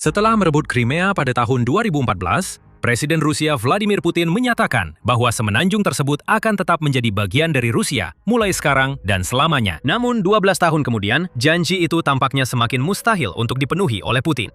Setelah merebut Crimea pada tahun 2014, Presiden Rusia Vladimir Putin menyatakan bahwa semenanjung tersebut akan tetap menjadi bagian dari Rusia mulai sekarang dan selamanya. Namun 12 tahun kemudian, janji itu tampaknya semakin mustahil untuk dipenuhi oleh Putin.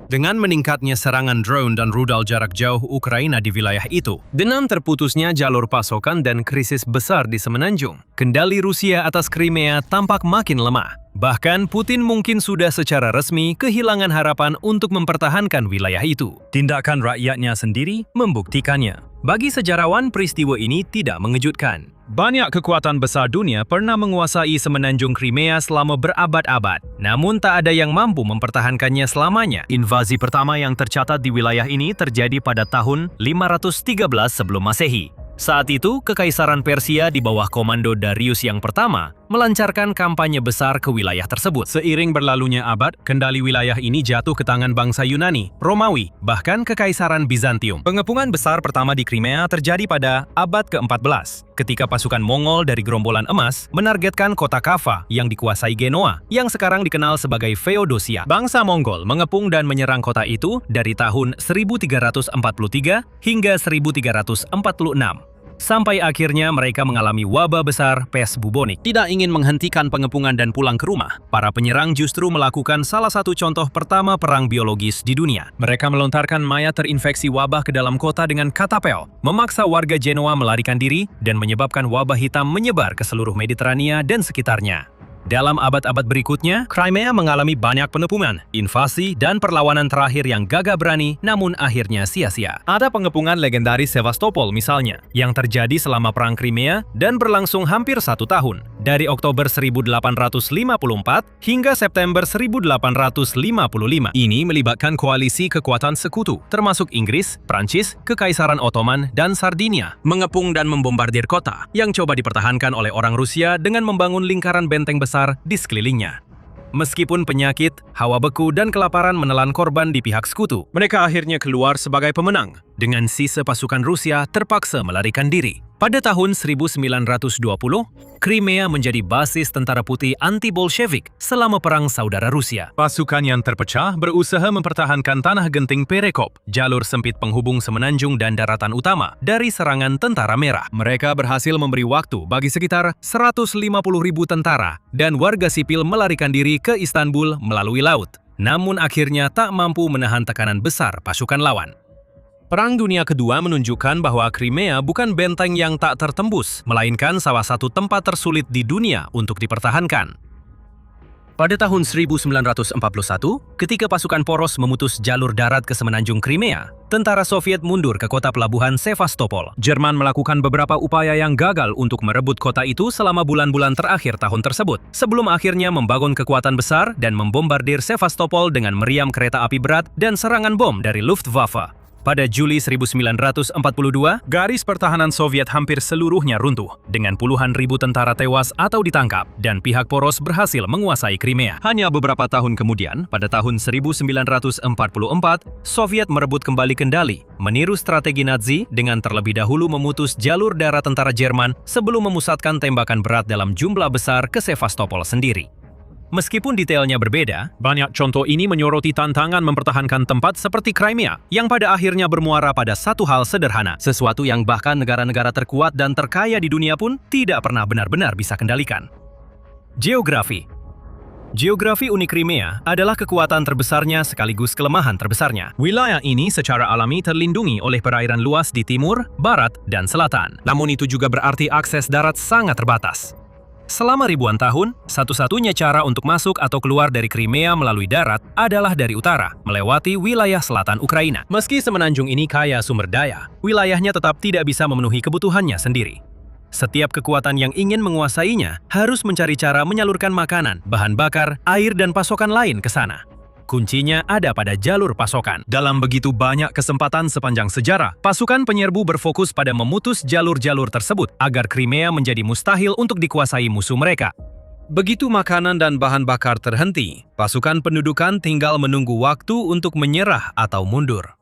Dengan meningkatnya serangan drone dan rudal jarak jauh Ukraina di wilayah itu, dengan terputusnya jalur pasokan dan krisis besar di semenanjung, kendali Rusia atas Crimea tampak makin lemah. Bahkan Putin mungkin sudah secara resmi kehilangan harapan untuk mempertahankan wilayah itu. Tindakan rakyatnya sendiri membuktikannya. Bagi sejarawan, peristiwa ini tidak mengejutkan. Banyak kekuatan besar dunia pernah menguasai semenanjung Crimea selama berabad-abad, namun tak ada yang mampu mempertahankannya selamanya. Invasi pertama yang tercatat di wilayah ini terjadi pada tahun 513 sebelum Masehi. Saat itu, Kekaisaran Persia di bawah komando Darius yang pertama melancarkan kampanye besar ke wilayah tersebut. Seiring berlalunya abad, kendali wilayah ini jatuh ke tangan bangsa Yunani, Romawi, bahkan Kekaisaran Bizantium. Pengepungan besar pertama di Crimea terjadi pada abad ke-14, ketika pasukan Mongol dari Gerombolan Emas menargetkan kota Kaffa yang dikuasai Genoa, yang sekarang dikenal sebagai Feodosia. Bangsa Mongol mengepung dan menyerang kota itu dari tahun 1343 hingga 1346. Sampai akhirnya mereka mengalami wabah besar pes bubonik. Tidak ingin menghentikan pengepungan dan pulang ke rumah, para penyerang justru melakukan salah satu contoh pertama perang biologis di dunia. Mereka melontarkan mayat terinfeksi wabah ke dalam kota dengan katapel, memaksa warga Genoa melarikan diri, dan menyebabkan wabah hitam menyebar ke seluruh Mediterania dan sekitarnya. Dalam abad-abad berikutnya, Crimea mengalami banyak pengepungan, invasi, dan perlawanan terakhir yang gagah berani namun akhirnya sia-sia. Ada pengepungan legendaris Sevastopol misalnya, yang terjadi selama Perang Crimea dan berlangsung hampir 1 tahun, dari Oktober 1854 hingga September 1855. Ini melibatkan koalisi kekuatan sekutu, termasuk Inggris, Prancis, Kekaisaran Ottoman, dan Sardinia, mengepung dan membombardir kota, yang coba dipertahankan oleh orang Rusia dengan membangun lingkaran benteng besar di sekelilingnya. Meskipun penyakit, hawa beku, dan kelaparan menelan korban di pihak sekutu, mereka akhirnya keluar sebagai pemenang, dengan sisa pasukan Rusia terpaksa melarikan diri. Pada tahun 1920, Crimea menjadi basis tentara putih anti-Bolshevik selama Perang Saudara Rusia. Pasukan yang terpecah berusaha mempertahankan tanah genting Perekop, jalur sempit penghubung semenanjung dan daratan utama, dari serangan tentara merah. Mereka berhasil memberi waktu bagi sekitar 150.000 tentara dan warga sipil melarikan diri ke Istanbul melalui laut. Namun akhirnya tak mampu menahan tekanan besar pasukan lawan. Perang Dunia Kedua menunjukkan bahwa Crimea bukan benteng yang tak tertembus, melainkan salah satu tempat tersulit di dunia untuk dipertahankan. Pada tahun 1941, ketika pasukan poros memutus jalur darat ke semenanjung Crimea, tentara Soviet mundur ke kota pelabuhan Sevastopol. Jerman melakukan beberapa upaya yang gagal untuk merebut kota itu selama bulan-bulan terakhir tahun tersebut, sebelum akhirnya membangun kekuatan besar dan membombardir Sevastopol dengan meriam kereta api berat dan serangan bom dari Luftwaffe. Pada Juli 1942, garis pertahanan Soviet hampir seluruhnya runtuh, dengan puluhan ribu tentara tewas atau ditangkap, dan pihak poros berhasil menguasai Crimea. Hanya beberapa tahun kemudian, pada tahun 1944, Soviet merebut kembali kendali, meniru strategi Nazi dengan terlebih dahulu memutus jalur darat tentara Jerman sebelum memusatkan tembakan berat dalam jumlah besar ke Sevastopol sendiri. Meskipun detailnya berbeda, banyak contoh ini menyoroti tantangan mempertahankan tempat seperti Crimea, yang pada akhirnya bermuara pada satu hal sederhana, sesuatu yang bahkan negara-negara terkuat dan terkaya di dunia pun tidak pernah benar-benar bisa kendalikan. Geografi. Geografi Uni Crimea adalah kekuatan terbesarnya sekaligus kelemahan terbesarnya. Wilayah ini secara alami terlindungi oleh perairan luas di timur, barat, dan selatan. Namun itu juga berarti akses darat sangat terbatas. Selama ribuan tahun, satu-satunya cara untuk masuk atau keluar dari Crimea melalui darat adalah dari utara, melewati wilayah selatan Ukraina. Meski semenanjung ini kaya sumber daya, wilayahnya tetap tidak bisa memenuhi kebutuhannya sendiri. Setiap kekuatan yang ingin menguasainya harus mencari cara menyalurkan makanan, bahan bakar, air, dan pasokan lain ke sana. Kuncinya ada pada jalur pasokan. Dalam begitu banyak kesempatan sepanjang sejarah, pasukan penyerbu berfokus pada memutus jalur-jalur tersebut agar Crimea menjadi mustahil untuk dikuasai musuh mereka. Begitu makanan dan bahan bakar terhenti, pasukan pendudukan tinggal menunggu waktu untuk menyerah atau mundur.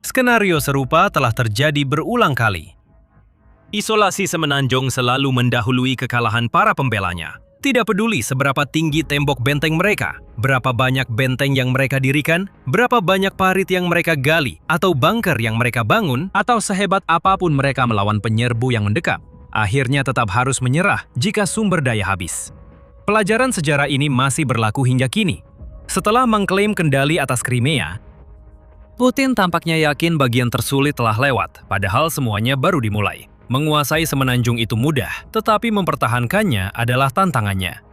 Skenario serupa telah terjadi berulang kali. Isolasi semenanjung selalu mendahului kekalahan para pembelanya. Tidak peduli seberapa tinggi tembok benteng mereka, berapa banyak benteng yang mereka dirikan, berapa banyak parit yang mereka gali, atau bunker yang mereka bangun, atau sehebat apapun mereka melawan penyerbu yang mendekat, akhirnya tetap harus menyerah jika sumber daya habis. Pelajaran sejarah ini masih berlaku hingga kini. Setelah mengklaim kendali atas Crimea, Putin tampaknya yakin bagian tersulit telah lewat, padahal semuanya baru dimulai. Menguasai semenanjung itu mudah, tetapi mempertahankannya adalah tantangannya.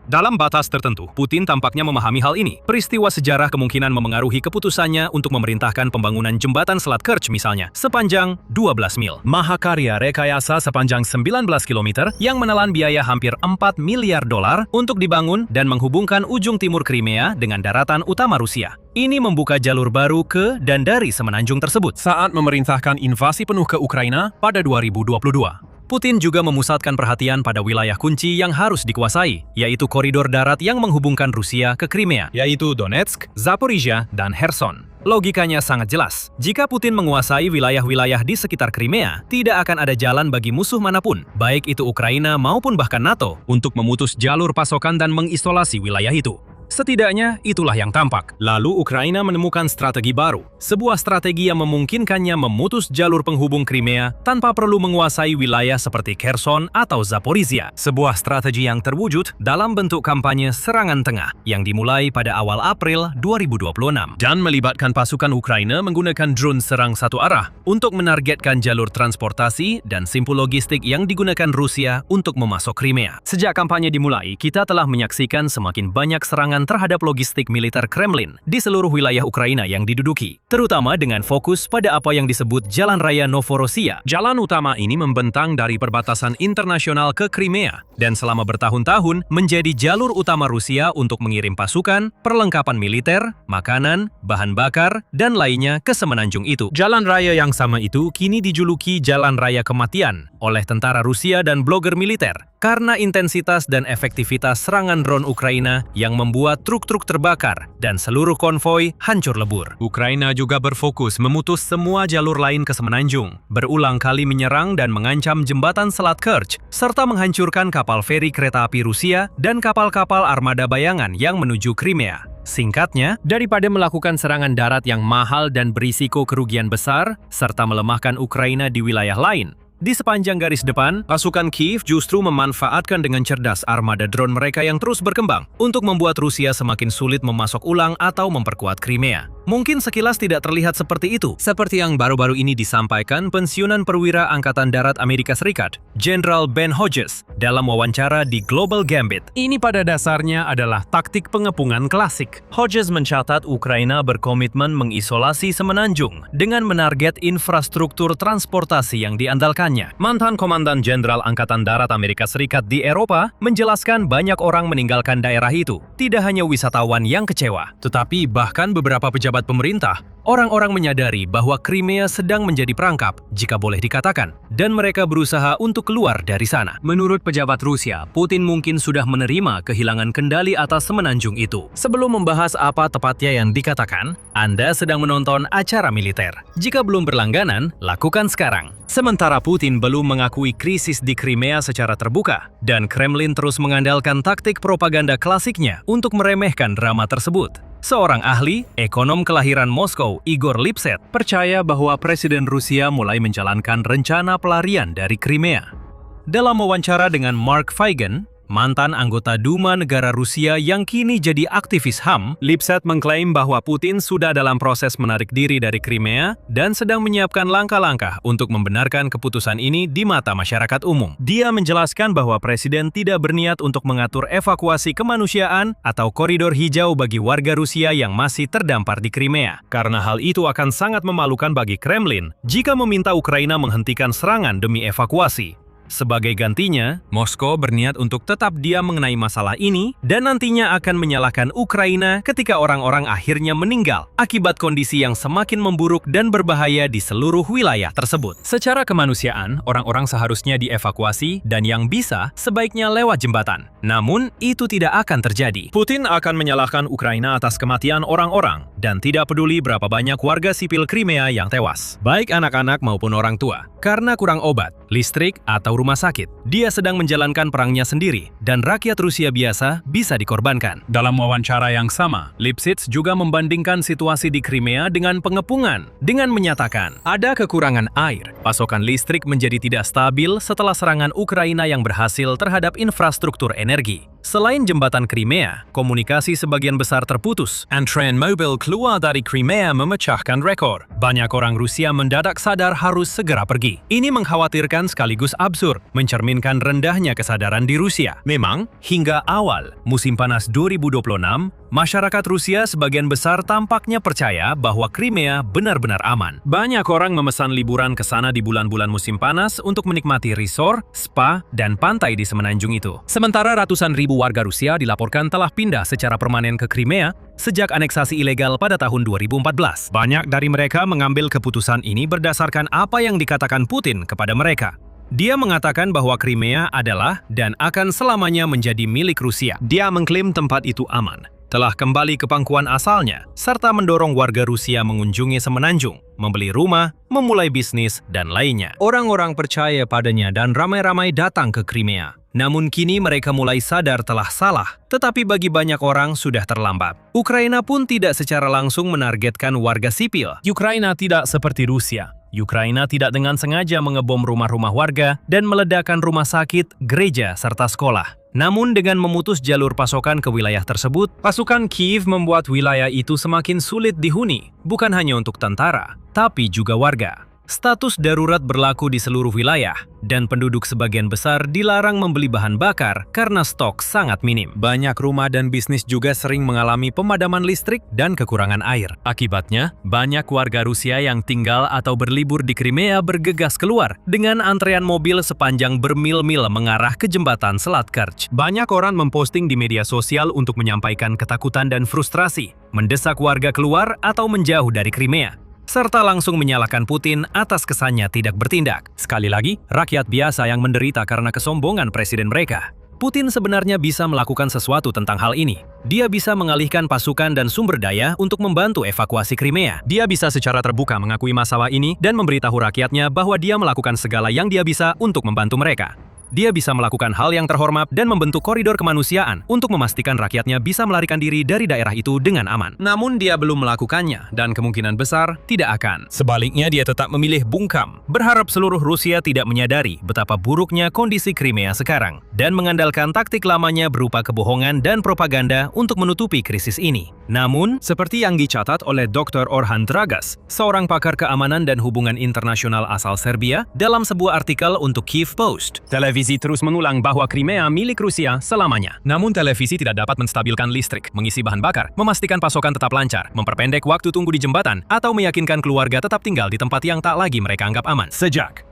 Dalam batas tertentu, Putin tampaknya memahami hal ini. Peristiwa sejarah kemungkinan memengaruhi keputusannya untuk memerintahkan pembangunan jembatan Selat Kerch misalnya, sepanjang 12 mil. Mahakarya rekayasa sepanjang 19 km yang menelan biaya hampir 4 miliar dolar untuk dibangun dan menghubungkan ujung timur Crimea dengan daratan utama Rusia. Ini membuka jalur baru ke dan dari semenanjung tersebut. Saat memerintahkan invasi penuh ke Ukraina pada 2022. Putin juga memusatkan perhatian pada wilayah kunci yang harus dikuasai, yaitu koridor darat yang menghubungkan Rusia ke Crimea, yaitu Donetsk, Zaporizhia, dan Kherson. Logikanya sangat jelas. Jika Putin menguasai wilayah-wilayah di sekitar Crimea, tidak akan ada jalan bagi musuh manapun, baik itu Ukraina maupun bahkan NATO, untuk memutus jalur pasokan dan mengisolasi wilayah itu. Setidaknya itulah yang tampak. Lalu Ukraina menemukan strategi baru, sebuah strategi yang memungkinkannya memutus jalur penghubung Crimea tanpa perlu menguasai wilayah seperti Kherson atau Zaporizhia. Sebuah strategi yang terwujud dalam bentuk kampanye serangan tengah yang dimulai pada awal April 2026 dan melibatkan pasukan Ukraina menggunakan drone serang satu arah untuk menargetkan jalur transportasi dan simpul logistik yang digunakan Rusia untuk memasok Crimea. Sejak kampanye dimulai, kita telah menyaksikan semakin banyak serangan terhadap logistik militer Kremlin di seluruh wilayah Ukraina yang diduduki, terutama dengan fokus pada apa yang disebut Jalan Raya Novorossiya. Jalan utama ini membentang dari perbatasan internasional ke Crimea dan selama bertahun-tahun menjadi jalur utama Rusia untuk mengirim pasukan, perlengkapan militer, makanan, bahan bakar, dan lainnya ke semenanjung itu. Jalan raya yang sama itu kini dijuluki Jalan Raya Kematian oleh tentara Rusia dan blogger militer karena intensitas dan efektivitas serangan drone Ukraina yang membuat truk-truk terbakar dan seluruh konvoi hancur lebur. Ukraina juga berfokus memutus semua jalur lain ke semenanjung, berulang kali menyerang dan mengancam jembatan Selat Kerch, serta menghancurkan kapal feri kereta api Rusia dan kapal-kapal armada bayangan yang menuju Crimea. Singkatnya, daripada melakukan serangan darat yang mahal dan berisiko kerugian besar, serta melemahkan Ukraina di wilayah lain, di sepanjang garis depan, pasukan Kiev justru memanfaatkan dengan cerdas armada drone mereka yang terus berkembang untuk membuat Rusia semakin sulit memasok ulang atau memperkuat Crimea. Mungkin sekilas tidak terlihat seperti itu, seperti yang baru-baru ini disampaikan pensiunan perwira Angkatan Darat Amerika Serikat, Jenderal Ben Hodges, dalam wawancara di Global Gambit. Ini pada dasarnya adalah taktik pengepungan klasik. Hodges mencatat Ukraina berkomitmen mengisolasi semenanjung dengan menarget infrastruktur transportasi yang diandalkannya. Mantan Komandan Jenderal Angkatan Darat Amerika Serikat di Eropa menjelaskan banyak orang meninggalkan daerah itu. Tidak hanya wisatawan yang kecewa, tetapi bahkan beberapa pejabat pemerintah. Orang-orang menyadari bahwa Crimea sedang menjadi perangkap, jika boleh dikatakan, dan mereka berusaha untuk keluar dari sana. Menurut pejabat Rusia, Putin mungkin sudah menerima kehilangan kendali atas semenanjung itu. Sebelum membahas apa tepatnya yang dikatakan, Anda sedang menonton acara militer. Jika belum berlangganan, lakukan sekarang. Sementara Putin belum mengakui krisis di Crimea secara terbuka, dan Kremlin terus mengandalkan taktik propaganda klasiknya untuk meremehkan drama tersebut. Seorang ahli, ekonom kelahiran Moskow, Igor Lipset, percaya bahwa Presiden Rusia mulai menjalankan rencana pelarian dari Crimea. Dalam wawancara dengan Mark Feigen, mantan anggota Duma negara Rusia yang kini jadi aktivis HAM, Lipset mengklaim bahwa Putin sudah dalam proses menarik diri dari Crimea dan sedang menyiapkan langkah-langkah untuk membenarkan keputusan ini di mata masyarakat umum. Dia menjelaskan bahwa Presiden tidak berniat untuk mengatur evakuasi kemanusiaan atau koridor hijau bagi warga Rusia yang masih terdampar di Crimea, karena hal itu akan sangat memalukan bagi Kremlin jika meminta Ukraina menghentikan serangan demi evakuasi. Sebagai gantinya, Moskow berniat untuk tetap diam mengenai masalah ini dan nantinya akan menyalahkan Ukraina ketika orang-orang akhirnya meninggal akibat kondisi yang semakin memburuk dan berbahaya di seluruh wilayah tersebut. Secara kemanusiaan, orang-orang seharusnya dievakuasi dan yang bisa sebaiknya lewat jembatan. Namun, itu tidak akan terjadi. Putin akan menyalahkan Ukraina atas kematian orang-orang dan tidak peduli berapa banyak warga sipil Crimea yang tewas, baik anak-anak maupun orang tua, karena kurang obat, listrik, atau rumah sakit. Dia sedang menjalankan perangnya sendiri, dan rakyat Rusia biasa bisa dikorbankan. Dalam wawancara yang sama, Lipsitz juga membandingkan situasi di Crimea dengan pengepungan, dengan menyatakan ada kekurangan air. Pasokan listrik menjadi tidak stabil setelah serangan Ukraina yang berhasil terhadap infrastruktur energi. Selain jembatan Crimea, komunikasi sebagian besar terputus. Antrean mobil keluar dari Crimea memecahkan rekor. Banyak orang Rusia mendadak sadar harus segera pergi. Ini mengkhawatirkan sekaligus absurd, mencerminkan rendahnya kesadaran di Rusia. Memang, hingga awal musim panas 2026, masyarakat Rusia sebagian besar tampaknya percaya bahwa Crimea benar-benar aman. Banyak orang memesan liburan ke sana di bulan-bulan musim panas untuk menikmati resort, spa, dan pantai di semenanjung itu. Sementara ratusan ribu warga Rusia dilaporkan telah pindah secara permanen ke Crimea sejak aneksasi ilegal pada tahun 2014. Banyak dari mereka mengambil keputusan ini berdasarkan apa yang dikatakan Putin kepada mereka. Dia mengatakan bahwa Crimea adalah dan akan selamanya menjadi milik Rusia. Dia mengklaim tempat itu aman, telah kembali ke pangkuan asalnya, serta mendorong warga Rusia mengunjungi semenanjung, membeli rumah, memulai bisnis, dan lainnya. Orang-orang percaya padanya dan ramai-ramai datang ke Crimea. Namun kini mereka mulai sadar telah salah, tetapi bagi banyak orang sudah terlambat. Ukraina pun tidak secara langsung menargetkan warga sipil. Ukraina tidak seperti Rusia. Ukraina tidak dengan sengaja mengebom rumah-rumah warga dan meledakkan rumah sakit, gereja, serta sekolah. Namun dengan memutus jalur pasokan ke wilayah tersebut, pasukan Kiev membuat wilayah itu semakin sulit dihuni, bukan hanya untuk tentara, tapi juga warga. Status darurat berlaku di seluruh wilayah, dan penduduk sebagian besar dilarang membeli bahan bakar karena stok sangat minim. Banyak rumah dan bisnis juga sering mengalami pemadaman listrik dan kekurangan air. Akibatnya, banyak warga Rusia yang tinggal atau berlibur di Crimea bergegas keluar dengan antrean mobil sepanjang bermil-mil mengarah ke jembatan Selat Kerch. Banyak orang memposting di media sosial untuk menyampaikan ketakutan dan frustrasi, mendesak warga keluar atau menjauh dari Crimea, serta langsung menyalahkan Putin atas kesannya tidak bertindak. Sekali lagi, rakyat biasa yang menderita karena kesombongan presiden mereka. Putin sebenarnya bisa melakukan sesuatu tentang hal ini. Dia bisa mengalihkan pasukan dan sumber daya untuk membantu evakuasi Crimea. Dia bisa secara terbuka mengakui masalah ini dan memberitahu rakyatnya bahwa dia melakukan segala yang dia bisa untuk membantu mereka. Dia bisa melakukan hal yang terhormat dan membentuk koridor kemanusiaan untuk memastikan rakyatnya bisa melarikan diri dari daerah itu dengan aman. Namun dia belum melakukannya dan kemungkinan besar tidak akan. Sebaliknya dia tetap memilih bungkam, berharap seluruh Rusia tidak menyadari betapa buruknya kondisi Crimea sekarang dan mengandalkan taktik lamanya berupa kebohongan dan propaganda untuk menutupi krisis ini. Namun, seperti yang dicatat oleh Dr. Orhan Dragas, seorang pakar keamanan dan hubungan internasional asal Serbia, dalam sebuah artikel untuk Kiev Post, televisi terus mengulang bahwa Crimea milik Rusia selamanya. Namun televisi tidak dapat menstabilkan listrik, mengisi bahan bakar, memastikan pasokan tetap lancar, memperpendek waktu tunggu di jembatan, atau meyakinkan keluarga tetap tinggal di tempat yang tak lagi mereka anggap aman. Sejak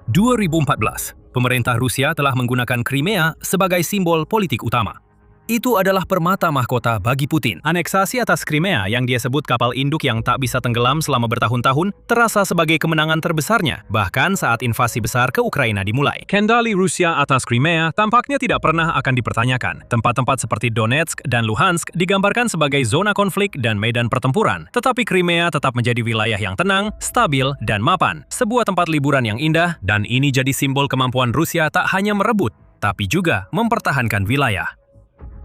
2014, pemerintah Rusia telah menggunakan Crimea sebagai simbol politik utama. Itu adalah permata mahkota bagi Putin. Aneksasi atas Crimea yang dia sebut kapal induk yang tak bisa tenggelam selama bertahun-tahun terasa sebagai kemenangan terbesarnya, bahkan saat invasi besar ke Ukraina dimulai. Kendali Rusia atas Crimea tampaknya tidak pernah akan dipertanyakan. Tempat-tempat seperti Donetsk dan Luhansk digambarkan sebagai zona konflik dan medan pertempuran. Tetapi Crimea tetap menjadi wilayah yang tenang, stabil, dan mapan. Sebuah tempat liburan yang indah, dan ini jadi simbol kemampuan Rusia tak hanya merebut, tapi juga mempertahankan wilayah.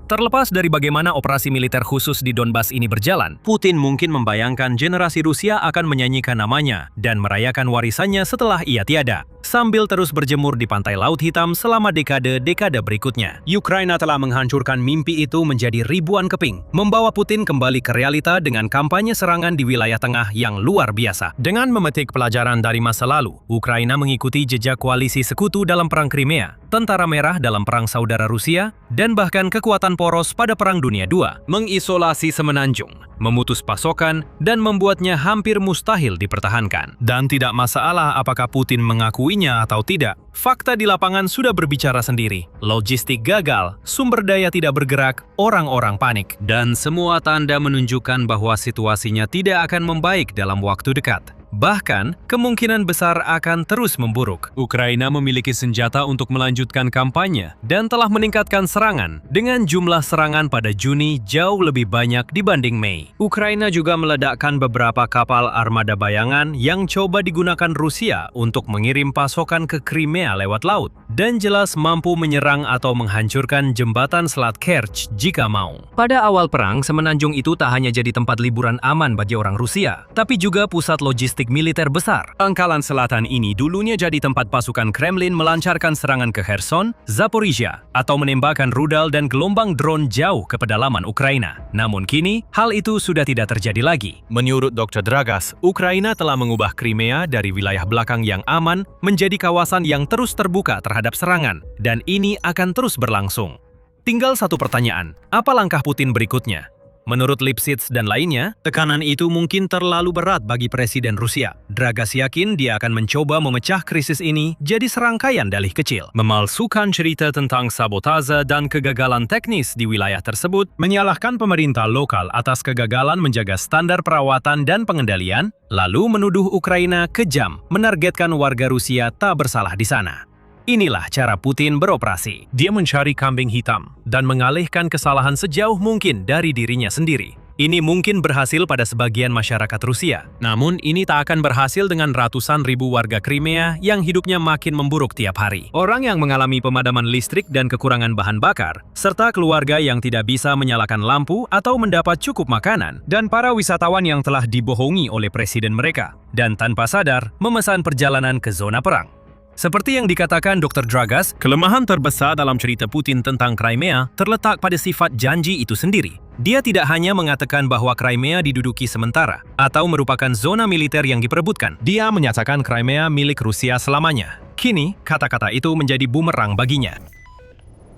Terlepas dari bagaimana operasi militer khusus di Donbas ini berjalan, Putin mungkin membayangkan generasi Rusia akan menyanyikan namanya dan merayakan warisannya setelah ia tiada, sambil terus berjemur di pantai Laut Hitam selama dekade-dekade berikutnya. Ukraina telah menghancurkan mimpi itu menjadi ribuan keping, membawa Putin kembali ke realita dengan kampanye serangan di wilayah tengah yang luar biasa. Dengan memetik pelajaran dari masa lalu, Ukraina mengikuti jejak koalisi sekutu dalam Perang Crimea, Tentara Merah dalam Perang Saudara Rusia, dan bahkan kekuatan poros pada Perang Dunia II, mengisolasi semenanjung, memutus pasokan, dan membuatnya hampir mustahil dipertahankan. Dan tidak masalah apakah Putin mengakuinya atau tidak, fakta di lapangan sudah berbicara sendiri. Logistik gagal, sumber daya tidak bergerak, orang-orang panik, dan semua tanda menunjukkan bahwa situasinya tidak akan membaik dalam waktu dekat. Bahkan, kemungkinan besar akan terus memburuk. Ukraina memiliki senjata untuk melanjutkan kampanye dan telah meningkatkan serangan dengan jumlah serangan pada Juni jauh lebih banyak dibanding Mei. Ukraina juga meledakkan beberapa kapal armada bayangan yang coba digunakan Rusia untuk mengirim pasokan ke Crimea lewat laut dan jelas mampu menyerang atau menghancurkan jembatan Selat Kerch jika mau. Pada awal perang, semenanjung itu tak hanya jadi tempat liburan aman bagi orang Rusia, tapi juga pusat logistik militer besar. Pangkalan selatan ini dulunya jadi tempat pasukan Kremlin melancarkan serangan ke Kherson, Zaporizhia, atau menembakkan rudal dan gelombang drone jauh ke pedalaman Ukraina. Namun kini, hal itu sudah tidak terjadi lagi. Menurut Dr. Dragas, Ukraina telah mengubah Crimea dari wilayah belakang yang aman menjadi kawasan yang terus terbuka terhadap serangan, dan ini akan terus berlangsung. Tinggal satu pertanyaan, apa langkah Putin berikutnya? Menurut Lipsitz dan lainnya, tekanan itu mungkin terlalu berat bagi Presiden Rusia. Dragas yakin dia akan mencoba memecah krisis ini jadi serangkaian dalih kecil. Memalsukan cerita tentang sabotase dan kegagalan teknis di wilayah tersebut, menyalahkan pemerintah lokal atas kegagalan menjaga standar perawatan dan pengendalian, lalu menuduh Ukraina kejam, menargetkan warga Rusia tak bersalah di sana. Inilah cara Putin beroperasi. Dia mencari kambing hitam dan mengalihkan kesalahan sejauh mungkin dari dirinya sendiri. Ini mungkin berhasil pada sebagian masyarakat Rusia. Namun ini tak akan berhasil dengan ratusan ribu warga Crimea yang hidupnya makin memburuk tiap hari. Orang yang mengalami pemadaman listrik dan kekurangan bahan bakar, serta keluarga yang tidak bisa menyalakan lampu atau mendapat cukup makanan, dan para wisatawan yang telah dibohongi oleh presiden mereka, dan tanpa sadar memesan perjalanan ke zona perang. Seperti yang dikatakan Dr. Dragas, kelemahan terbesar dalam cerita Putin tentang Crimea terletak pada sifat janji itu sendiri. Dia tidak hanya mengatakan bahwa Crimea diduduki sementara atau merupakan zona militer yang diperebutkan. Dia menyatakan Crimea milik Rusia selamanya. Kini, kata-kata itu menjadi bumerang baginya.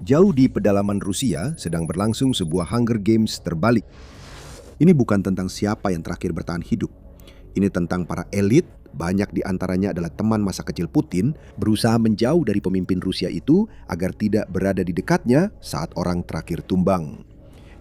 Jauh di pedalaman Rusia sedang berlangsung sebuah Hunger Games terbalik. Ini bukan tentang siapa yang terakhir bertahan hidup. Ini tentang para elit, banyak di antaranya adalah teman masa kecil Putin, berusaha menjauh dari pemimpin Rusia itu agar tidak berada di dekatnya saat orang terakhir tumbang.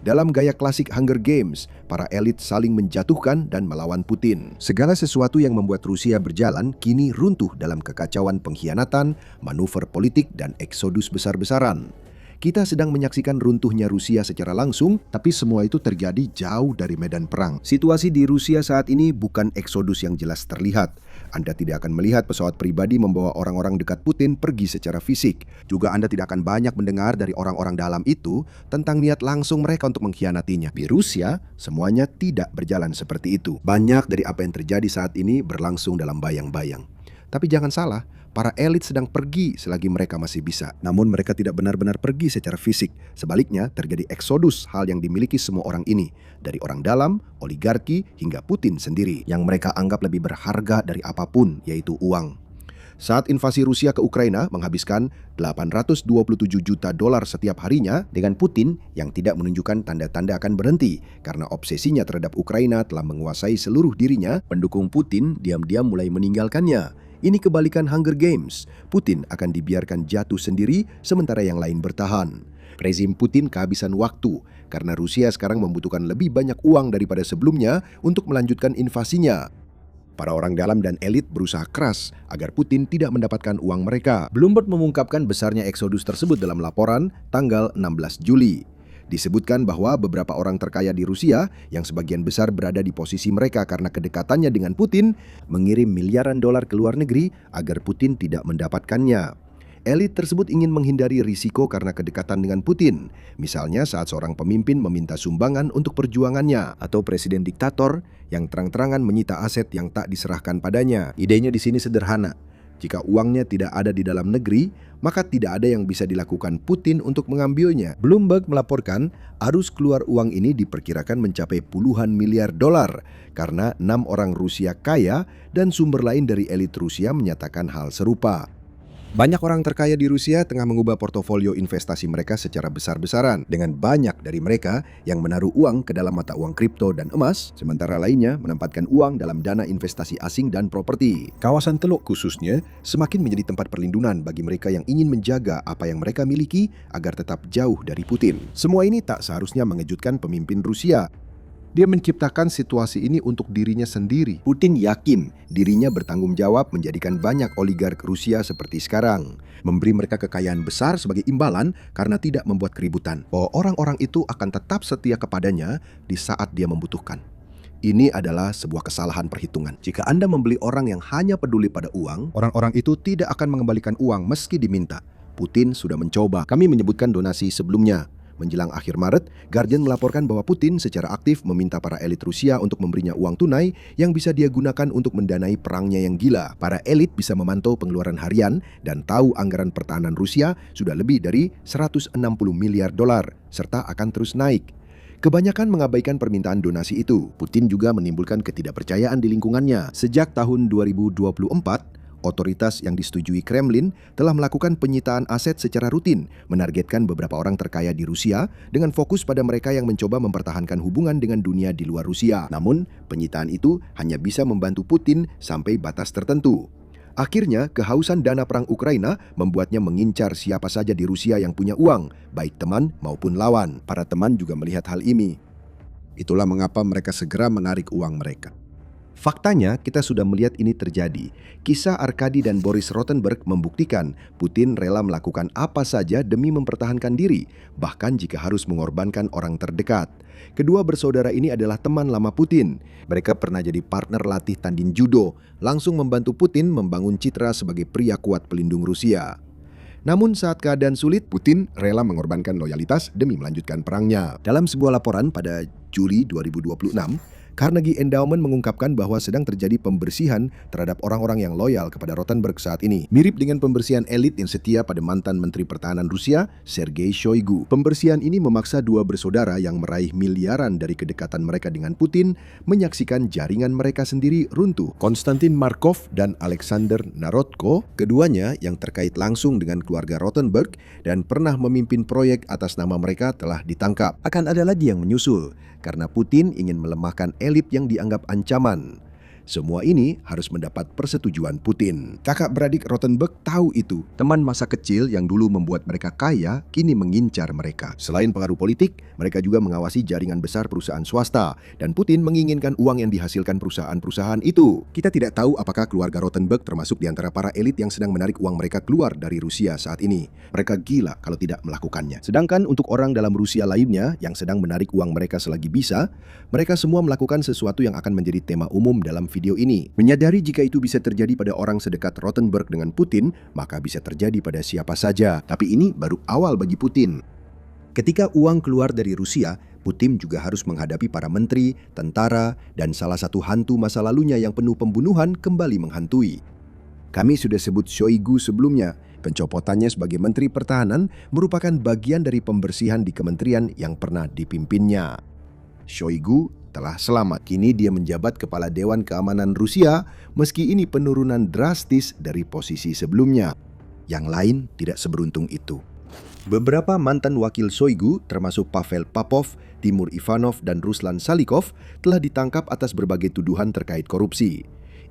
Dalam gaya klasik Hunger Games, para elit saling menjatuhkan dan melawan Putin. Segala sesuatu yang membuat Rusia berjalan kini runtuh dalam kekacauan pengkhianatan, manuver politik, dan eksodus besar-besaran. Kita sedang menyaksikan runtuhnya Rusia secara langsung, tapi semua itu terjadi jauh dari medan perang. Situasi di Rusia saat ini bukan eksodus yang jelas terlihat. Anda tidak akan melihat pesawat pribadi membawa orang-orang dekat Putin pergi secara fisik. Juga Anda tidak akan banyak mendengar dari orang-orang dalam itu tentang niat langsung mereka untuk mengkhianatinya. Di Rusia, semuanya tidak berjalan seperti itu. Banyak dari apa yang terjadi saat ini berlangsung dalam bayang-bayang. Tapi jangan salah, para elit sedang pergi selagi mereka masih bisa. Namun mereka tidak benar-benar pergi secara fisik. Sebaliknya, terjadi eksodus hal yang dimiliki semua orang ini. Dari orang dalam, oligarki, hingga Putin sendiri. Yang mereka anggap lebih berharga dari apapun, yaitu uang. Saat invasi Rusia ke Ukraina menghabiskan $827 juta setiap harinya, dengan Putin yang tidak menunjukkan tanda-tanda akan berhenti karena obsesinya terhadap Ukraina telah menguasai seluruh dirinya, pendukung Putin diam-diam mulai meninggalkannya. Ini kebalikan Hunger Games. Putin akan dibiarkan jatuh sendiri sementara yang lain bertahan. Rezim Putin kehabisan waktu karena Rusia sekarang membutuhkan lebih banyak uang daripada sebelumnya untuk melanjutkan invasinya. Para orang dalam dan elit berusaha keras agar Putin tidak mendapatkan uang mereka. Bloomberg mengungkapkan besarnya eksodus tersebut dalam laporan tanggal 16 Juli. Disebutkan bahwa beberapa orang terkaya di Rusia yang sebagian besar berada di posisi mereka karena kedekatannya dengan Putin mengirim miliaran dolar ke luar negeri agar Putin tidak mendapatkannya. Elit tersebut ingin menghindari risiko karena kedekatan dengan Putin. Misalnya saat seorang pemimpin meminta sumbangan untuk perjuangannya atau presiden diktator yang terang-terangan menyita aset yang tak diserahkan padanya. Idenya di sini sederhana. Jika uangnya tidak ada di dalam negeri, maka tidak ada yang bisa dilakukan Putin untuk mengambilnya. Bloomberg melaporkan arus keluar uang ini diperkirakan mencapai puluhan miliar dolar karena 6 orang Rusia kaya dan sumber lain dari elit Rusia menyatakan hal serupa. Banyak orang terkaya di Rusia tengah mengubah portofolio investasi mereka secara besar-besaran, dengan banyak dari mereka yang menaruh uang ke dalam mata uang kripto dan emas, sementara lainnya menempatkan uang dalam dana investasi asing dan properti. Kawasan Teluk khususnya semakin menjadi tempat perlindungan bagi mereka yang ingin menjaga apa yang mereka miliki agar tetap jauh dari Putin. Semua ini tak seharusnya mengejutkan pemimpin Rusia. Dia menciptakan situasi ini untuk dirinya sendiri. Putin yakin dirinya bertanggung jawab menjadikan banyak oligark Rusia seperti sekarang, memberi mereka kekayaan besar sebagai imbalan karena tidak membuat keributan. Bahwa orang-orang itu akan tetap setia kepadanya di saat dia membutuhkan. Ini adalah sebuah kesalahan perhitungan. Jika Anda membeli orang yang hanya peduli pada uang, orang-orang itu tidak akan mengembalikan uang meski diminta. Putin sudah mencoba. Kami menyebutkan donasi sebelumnya. Menjelang akhir Maret, Guardian melaporkan bahwa Putin secara aktif meminta para elit Rusia untuk memberinya uang tunai yang bisa dia gunakan untuk mendanai perangnya yang gila. Para elit bisa memantau pengeluaran harian dan tahu anggaran pertahanan Rusia sudah lebih dari 160 miliar dolar, serta akan terus naik. Kebanyakan mengabaikan permintaan donasi itu. Putin juga menimbulkan ketidakpercayaan di lingkungannya. Sejak tahun 2024, otoritas yang disetujui Kremlin telah melakukan penyitaan aset secara rutin, menargetkan beberapa orang terkaya di Rusia dengan fokus pada mereka yang mencoba mempertahankan hubungan dengan dunia di luar Rusia. Namun, penyitaan itu hanya bisa membantu Putin sampai batas tertentu. Akhirnya, kehausan dana perang Ukraina membuatnya mengincar siapa saja di Rusia yang punya uang, baik teman maupun lawan. Para teman juga melihat hal ini. Itulah mengapa mereka segera menarik uang mereka. Faktanya, kita sudah melihat ini terjadi. Kisah Arkady dan Boris Rothenberg membuktikan Putin rela melakukan apa saja demi mempertahankan diri, bahkan jika harus mengorbankan orang terdekat. Kedua bersaudara ini adalah teman lama Putin. Mereka pernah jadi partner latih tanding judo, langsung membantu Putin membangun citra sebagai pria kuat pelindung Rusia. Namun saat keadaan sulit, Putin rela mengorbankan loyalitas demi melanjutkan perangnya. Dalam sebuah laporan pada Juli 2026, Carnegie Endowment mengungkapkan bahwa sedang terjadi pembersihan terhadap orang-orang yang loyal kepada Rothenberg saat ini. Mirip dengan pembersihan elit yang setia pada mantan Menteri Pertahanan Rusia, Sergei Shoigu. Pembersihan ini memaksa dua bersaudara yang meraih miliaran dari kedekatan mereka dengan Putin menyaksikan jaringan mereka sendiri runtuh. Konstantin Markov dan Alexander Narodko, keduanya yang terkait langsung dengan keluarga Rothenberg dan pernah memimpin proyek atas nama mereka telah ditangkap. Akan ada lagi yang menyusul, karena Putin ingin melemahkan elit yang dianggap ancaman. Semua ini harus mendapat persetujuan Putin. Kakak beradik Rothenberg tahu itu. Teman masa kecil yang dulu membuat mereka kaya, kini mengincar mereka. Selain pengaruh politik, mereka juga mengawasi jaringan besar perusahaan swasta. Dan Putin menginginkan uang yang dihasilkan perusahaan-perusahaan itu. Kita tidak tahu apakah keluarga Rothenberg termasuk di antara para elit yang sedang menarik uang mereka keluar dari Rusia saat ini. Mereka gila kalau tidak melakukannya. Sedangkan untuk orang dalam Rusia lainnya yang sedang menarik uang mereka selagi bisa, mereka semua melakukan sesuatu yang akan menjadi tema umum dalam video ini. Menyadari jika itu bisa terjadi pada orang sedekat Rothenberg dengan Putin, maka bisa terjadi pada siapa saja. Tapi ini baru awal bagi Putin. Ketika uang keluar dari Rusia, Putin juga harus menghadapi para menteri, tentara, dan salah satu hantu masa lalunya yang penuh pembunuhan kembali menghantui. Kami sudah sebut Shoigu sebelumnya. Pencopotannya sebagai Menteri Pertahanan merupakan bagian dari pembersihan di kementerian yang pernah dipimpinnya. Shoigu telah selamat. Kini dia menjabat Kepala Dewan Keamanan Rusia, meski ini penurunan drastis dari posisi sebelumnya. Yang lain tidak seberuntung itu. Beberapa mantan wakil Shoigu, termasuk Pavel Popov, Timur Ivanov, dan Ruslan Salikov, telah ditangkap atas berbagai tuduhan terkait korupsi.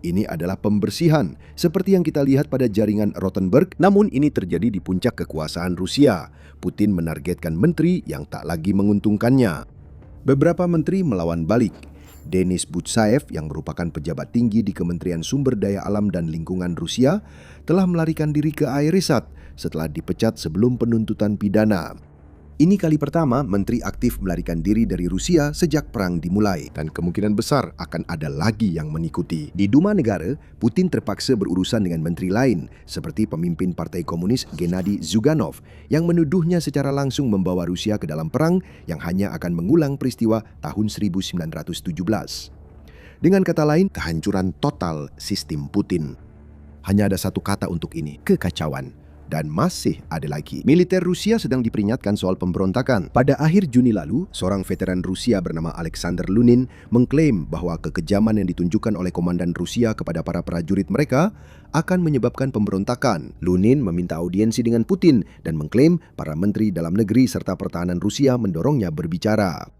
Ini adalah pembersihan, seperti yang kita lihat pada jaringan Rothenberg, namun ini terjadi di puncak kekuasaan Rusia. Putin menargetkan menteri yang tak lagi menguntungkannya. Beberapa menteri melawan balik. Denis Butsaev yang merupakan pejabat tinggi di Kementerian Sumber Daya Alam dan Lingkungan Rusia telah melarikan diri ke Airisat setelah dipecat sebelum penuntutan pidana. Ini kali pertama menteri aktif melarikan diri dari Rusia sejak perang dimulai, dan kemungkinan besar akan ada lagi yang mengikuti. Di Duma Negara, Putin terpaksa berurusan dengan menteri lain, seperti pemimpin Partai Komunis Gennady Zyuganov, yang menuduhnya secara langsung membawa Rusia ke dalam perang yang hanya akan mengulang peristiwa tahun 1917. Dengan kata lain, kehancuran total sistem Putin. Hanya ada satu kata untuk ini, kekacauan. Dan masih ada lagi. Militer Rusia sedang diperingatkan soal pemberontakan. Pada akhir Juni lalu, seorang veteran Rusia bernama Alexander Lunin mengklaim bahwa kekejaman yang ditunjukkan oleh komandan Rusia kepada para prajurit mereka akan menyebabkan pemberontakan. Lunin meminta audiensi dengan Putin dan mengklaim para menteri dalam negeri serta pertahanan Rusia mendorongnya berbicara.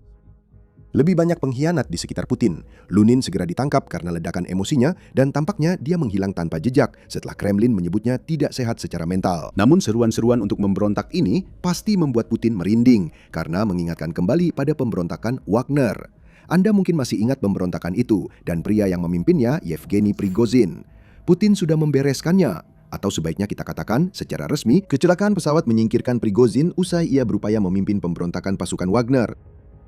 Lebih banyak pengkhianat di sekitar Putin. Lunin segera ditangkap karena ledakan emosinya dan tampaknya dia menghilang tanpa jejak setelah Kremlin menyebutnya tidak sehat secara mental. Namun seruan-seruan untuk memberontak ini pasti membuat Putin merinding karena mengingatkan kembali pada pemberontakan Wagner. Anda mungkin masih ingat pemberontakan itu dan pria yang memimpinnya, Yevgeny Prigozhin. Putin sudah membereskannya. Atau sebaiknya kita katakan secara resmi, kecelakaan pesawat menyingkirkan Prigozhin usai ia berupaya memimpin pemberontakan pasukan Wagner.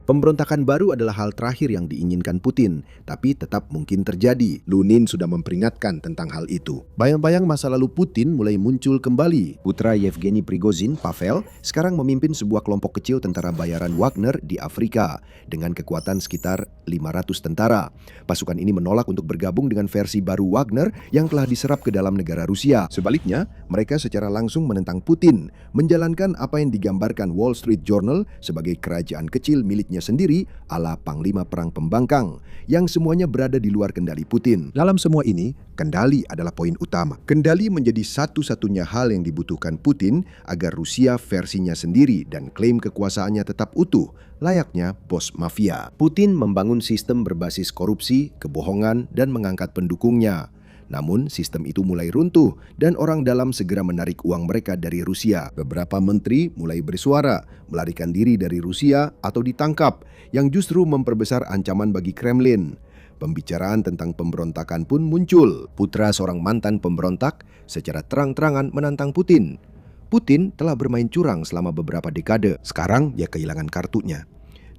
Pemberontakan baru adalah hal terakhir yang diinginkan Putin, tapi tetap mungkin terjadi. Lunin sudah memperingatkan tentang hal itu. Bayang-bayang masa lalu Putin mulai muncul kembali. Putra Yevgeny Prigozhin, Pavel, sekarang memimpin sebuah kelompok kecil tentara bayaran Wagner di Afrika dengan kekuatan sekitar 500 tentara. Pasukan ini menolak untuk bergabung dengan versi baru Wagner yang telah diserap ke dalam negara Rusia. Sebaliknya, mereka secara langsung menentang Putin, menjalankan apa yang digambarkan Wall Street Journal sebagai kerajaan kecil miliknya sendiri ala Panglima Perang Pembangkang yang semuanya berada di luar kendali Putin. Dalam semua ini, kendali adalah poin utama. Kendali menjadi satu-satunya hal yang dibutuhkan Putin agar Rusia versinya sendiri dan klaim kekuasaannya tetap utuh, layaknya bos mafia. Putin membangun sistem berbasis korupsi, kebohongan, dan mengangkat pendukungnya. Namun sistem itu mulai runtuh dan orang dalam segera menarik uang mereka dari Rusia. Beberapa menteri mulai bersuara, melarikan diri dari Rusia atau ditangkap, yang justru memperbesar ancaman bagi Kremlin. Pembicaraan tentang pemberontakan pun muncul. Putra seorang mantan pemberontak secara terang-terangan menantang Putin. Putin telah bermain curang selama beberapa dekade. Sekarang dia kehilangan kartunya.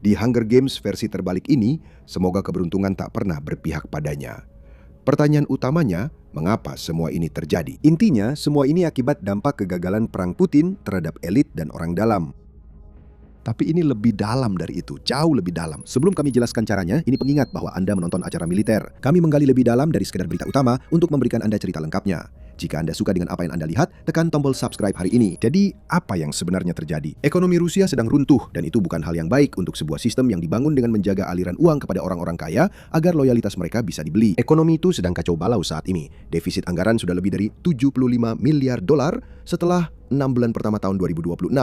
Di Hunger Games versi terbalik ini, semoga keberuntungan tak pernah berpihak padanya. Pertanyaan utamanya, mengapa semua ini terjadi? Intinya, semua ini akibat dampak kegagalan perang Putin terhadap elit dan orang dalam. Tapi ini lebih dalam dari itu, jauh lebih dalam. Sebelum kami jelaskan caranya, ini pengingat bahwa Anda menonton acara militer. Kami menggali lebih dalam dari sekedar berita utama untuk memberikan Anda cerita lengkapnya. Jika Anda suka dengan apa yang Anda lihat, tekan tombol subscribe hari ini. Jadi, apa yang sebenarnya terjadi? Ekonomi Rusia sedang runtuh, dan itu bukan hal yang baik untuk sebuah sistem yang dibangun dengan menjaga aliran uang kepada orang-orang kaya agar loyalitas mereka bisa dibeli. Ekonomi itu sedang kacau balau saat ini. Defisit anggaran sudah lebih dari 75 miliar dolar setelah 6 bulan pertama tahun 2026,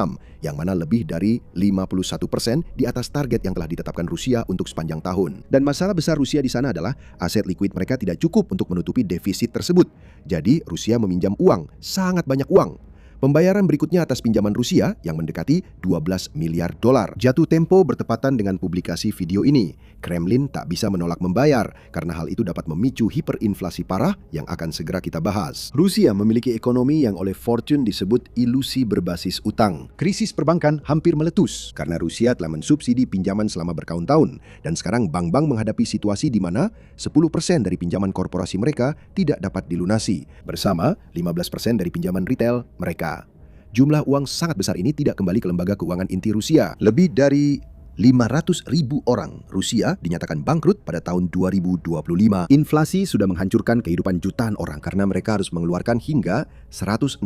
yang mana lebih dari 51% di atas target yang telah ditetapkan Rusia untuk sepanjang tahun. Dan masalah besar Rusia di sana adalah aset likuid mereka tidak cukup untuk menutupi defisit tersebut. Jadi Rusia meminjam uang, sangat banyak uang. Pembayaran berikutnya atas pinjaman Rusia yang mendekati 12 miliar dolar. Jatuh tempo bertepatan dengan publikasi video ini. Kremlin tak bisa menolak membayar karena hal itu dapat memicu hiperinflasi parah yang akan segera kita bahas. Rusia memiliki ekonomi yang oleh Fortune disebut ilusi berbasis utang. Krisis perbankan hampir meletus karena Rusia telah mensubsidi pinjaman selama bertahun-tahun dan sekarang bank-bank menghadapi situasi di mana 10% dari pinjaman korporasi mereka tidak dapat dilunasi bersama 15% dari pinjaman retail mereka. Jumlah uang sangat besar ini tidak kembali ke lembaga keuangan inti Rusia. Lebih dari 500.000 orang Rusia dinyatakan bangkrut pada tahun 2025. Inflasi sudah menghancurkan kehidupan jutaan orang karena mereka harus mengeluarkan hingga 167%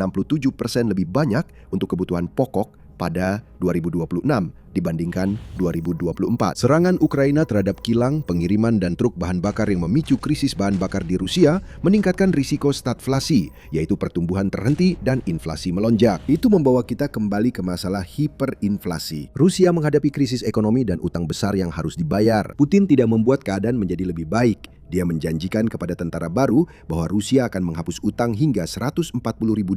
lebih banyak untuk kebutuhan pokok pada 2026 dibandingkan 2024. Serangan Ukraina terhadap kilang, pengiriman, dan truk bahan bakar yang memicu krisis bahan bakar di Rusia meningkatkan risiko stagflasi, yaitu pertumbuhan terhenti dan inflasi melonjak. Itu membawa kita kembali ke masalah hiperinflasi. Rusia menghadapi krisis ekonomi dan utang besar yang harus dibayar. Putin tidak membuat keadaan menjadi lebih baik. Dia menjanjikan kepada tentara baru bahwa Rusia akan menghapus utang hingga 140.000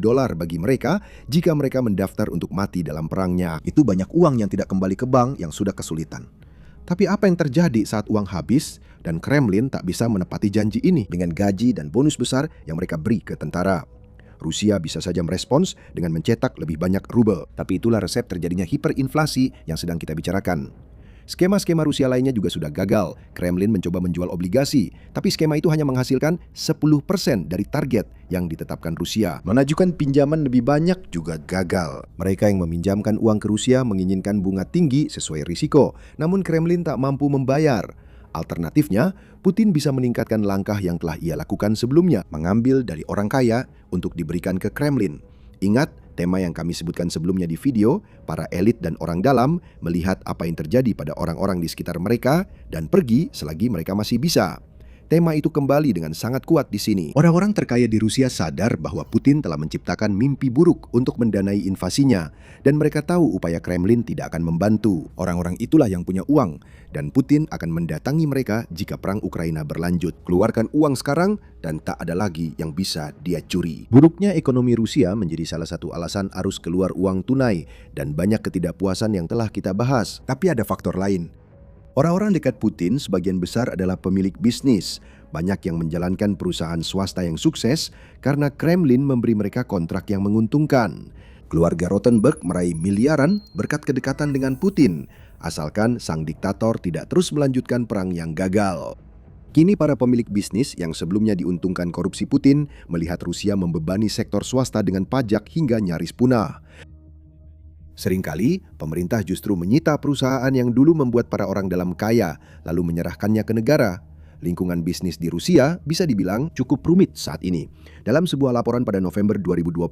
dolar bagi mereka jika mereka mendaftar untuk mati dalam perangnya. Itu banyak uang yang tidak kembali ke bank yang sudah kesulitan. Tapi apa yang terjadi saat uang habis dan Kremlin tak bisa menepati janji ini dengan gaji dan bonus besar yang mereka beri ke tentara? Rusia bisa saja merespons dengan mencetak lebih banyak rubel. Tapi itulah resep terjadinya hiperinflasi yang sedang kita bicarakan. Skema-skema Rusia lainnya juga sudah gagal. Kremlin mencoba menjual obligasi, tapi skema itu hanya menghasilkan 10% dari target yang ditetapkan Rusia. Mengajukan pinjaman lebih banyak juga gagal. Mereka yang meminjamkan uang ke Rusia menginginkan bunga tinggi sesuai risiko, namun Kremlin tak mampu membayar. Alternatifnya, Putin bisa meningkatkan langkah yang telah ia lakukan sebelumnya, mengambil dari orang kaya untuk diberikan ke Kremlin. Ingat, tema yang kami sebutkan sebelumnya di video, para elit dan orang dalam melihat apa yang terjadi pada orang-orang di sekitar mereka dan pergi selagi mereka masih bisa. Tema itu kembali dengan sangat kuat di sini. Orang-orang terkaya di Rusia sadar bahwa Putin telah menciptakan mimpi buruk untuk mendanai invasinya, dan mereka tahu upaya Kremlin tidak akan membantu. Orang-orang itulah yang punya uang, dan Putin akan mendatangi mereka jika perang Ukraina berlanjut. Keluarkan uang sekarang, dan tak ada lagi yang bisa dia curi. Buruknya ekonomi Rusia menjadi salah satu alasan arus keluar uang tunai, dan banyak ketidakpuasan yang telah kita bahas. Tapi ada faktor lain. Orang-orang dekat Putin sebagian besar adalah pemilik bisnis. Banyak yang menjalankan perusahaan swasta yang sukses karena Kremlin memberi mereka kontrak yang menguntungkan. Keluarga Rothenberg meraih miliaran berkat kedekatan dengan Putin, asalkan sang diktator tidak terus melanjutkan perang yang gagal. Kini para pemilik bisnis yang sebelumnya diuntungkan korupsi Putin melihat Rusia membebani sektor swasta dengan pajak hingga nyaris punah. Seringkali, pemerintah justru menyita perusahaan yang dulu membuat para orang dalam kaya, lalu menyerahkannya ke negara. Lingkungan bisnis di Rusia bisa dibilang cukup rumit saat ini. Dalam sebuah laporan pada November 2025,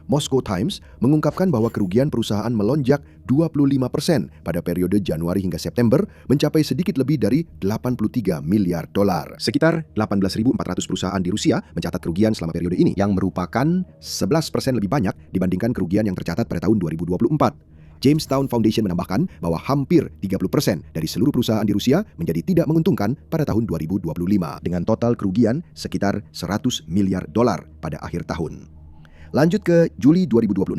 Moscow Times mengungkapkan bahwa kerugian perusahaan melonjak 25% pada periode Januari hingga September, mencapai sedikit lebih dari 83 miliar dolar. Sekitar 18.400 perusahaan di Rusia mencatat kerugian selama periode ini, yang merupakan 11% lebih banyak dibandingkan kerugian yang tercatat pada tahun 2024. Jamestown Foundation menambahkan bahwa hampir 30% dari seluruh perusahaan di Rusia menjadi tidak menguntungkan pada tahun 2025, dengan total kerugian sekitar 100 miliar dolar pada akhir tahun. Lanjut ke Juli 2026,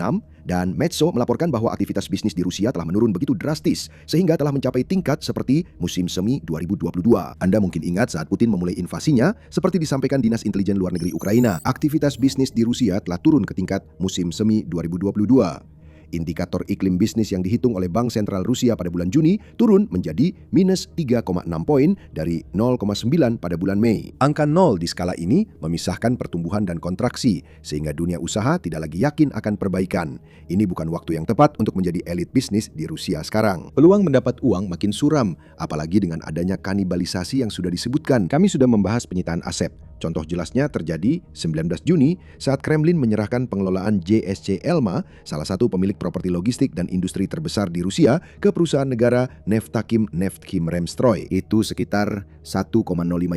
dan Metso melaporkan bahwa aktivitas bisnis di Rusia telah menurun begitu drastis sehingga telah mencapai tingkat seperti musim semi 2022. Anda mungkin ingat saat Putin memulai invasinya, seperti disampaikan Dinas Intelijen Luar Negeri Ukraina, aktivitas bisnis di Rusia telah turun ke tingkat musim semi 2022. Indikator iklim bisnis yang dihitung oleh Bank Sentral Rusia pada bulan Juni turun menjadi minus 3,6 poin dari 0,9 pada bulan Mei. Angka 0 di skala ini memisahkan pertumbuhan dan kontraksi, sehingga dunia usaha tidak lagi yakin akan perbaikan. Ini bukan waktu yang tepat untuk menjadi elit bisnis di Rusia sekarang. Peluang mendapat uang makin suram, apalagi dengan adanya kanibalisasi yang sudah disebutkan. Kami sudah membahas penyitaan aset. Contoh jelasnya terjadi 19 Juni saat Kremlin menyerahkan pengelolaan JSC Elma, salah satu pemilik properti logistik dan industri terbesar di Rusia, ke perusahaan negara Neftakim Remstroy. Itu sekitar 1,05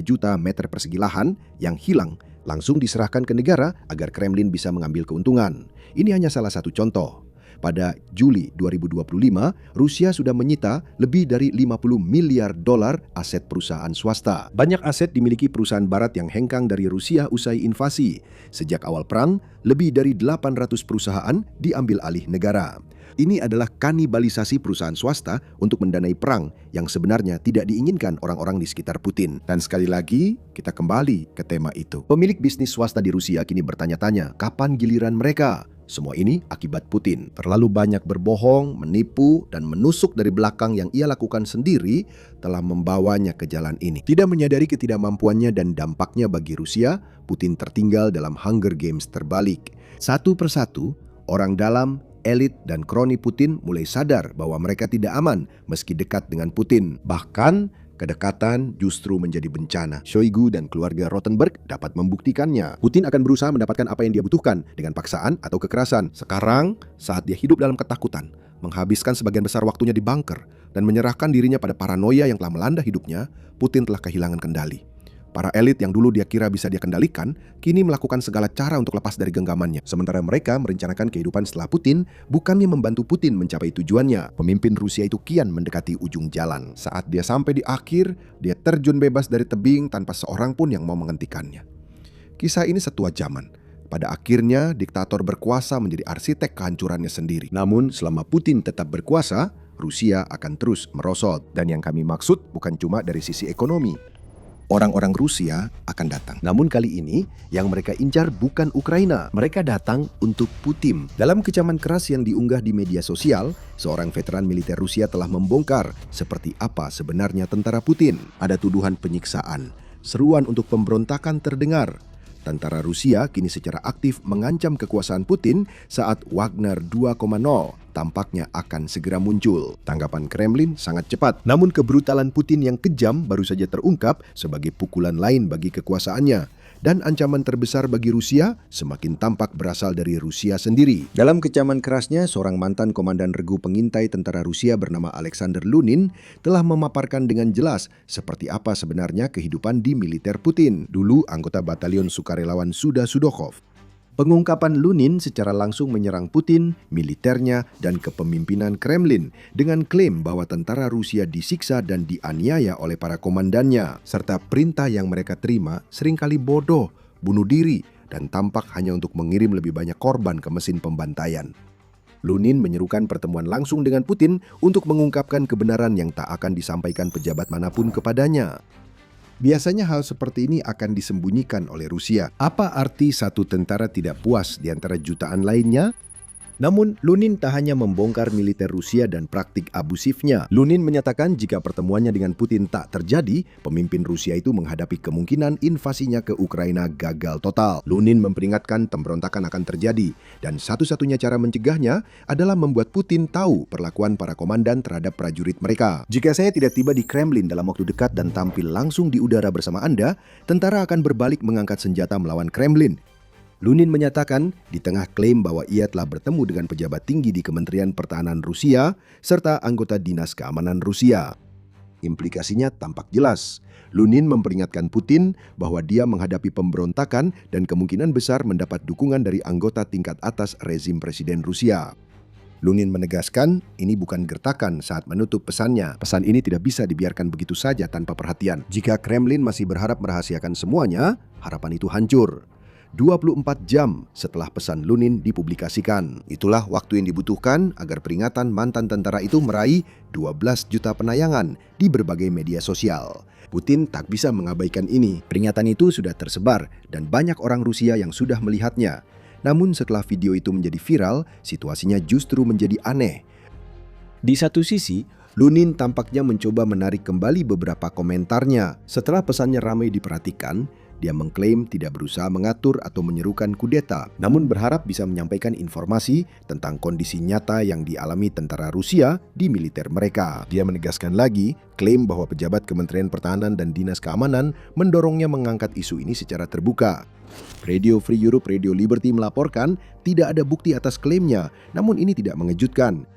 juta meter persegi lahan yang hilang, langsung diserahkan ke negara agar Kremlin bisa mengambil keuntungan. Ini hanya salah satu contoh. Pada Juli 2025, Rusia sudah menyita lebih dari 50 miliar dolar aset perusahaan swasta. Banyak aset dimiliki perusahaan barat yang hengkang dari Rusia usai invasi. Sejak awal perang, lebih dari 800 perusahaan diambil alih negara. Ini adalah kanibalisasi perusahaan swasta untuk mendanai perang yang sebenarnya tidak diinginkan orang-orang di sekitar Putin. Dan sekali lagi, kita kembali ke tema itu. Pemilik bisnis swasta di Rusia kini bertanya-tanya, kapan giliran mereka? Semua ini akibat Putin. Terlalu banyak berbohong, menipu, dan menusuk dari belakang yang ia lakukan sendiri telah membawanya ke jalan ini. Tidak menyadari ketidakmampuannya dan dampaknya bagi Rusia, Putin tertinggal dalam Hunger Games terbalik. Satu persatu, orang dalam, elit, dan kroni Putin mulai sadar bahwa mereka tidak aman meski dekat dengan Putin. Bahkan, kedekatan justru menjadi bencana. Shoigu dan keluarga Rothenberg dapat membuktikannya. Putin akan berusaha mendapatkan apa yang dia butuhkan dengan paksaan atau kekerasan. Sekarang, saat dia hidup dalam ketakutan, menghabiskan sebagian besar waktunya di bunker, dan menyerahkan dirinya pada paranoia yang telah melanda hidupnya, Putin telah kehilangan kendali. Para elit yang dulu dia kira bisa dia kendalikan, kini melakukan segala cara untuk lepas dari genggamannya. Sementara mereka merencanakan kehidupan setelah Putin, bukannya membantu Putin mencapai tujuannya. Pemimpin Rusia itu kian mendekati ujung jalan. Saat dia sampai di akhir, dia terjun bebas dari tebing tanpa seorang pun yang mau menghentikannya. Kisah ini setua zaman. Pada akhirnya, diktator berkuasa menjadi arsitek kehancurannya sendiri. Namun, selama Putin tetap berkuasa, Rusia akan terus merosot. Dan yang kami maksud bukan cuma dari sisi ekonomi. Orang-orang Rusia akan datang. Namun kali ini, yang mereka incar bukan Ukraina. Mereka datang untuk Putin. Dalam kecaman keras yang diunggah di media sosial, seorang veteran militer Rusia telah membongkar seperti apa sebenarnya tentara Putin. Ada tuduhan penyiksaan, seruan untuk pemberontakan terdengar. Tentara Rusia kini secara aktif mengancam kekuasaan Putin saat Wagner 2.0 tampaknya akan segera muncul. Tanggapan Kremlin sangat cepat, namun kebrutalan Putin yang kejam baru saja terungkap sebagai pukulan lain bagi kekuasaannya. Dan ancaman terbesar bagi Rusia semakin tampak berasal dari Rusia sendiri. Dalam kecaman kerasnya, seorang mantan komandan regu pengintai tentara Rusia bernama Alexander Lunin telah memaparkan dengan jelas seperti apa sebenarnya kehidupan di militer Putin. Dulu anggota batalion sukarelawan Sudokhov. Pengungkapan Lunin secara langsung menyerang Putin, militernya, dan kepemimpinan Kremlin dengan klaim bahwa tentara Rusia disiksa dan dianiaya oleh para komandannya, serta perintah yang mereka terima seringkali bodoh, bunuh diri, dan tampak hanya untuk mengirim lebih banyak korban ke mesin pembantaian. Lunin menyerukan pertemuan langsung dengan Putin untuk mengungkapkan kebenaran yang tak akan disampaikan pejabat manapun kepadanya. Biasanya hal seperti ini akan disembunyikan oleh Rusia. Apa arti satu tentara tidak puas di antara jutaan lainnya? Namun, Lunin tak hanya membongkar militer Rusia dan praktik abusifnya. Lunin menyatakan jika pertemuannya dengan Putin tak terjadi, pemimpin Rusia itu menghadapi kemungkinan invasinya ke Ukraina gagal total. Lunin memperingatkan pemberontakan akan terjadi, dan satu-satunya cara mencegahnya adalah membuat Putin tahu perlakuan para komandan terhadap prajurit mereka. Jika saya tidak tiba di Kremlin dalam waktu dekat dan tampil langsung di udara bersama Anda, tentara akan berbalik mengangkat senjata melawan Kremlin. Lunin menyatakan di tengah klaim bahwa ia telah bertemu dengan pejabat tinggi di Kementerian Pertahanan Rusia serta anggota Dinas Keamanan Rusia. Implikasinya tampak jelas. Lunin memperingatkan Putin bahwa dia menghadapi pemberontakan dan kemungkinan besar mendapat dukungan dari anggota tingkat atas rezim Presiden Rusia. Lunin menegaskan ini bukan gertakan saat menutup pesannya. Pesan ini tidak bisa dibiarkan begitu saja tanpa perhatian. Jika Kremlin masih berharap merahasiakan semuanya, harapan itu hancur. 24 jam setelah pesan Lunin dipublikasikan. Itulah waktu yang dibutuhkan agar peringatan mantan tentara itu meraih 12 juta penayangan di berbagai media sosial. Putin tak bisa mengabaikan ini. Peringatan itu sudah tersebar dan banyak orang Rusia yang sudah melihatnya. Namun setelah video itu menjadi viral, situasinya justru menjadi aneh. Di satu sisi, Lunin tampaknya mencoba menarik kembali beberapa komentarnya. Setelah pesannya ramai diperhatikan, dia mengklaim tidak berusaha mengatur atau menyerukan kudeta, namun berharap bisa menyampaikan informasi tentang kondisi nyata yang dialami tentara Rusia di militer mereka. Dia menegaskan lagi, klaim bahwa pejabat Kementerian Pertahanan dan Dinas Keamanan mendorongnya mengangkat isu ini secara terbuka. Radio Free Europe, Radio Liberty melaporkan tidak ada bukti atas klaimnya, namun ini tidak mengejutkan.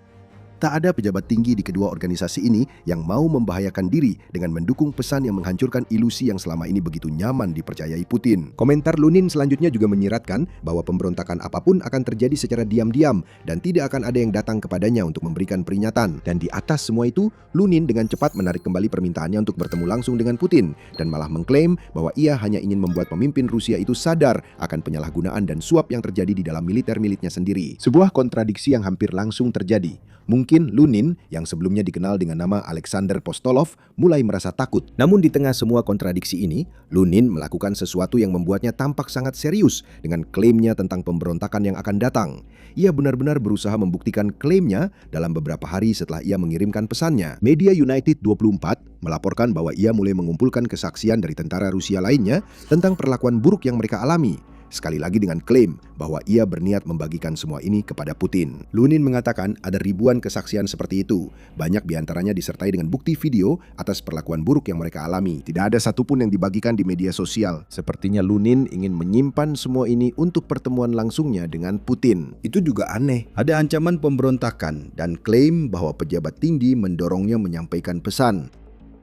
Tak ada pejabat tinggi di kedua organisasi ini yang mau membahayakan diri dengan mendukung pesan yang menghancurkan ilusi yang selama ini begitu nyaman dipercayai Putin. Komentar Lunin selanjutnya juga menyiratkan bahwa pemberontakan apapun akan terjadi secara diam-diam dan tidak akan ada yang datang kepadanya untuk memberikan peringatan. Dan di atas semua itu, Lunin dengan cepat menarik kembali permintaannya untuk bertemu langsung dengan Putin dan malah mengklaim bahwa ia hanya ingin membuat pemimpin Rusia itu sadar akan penyalahgunaan dan suap yang terjadi di dalam militer miliknya sendiri. Sebuah kontradiksi yang hampir langsung terjadi. Mungkin Lunin, yang sebelumnya dikenal dengan nama Alexander Postolov, mulai merasa takut. Namun di tengah semua kontradiksi ini, Lunin melakukan sesuatu yang membuatnya tampak sangat serius dengan klaimnya tentang pemberontakan yang akan datang. Ia benar-benar berusaha membuktikan klaimnya dalam beberapa hari setelah ia mengirimkan pesannya. Media United 24 melaporkan bahwa ia mulai mengumpulkan kesaksian dari tentara Rusia lainnya tentang perlakuan buruk yang mereka alami. Sekali lagi dengan klaim bahwa ia berniat membagikan semua ini kepada Putin. Lunin mengatakan ada ribuan kesaksian seperti itu. Banyak diantaranya disertai dengan bukti video atas perlakuan buruk yang mereka alami. Tidak ada satupun yang dibagikan di media sosial. Sepertinya Lunin ingin menyimpan semua ini untuk pertemuan langsungnya dengan Putin. Itu juga aneh. Ada ancaman pemberontakan dan klaim bahwa pejabat tinggi mendorongnya menyampaikan pesan.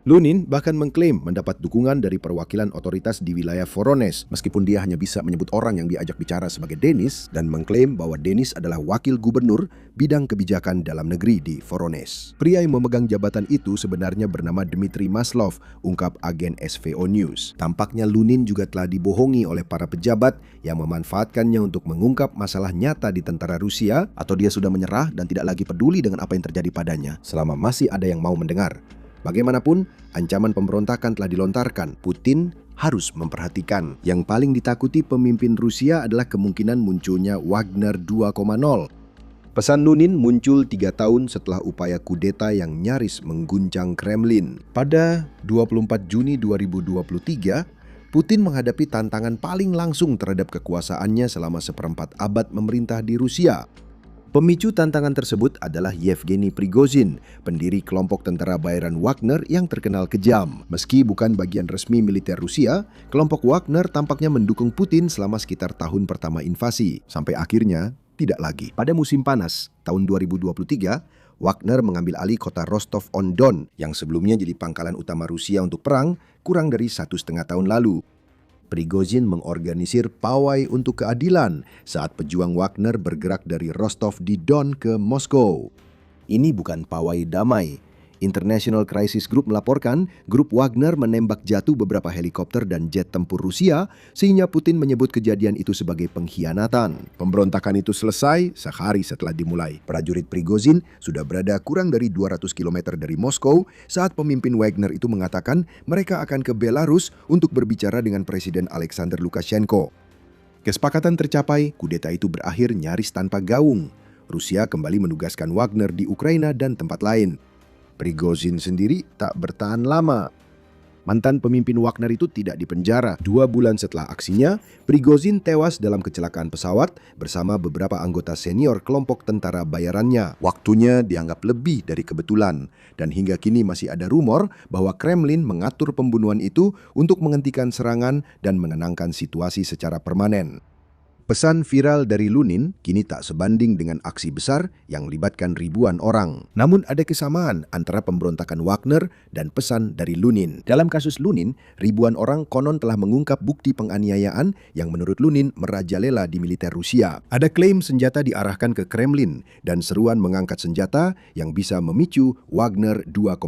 Lunin bahkan mengklaim mendapat dukungan dari perwakilan otoritas di wilayah Voronezh, meskipun dia hanya bisa menyebut orang yang diajak bicara sebagai Denis, dan mengklaim bahwa Denis adalah wakil gubernur bidang kebijakan dalam negeri di Voronezh. Pria yang memegang jabatan itu sebenarnya bernama Dmitry Maslov, ungkap agen SVO News. Tampaknya Lunin juga telah dibohongi oleh para pejabat yang memanfaatkannya untuk mengungkap masalah nyata di tentara Rusia, atau dia sudah menyerah dan tidak lagi peduli dengan apa yang terjadi padanya, selama masih ada yang mau mendengar. Bagaimanapun, ancaman pemberontakan telah dilontarkan. Putin harus memperhatikan. Yang paling ditakuti pemimpin Rusia adalah kemungkinan munculnya Wagner 2.0. Pesan Lunin muncul 3 tahun setelah upaya kudeta yang nyaris mengguncang Kremlin. Pada 24 Juni 2023, Putin menghadapi tantangan paling langsung terhadap kekuasaannya selama seperempat abad memerintah di Rusia. Pemicu tantangan tersebut adalah Yevgeny Prigozhin, pendiri kelompok tentara bayaran Wagner yang terkenal kejam. Meski bukan bagian resmi militer Rusia, kelompok Wagner tampaknya mendukung Putin selama sekitar tahun pertama invasi, sampai akhirnya tidak lagi. Pada musim panas tahun 2023, Wagner mengambil alih kota Rostov-on-Don yang sebelumnya jadi pangkalan utama Rusia untuk perang kurang dari 1,5 tahun lalu. Prigozhin mengorganisir pawai untuk keadilan saat pejuang Wagner bergerak dari Rostov di Don ke Moskow. Ini bukan pawai damai. International Crisis Group melaporkan grup Wagner menembak jatuh beberapa helikopter dan jet tempur Rusia sehingga Putin menyebut kejadian itu sebagai pengkhianatan. Pemberontakan itu selesai sehari setelah dimulai. Prajurit Prigozhin sudah berada kurang dari 200 km dari Moskow saat pemimpin Wagner itu mengatakan mereka akan ke Belarus untuk berbicara dengan Presiden Alexander Lukashenko. Kesepakatan tercapai, kudeta itu berakhir nyaris tanpa gaung. Rusia kembali menugaskan Wagner di Ukraina dan tempat lain. Prigozhin sendiri tak bertahan lama. Mantan pemimpin Wagner itu tidak dipenjara. 2 bulan setelah aksinya, Prigozhin tewas dalam kecelakaan pesawat bersama beberapa anggota senior kelompok tentara bayarannya. Waktunya dianggap lebih dari kebetulan, dan hingga kini masih ada rumor bahwa Kremlin mengatur pembunuhan itu untuk menghentikan serangan dan menenangkan situasi secara permanen. Pesan viral dari Lunin kini tak sebanding dengan aksi besar yang melibatkan ribuan orang. Namun ada kesamaan antara pemberontakan Wagner dan pesan dari Lunin. Dalam kasus Lunin, ribuan orang konon telah mengungkap bukti penganiayaan yang menurut Lunin merajalela di militer Rusia. Ada klaim senjata diarahkan ke Kremlin dan seruan mengangkat senjata yang bisa memicu Wagner 2.0.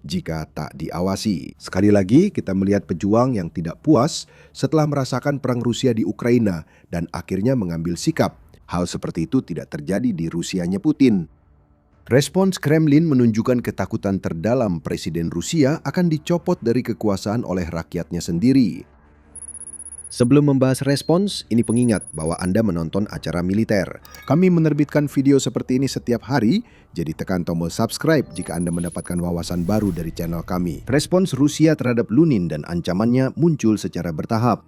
Jika tak diawasi. Sekali lagi kita melihat pejuang yang tidak puas setelah merasakan perang Rusia di Ukraina dan akhirnya mengambil sikap. Hal seperti itu tidak terjadi di Rusianya Putin. Respons Kremlin menunjukkan ketakutan terdalam Presiden Rusia akan dicopot dari kekuasaan oleh rakyatnya sendiri. Sebelum membahas respons, ini pengingat bahwa Anda menonton acara militer. Kami menerbitkan video seperti ini setiap hari, jadi tekan tombol subscribe jika Anda mendapatkan wawasan baru dari channel kami. Respons Rusia terhadap Lunin dan ancamannya muncul secara bertahap.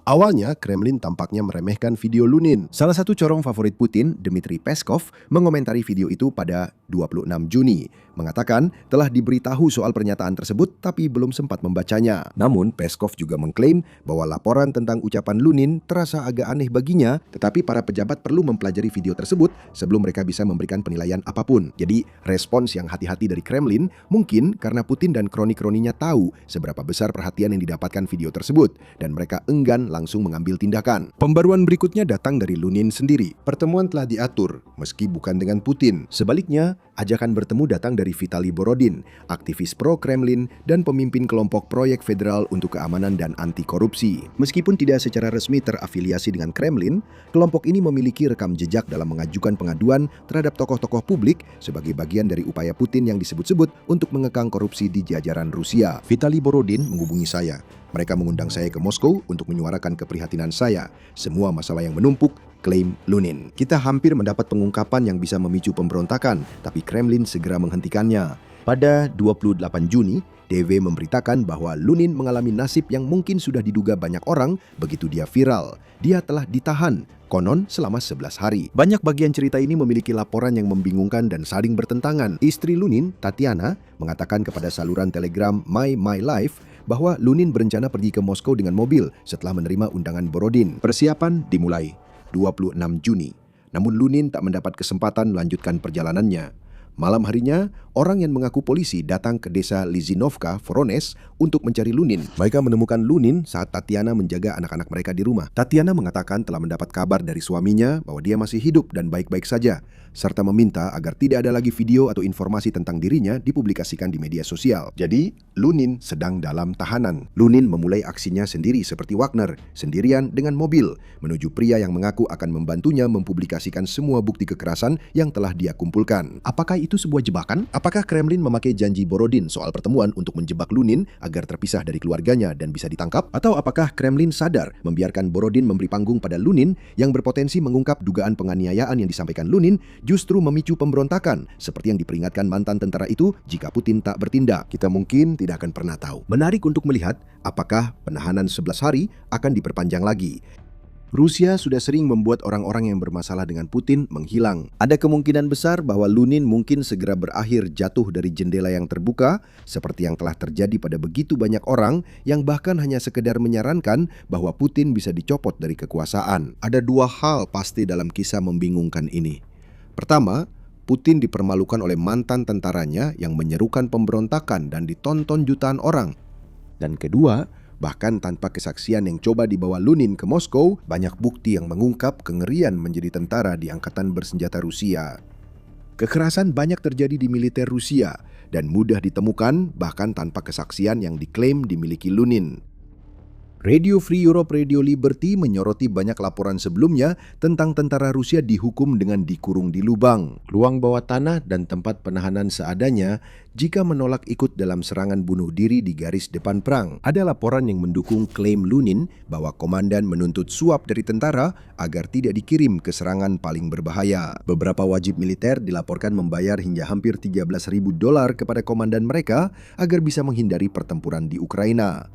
Awalnya, Kremlin tampaknya meremehkan video Lunin. Salah satu corong favorit Putin, Dmitry Peskov, mengomentari video itu pada 26 Juni. Mengatakan telah diberitahu soal pernyataan tersebut tapi belum sempat membacanya. Namun, Peskov juga mengklaim bahwa laporan tentang ucapan Lunin terasa agak aneh baginya, tetapi para pejabat perlu mempelajari video tersebut sebelum mereka bisa memberikan penilaian apapun. Jadi, respons yang hati-hati dari Kremlin mungkin karena Putin dan kroni-kroninya tahu seberapa besar perhatian yang didapatkan video tersebut dan mereka enggan langsung mengambil tindakan. Pembaruan berikutnya datang dari Lunin sendiri. Pertemuan telah diatur, meski bukan dengan Putin. Sebaliknya, ajakan bertemu datang dari Vitaly Borodin, aktivis pro-Kremlin dan pemimpin kelompok proyek federal untuk keamanan dan anti korupsi. Meskipun tidak secara resmi terafiliasi dengan Kremlin, kelompok ini memiliki rekam jejak dalam mengajukan pengaduan terhadap tokoh-tokoh publik sebagai bagian dari upaya Putin yang disebut-sebut untuk mengekang korupsi di jajaran Rusia. Vitaly Borodin menghubungi saya. Mereka mengundang saya ke Moskow untuk menyuarakan keprihatinan saya. Semua masalah yang menumpuk, klaim Lunin. Kita hampir mendapat pengungkapan yang bisa memicu pemberontakan, tapi Kremlin segera menghentikannya. Pada 28 Juni, DW memberitakan bahwa Lunin mengalami nasib yang mungkin sudah diduga banyak orang begitu dia viral. Dia telah ditahan, konon selama 11 hari. Banyak bagian cerita ini memiliki laporan yang membingungkan dan saling bertentangan. Istri Lunin, Tatiana, mengatakan kepada saluran Telegram My Life bahwa Lunin berencana pergi ke Moskow dengan mobil setelah menerima undangan Borodin. Persiapan dimulai 26 Juni. Namun Lunin tak mendapat kesempatan melanjutkan perjalanannya. Malam harinya, orang yang mengaku polisi datang ke desa Lizinovka, Voronezh untuk mencari Lunin. Mereka menemukan Lunin saat Tatiana menjaga anak-anak mereka di rumah. Tatiana mengatakan telah mendapat kabar dari suaminya bahwa dia masih hidup dan baik-baik saja, serta meminta agar tidak ada lagi video atau informasi tentang dirinya dipublikasikan di media sosial. Jadi, Lunin sedang dalam tahanan. Lunin memulai aksinya sendiri seperti Wagner, sendirian dengan mobil, menuju pria yang mengaku akan membantunya mempublikasikan semua bukti kekerasan yang telah dia kumpulkan. Apakah itu sebuah jebakan? Apakah Kremlin memakai janji Borodin soal pertemuan untuk menjebak Lunin agar terpisah dari keluarganya dan bisa ditangkap? Atau apakah Kremlin sadar membiarkan Borodin memberi panggung pada Lunin yang berpotensi mengungkap dugaan penganiayaan yang disampaikan Lunin justru memicu pemberontakan seperti yang diperingatkan mantan tentara itu jika Putin tak bertindak? Kita mungkin tidak akan pernah tahu. Menarik untuk melihat apakah penahanan 11 hari akan diperpanjang lagi. Rusia sudah sering membuat orang-orang yang bermasalah dengan Putin menghilang. Ada kemungkinan besar bahwa Lunin mungkin segera berakhir jatuh dari jendela yang terbuka, seperti yang telah terjadi pada begitu banyak orang yang bahkan hanya sekedar menyarankan bahwa Putin bisa dicopot dari kekuasaan. Ada 2 hal pasti dalam kisah membingungkan ini. Pertama, Putin dipermalukan oleh mantan tentaranya yang menyerukan pemberontakan dan ditonton jutaan orang. Dan kedua, bahkan tanpa kesaksian yang coba dibawa Lunin ke Moskow, banyak bukti yang mengungkap kengerian menjadi tentara di angkatan bersenjata Rusia. Kekerasan banyak terjadi di militer Rusia, dan mudah ditemukan bahkan tanpa kesaksian yang diklaim dimiliki Lunin. Radio Free Europe Radio Liberty menyoroti banyak laporan sebelumnya tentang tentara Rusia dihukum dengan dikurung di lubang, ruang bawah tanah dan tempat penahanan seadanya jika menolak ikut dalam serangan bunuh diri di garis depan perang. Ada laporan yang mendukung klaim Lunin bahwa komandan menuntut suap dari tentara agar tidak dikirim ke serangan paling berbahaya. Beberapa wajib militer dilaporkan membayar hingga hampir $13.000 kepada komandan mereka agar bisa menghindari pertempuran di Ukraina.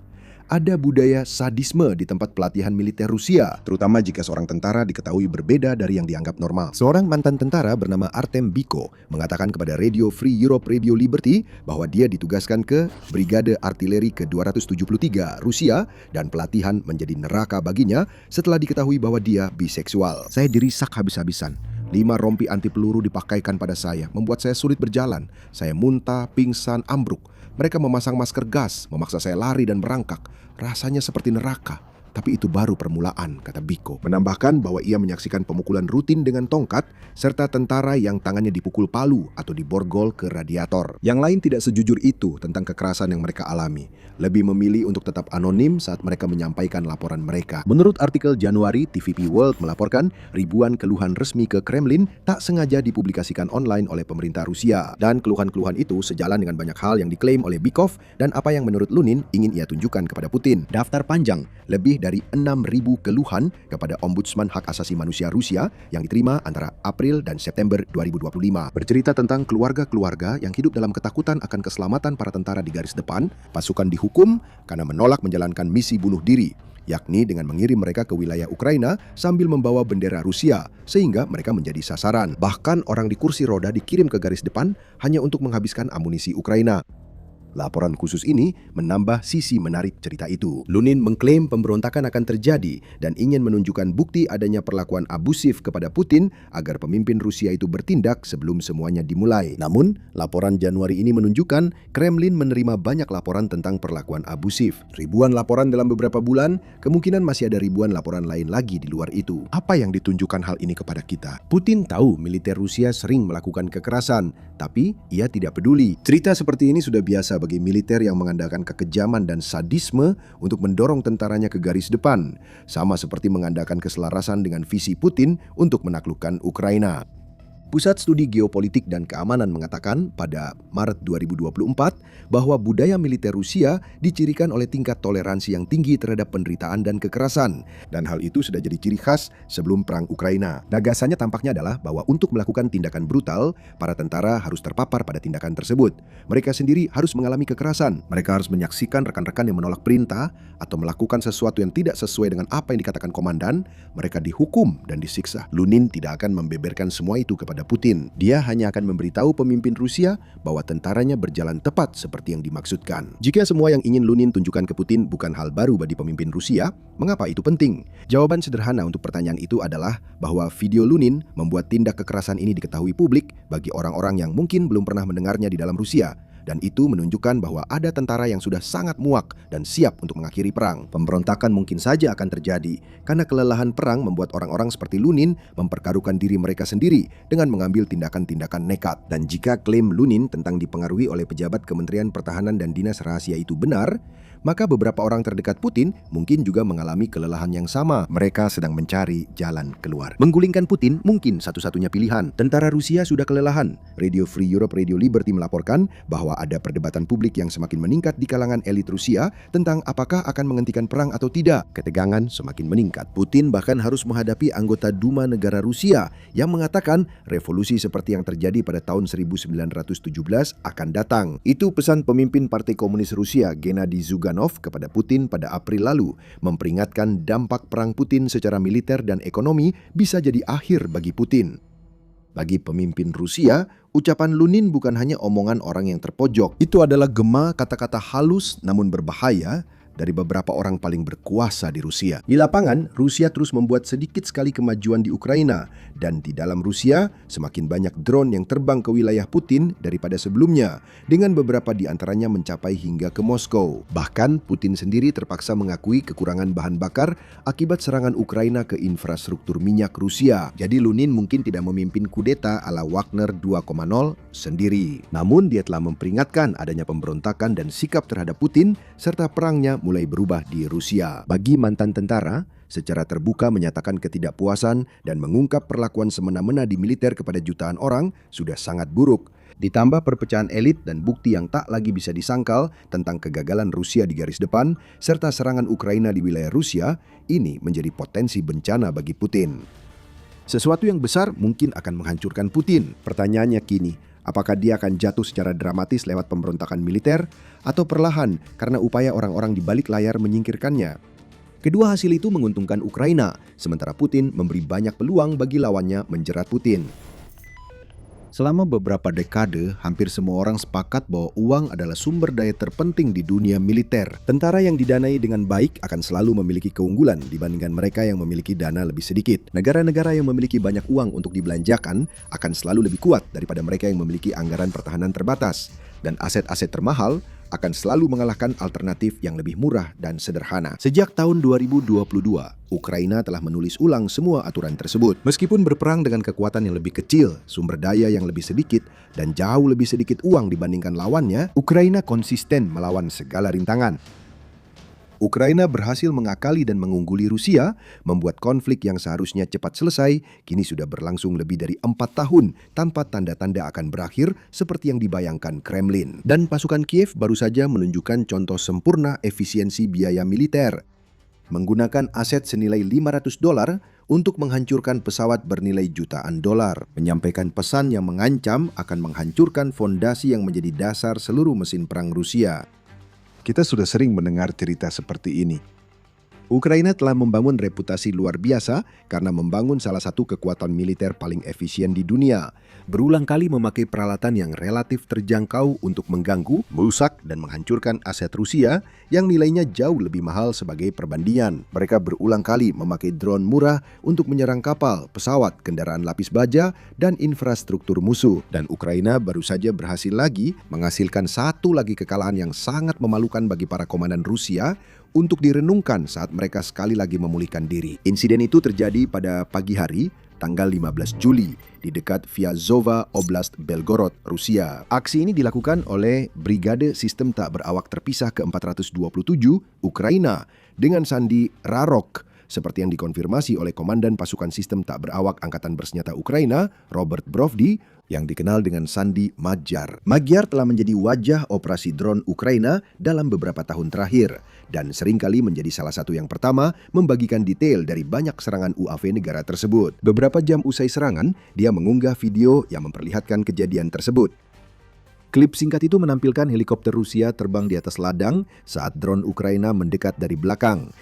Ada budaya sadisme di tempat pelatihan militer Rusia, terutama jika seorang tentara diketahui berbeda dari yang dianggap normal. Seorang mantan tentara bernama Artem Biko mengatakan kepada Radio Free Europe Radio Liberty bahwa dia ditugaskan ke Brigade Artileri ke-273 Rusia dan pelatihan menjadi neraka baginya setelah diketahui bahwa dia biseksual. Saya dirisak habis-habisan. 5 rompi anti peluru dipakaikan pada saya, membuat saya sulit berjalan. Saya muntah, pingsan, ambruk. Mereka memasang masker gas, memaksa saya lari dan merangkak. Rasanya seperti neraka. Tapi itu baru permulaan, kata Biko. Menambahkan bahwa ia menyaksikan pemukulan rutin dengan tongkat, serta tentara yang tangannya dipukul palu atau diborgol ke radiator. Yang lain tidak sejujur itu tentang kekerasan yang mereka alami. Lebih memilih untuk tetap anonim saat mereka menyampaikan laporan mereka. Menurut artikel Januari, TVP World melaporkan ribuan keluhan resmi ke Kremlin tak sengaja dipublikasikan online oleh pemerintah Rusia. Dan keluhan-keluhan itu sejalan dengan banyak hal yang diklaim oleh Bikov dan apa yang menurut Lunin ingin ia tunjukkan kepada Putin. Daftar panjang, lebih dari 6.000 keluhan kepada Ombudsman Hak Asasi Manusia Rusia yang diterima antara April dan September 2025. Bercerita tentang keluarga-keluarga yang hidup dalam ketakutan akan keselamatan para tentara di garis depan, pasukan dihukum karena menolak menjalankan misi bunuh diri, yakni dengan mengirim mereka ke wilayah Ukraina sambil membawa bendera Rusia, sehingga mereka menjadi sasaran. Bahkan orang di kursi roda dikirim ke garis depan hanya untuk menghabiskan amunisi Ukraina. Laporan khusus ini menambah sisi menarik cerita itu. Lunin mengklaim pemberontakan akan terjadi dan ingin menunjukkan bukti adanya perlakuan abusif kepada Putin agar pemimpin Rusia itu bertindak sebelum semuanya dimulai. Namun, laporan Januari ini menunjukkan Kremlin menerima banyak laporan tentang perlakuan abusif. Ribuan laporan dalam beberapa bulan, kemungkinan masih ada ribuan laporan lain lagi di luar itu. Apa yang ditunjukkan hal ini kepada kita? Putin tahu militer Rusia sering melakukan kekerasan, tapi ia tidak peduli. Cerita seperti ini sudah biasa bagi militer yang mengandalkan kekejaman dan sadisme untuk mendorong tentaranya ke garis depan, sama seperti mengandalkan keselarasan dengan visi Putin untuk menaklukkan Ukraina. Pusat Studi Geopolitik dan Keamanan mengatakan pada Maret 2024 bahwa budaya militer Rusia dicirikan oleh tingkat toleransi yang tinggi terhadap penderitaan dan kekerasan. Dan hal itu sudah jadi ciri khas sebelum perang Ukraina. Gagasannya tampaknya adalah bahwa untuk melakukan tindakan brutal, para tentara harus terpapar pada tindakan tersebut. Mereka sendiri harus mengalami kekerasan. Mereka harus menyaksikan rekan-rekan yang menolak perintah atau melakukan sesuatu yang tidak sesuai dengan apa yang dikatakan komandan. Mereka dihukum dan disiksa. Lunin tidak akan membeberkan semua itu kepada Putin. Dia hanya akan memberitahu pemimpin Rusia bahwa tentaranya berjalan tepat seperti yang dimaksudkan. Jika semua yang ingin Lunin tunjukkan ke Putin bukan hal baru bagi pemimpin Rusia, mengapa itu penting? Jawaban sederhana untuk pertanyaan itu adalah bahwa video Lunin membuat tindak kekerasan ini diketahui publik bagi orang-orang yang mungkin belum pernah mendengarnya di dalam Rusia. Dan itu menunjukkan bahwa ada tentara yang sudah sangat muak dan siap untuk mengakhiri perang. Pemberontakan mungkin saja akan terjadi karena kelelahan perang membuat orang-orang seperti Lunin mempertaruhkan diri mereka sendiri dengan mengambil tindakan-tindakan nekat. Dan jika klaim Lunin tentang dipengaruhi oleh pejabat Kementerian Pertahanan dan Dinas Rahasia itu benar, maka beberapa orang terdekat Putin mungkin juga mengalami kelelahan yang sama. Mereka sedang mencari jalan keluar. Menggulingkan Putin mungkin satu-satunya pilihan. Tentara Rusia sudah kelelahan. Radio Free Europe Radio Liberty melaporkan bahwa ada perdebatan publik yang semakin meningkat di kalangan elit Rusia tentang apakah akan menghentikan perang atau tidak. Ketegangan semakin meningkat. Putin bahkan harus menghadapi anggota Duma negara Rusia yang mengatakan revolusi seperti yang terjadi pada tahun 1917 akan datang. Itu pesan pemimpin Partai Komunis Rusia, Gennady Zyuganov, kepada Putin pada April lalu, memperingatkan dampak perang Putin secara militer dan ekonomi bisa jadi akhir bagi Putin. Bagi pemimpin Rusia, ucapan Lunin bukan hanya omongan orang yang terpojok. Itu adalah gema kata-kata halus namun berbahaya dari beberapa orang paling berkuasa di Rusia. Di lapangan, Rusia terus membuat sedikit sekali kemajuan di Ukraina, dan di dalam Rusia semakin banyak drone yang terbang ke wilayah Putin daripada sebelumnya, dengan beberapa di antaranya mencapai hingga ke Moskow. Bahkan Putin sendiri terpaksa mengakui kekurangan bahan bakar akibat serangan Ukraina ke infrastruktur minyak Rusia. Jadi Lunin mungkin tidak memimpin kudeta ala Wagner 2.0 sendiri. Namun dia telah memperingatkan adanya pemberontakan dan sikap terhadap Putin serta perangnya mulai berubah di Rusia. Bagi mantan tentara, secara terbuka menyatakan ketidakpuasan dan mengungkap perlakuan semena-mena di militer kepada jutaan orang sudah sangat buruk. Ditambah perpecahan elit dan bukti yang tak lagi bisa disangkal tentang kegagalan Rusia di garis depan serta serangan Ukraina di wilayah Rusia, ini menjadi potensi bencana bagi Putin. Sesuatu yang besar mungkin akan menghancurkan Putin. Pertanyaannya kini, apakah dia akan jatuh secara dramatis lewat pemberontakan militer atau perlahan karena upaya orang-orang di balik layar menyingkirkannya? Kedua hasil itu menguntungkan Ukraina, sementara Putin memberi banyak peluang bagi lawannya menjerat Putin. Selama beberapa dekade, hampir semua orang sepakat bahwa uang adalah sumber daya terpenting di dunia militer. Tentara yang didanai dengan baik akan selalu memiliki keunggulan dibandingkan mereka yang memiliki dana lebih sedikit. Negara-negara yang memiliki banyak uang untuk dibelanjakan akan selalu lebih kuat daripada mereka yang memiliki anggaran pertahanan terbatas. Dan aset-aset termahal akan selalu mengalahkan alternatif yang lebih murah dan sederhana. Sejak tahun 2022, Ukraina telah menulis ulang semua aturan tersebut. Meskipun berperang dengan kekuatan yang lebih kecil, sumber daya yang lebih sedikit, dan jauh lebih sedikit uang dibandingkan lawannya, Ukraina konsisten melawan segala rintangan. Ukraina berhasil mengakali dan mengungguli Rusia, membuat konflik yang seharusnya cepat selesai, kini sudah berlangsung lebih dari 4 tahun tanpa tanda-tanda akan berakhir seperti yang dibayangkan Kremlin. Dan pasukan Kiev baru saja menunjukkan contoh sempurna efisiensi biaya militer. Menggunakan aset senilai $500 untuk menghancurkan pesawat bernilai jutaan dolar, menyampaikan pesan yang mengancam akan menghancurkan fondasi yang menjadi dasar seluruh mesin perang Rusia. Kita sudah sering mendengar cerita seperti ini. Ukraina telah membangun reputasi luar biasa karena membangun salah satu kekuatan militer paling efisien di dunia. Berulang kali memakai peralatan yang relatif terjangkau untuk mengganggu, merusak, dan menghancurkan aset Rusia yang nilainya jauh lebih mahal sebagai perbandingan. Mereka berulang kali memakai drone murah untuk menyerang kapal, pesawat, kendaraan lapis baja, dan infrastruktur musuh. Dan Ukraina baru saja berhasil lagi menghasilkan satu lagi kekalahan yang sangat memalukan bagi para komandan Rusia untuk direnungkan saat mereka sekali lagi memulihkan diri. Insiden itu terjadi pada pagi hari, tanggal 15 Juli, di dekat Vyazova Oblast Belgorod, Rusia. Aksi ini dilakukan oleh Brigade Sistem Tak Berawak Terpisah ke-427 Ukraina dengan sandi Rarok, seperti yang dikonfirmasi oleh Komandan Pasukan Sistem Tak Berawak Angkatan Bersenjata Ukraina, Robert Brovdi, yang dikenal dengan sandi Magyar. Magyar telah menjadi wajah operasi drone Ukraina dalam beberapa tahun terakhir dan seringkali menjadi salah satu yang pertama membagikan detail dari banyak serangan UAV negara tersebut. Beberapa jam usai serangan, dia mengunggah video yang memperlihatkan kejadian tersebut. Klip singkat itu menampilkan helikopter Rusia terbang di atas ladang saat drone Ukraina mendekat dari belakang.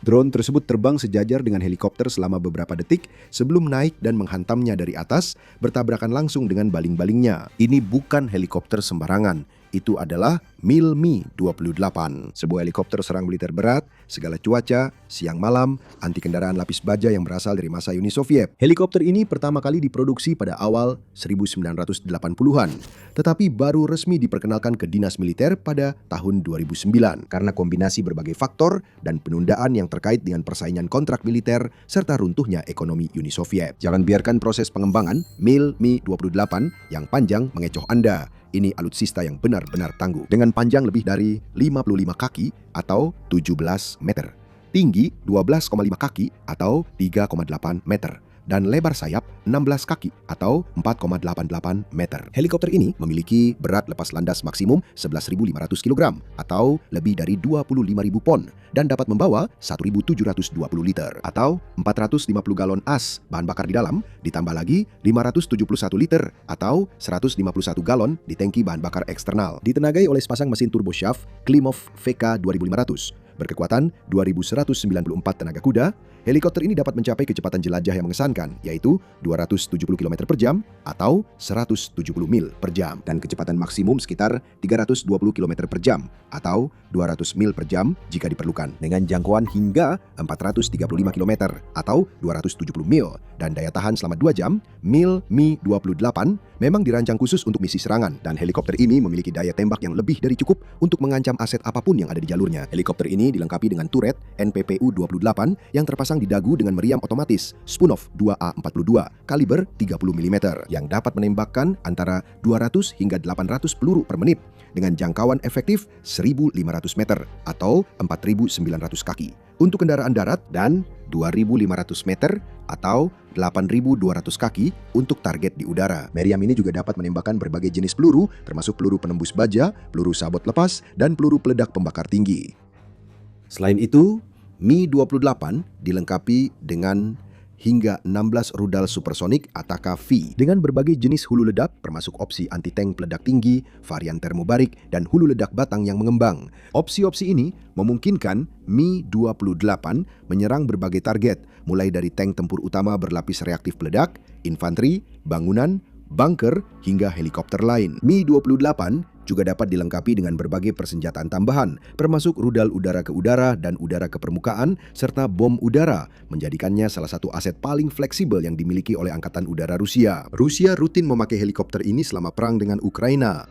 Drone tersebut terbang sejajar dengan helikopter selama beberapa detik sebelum naik dan menghantamnya dari atas, bertabrakan langsung dengan baling-balingnya. Ini bukan helikopter sembarangan. Itu adalah Mil-Mi-28, sebuah helikopter serang militer berat, segala cuaca, siang malam, anti kendaraan lapis baja yang berasal dari masa Uni Soviet. Helikopter ini pertama kali diproduksi pada awal 1980-an, tetapi baru resmi diperkenalkan ke dinas militer pada tahun 2009 karena kombinasi berbagai faktor dan penundaan yang terkait dengan persaingan kontrak militer serta runtuhnya ekonomi Uni Soviet. Jangan biarkan proses pengembangan Mil-Mi-28 yang panjang mengecoh Anda. Ini alutsista yang benar-benar tangguh, dengan panjang lebih dari 55 kaki atau 17 meter, tinggi 12,5 kaki atau 3,8 meter, dan lebar sayap 16 kaki atau 4,88 meter. Helikopter ini memiliki berat lepas landas maksimum 11.500 kg atau lebih dari 25.000 pon dan dapat membawa 1.720 liter atau 450 galon as bahan bakar di dalam, ditambah lagi 571 liter atau 151 galon di tangki bahan bakar eksternal. Ditenagai oleh sepasang mesin turboshaft Klimov VK 2500. Berkekuatan 2.194 tenaga kuda, helikopter ini dapat mencapai kecepatan jelajah yang mengesankan, yaitu 270 km per jam atau 170 mil per jam. Dan kecepatan maksimum sekitar 320 km per jam atau 200 mil per jam jika diperlukan. Dengan jangkauan hingga 435 km atau 270 mil dan daya tahan selama 2 jam, Mi-28 memang dirancang khusus untuk misi serangan dan helikopter ini memiliki daya tembak yang lebih dari cukup untuk mengancam aset apapun yang ada di jalurnya. Helikopter ini dilengkapi dengan turret NPPU-28 yang terpasang di dagu dengan meriam otomatis Spunov 2A42 kaliber 30 mm yang dapat menembakkan antara 200 hingga 800 peluru per menit dengan jangkauan efektif 1.500 meter atau 4.900 kaki untuk kendaraan darat dan 2.500 meter atau 8.200 kaki untuk target di udara. Meriam ini juga dapat menembakkan berbagai jenis peluru termasuk peluru penembus baja, peluru sabot lepas, dan peluru peledak pembakar tinggi. Selain itu, Mi-28 dilengkapi dengan hingga 16 rudal supersonik ATAK-V dengan berbagai jenis hulu ledak termasuk opsi anti-tank peledak tinggi, varian termobarik, dan hulu ledak batang yang mengembang. Opsi-opsi ini memungkinkan Mi-28 menyerang berbagai target, mulai dari tank tempur utama berlapis reaktif peledak, infanteri, bangunan, bunker, hingga helikopter lain. Mi-28 juga dapat dilengkapi dengan berbagai persenjataan tambahan, termasuk rudal udara ke udara dan udara ke permukaan, serta bom udara, menjadikannya salah satu aset paling fleksibel yang dimiliki oleh Angkatan Udara Rusia. Rusia rutin memakai helikopter ini selama perang dengan Ukraina.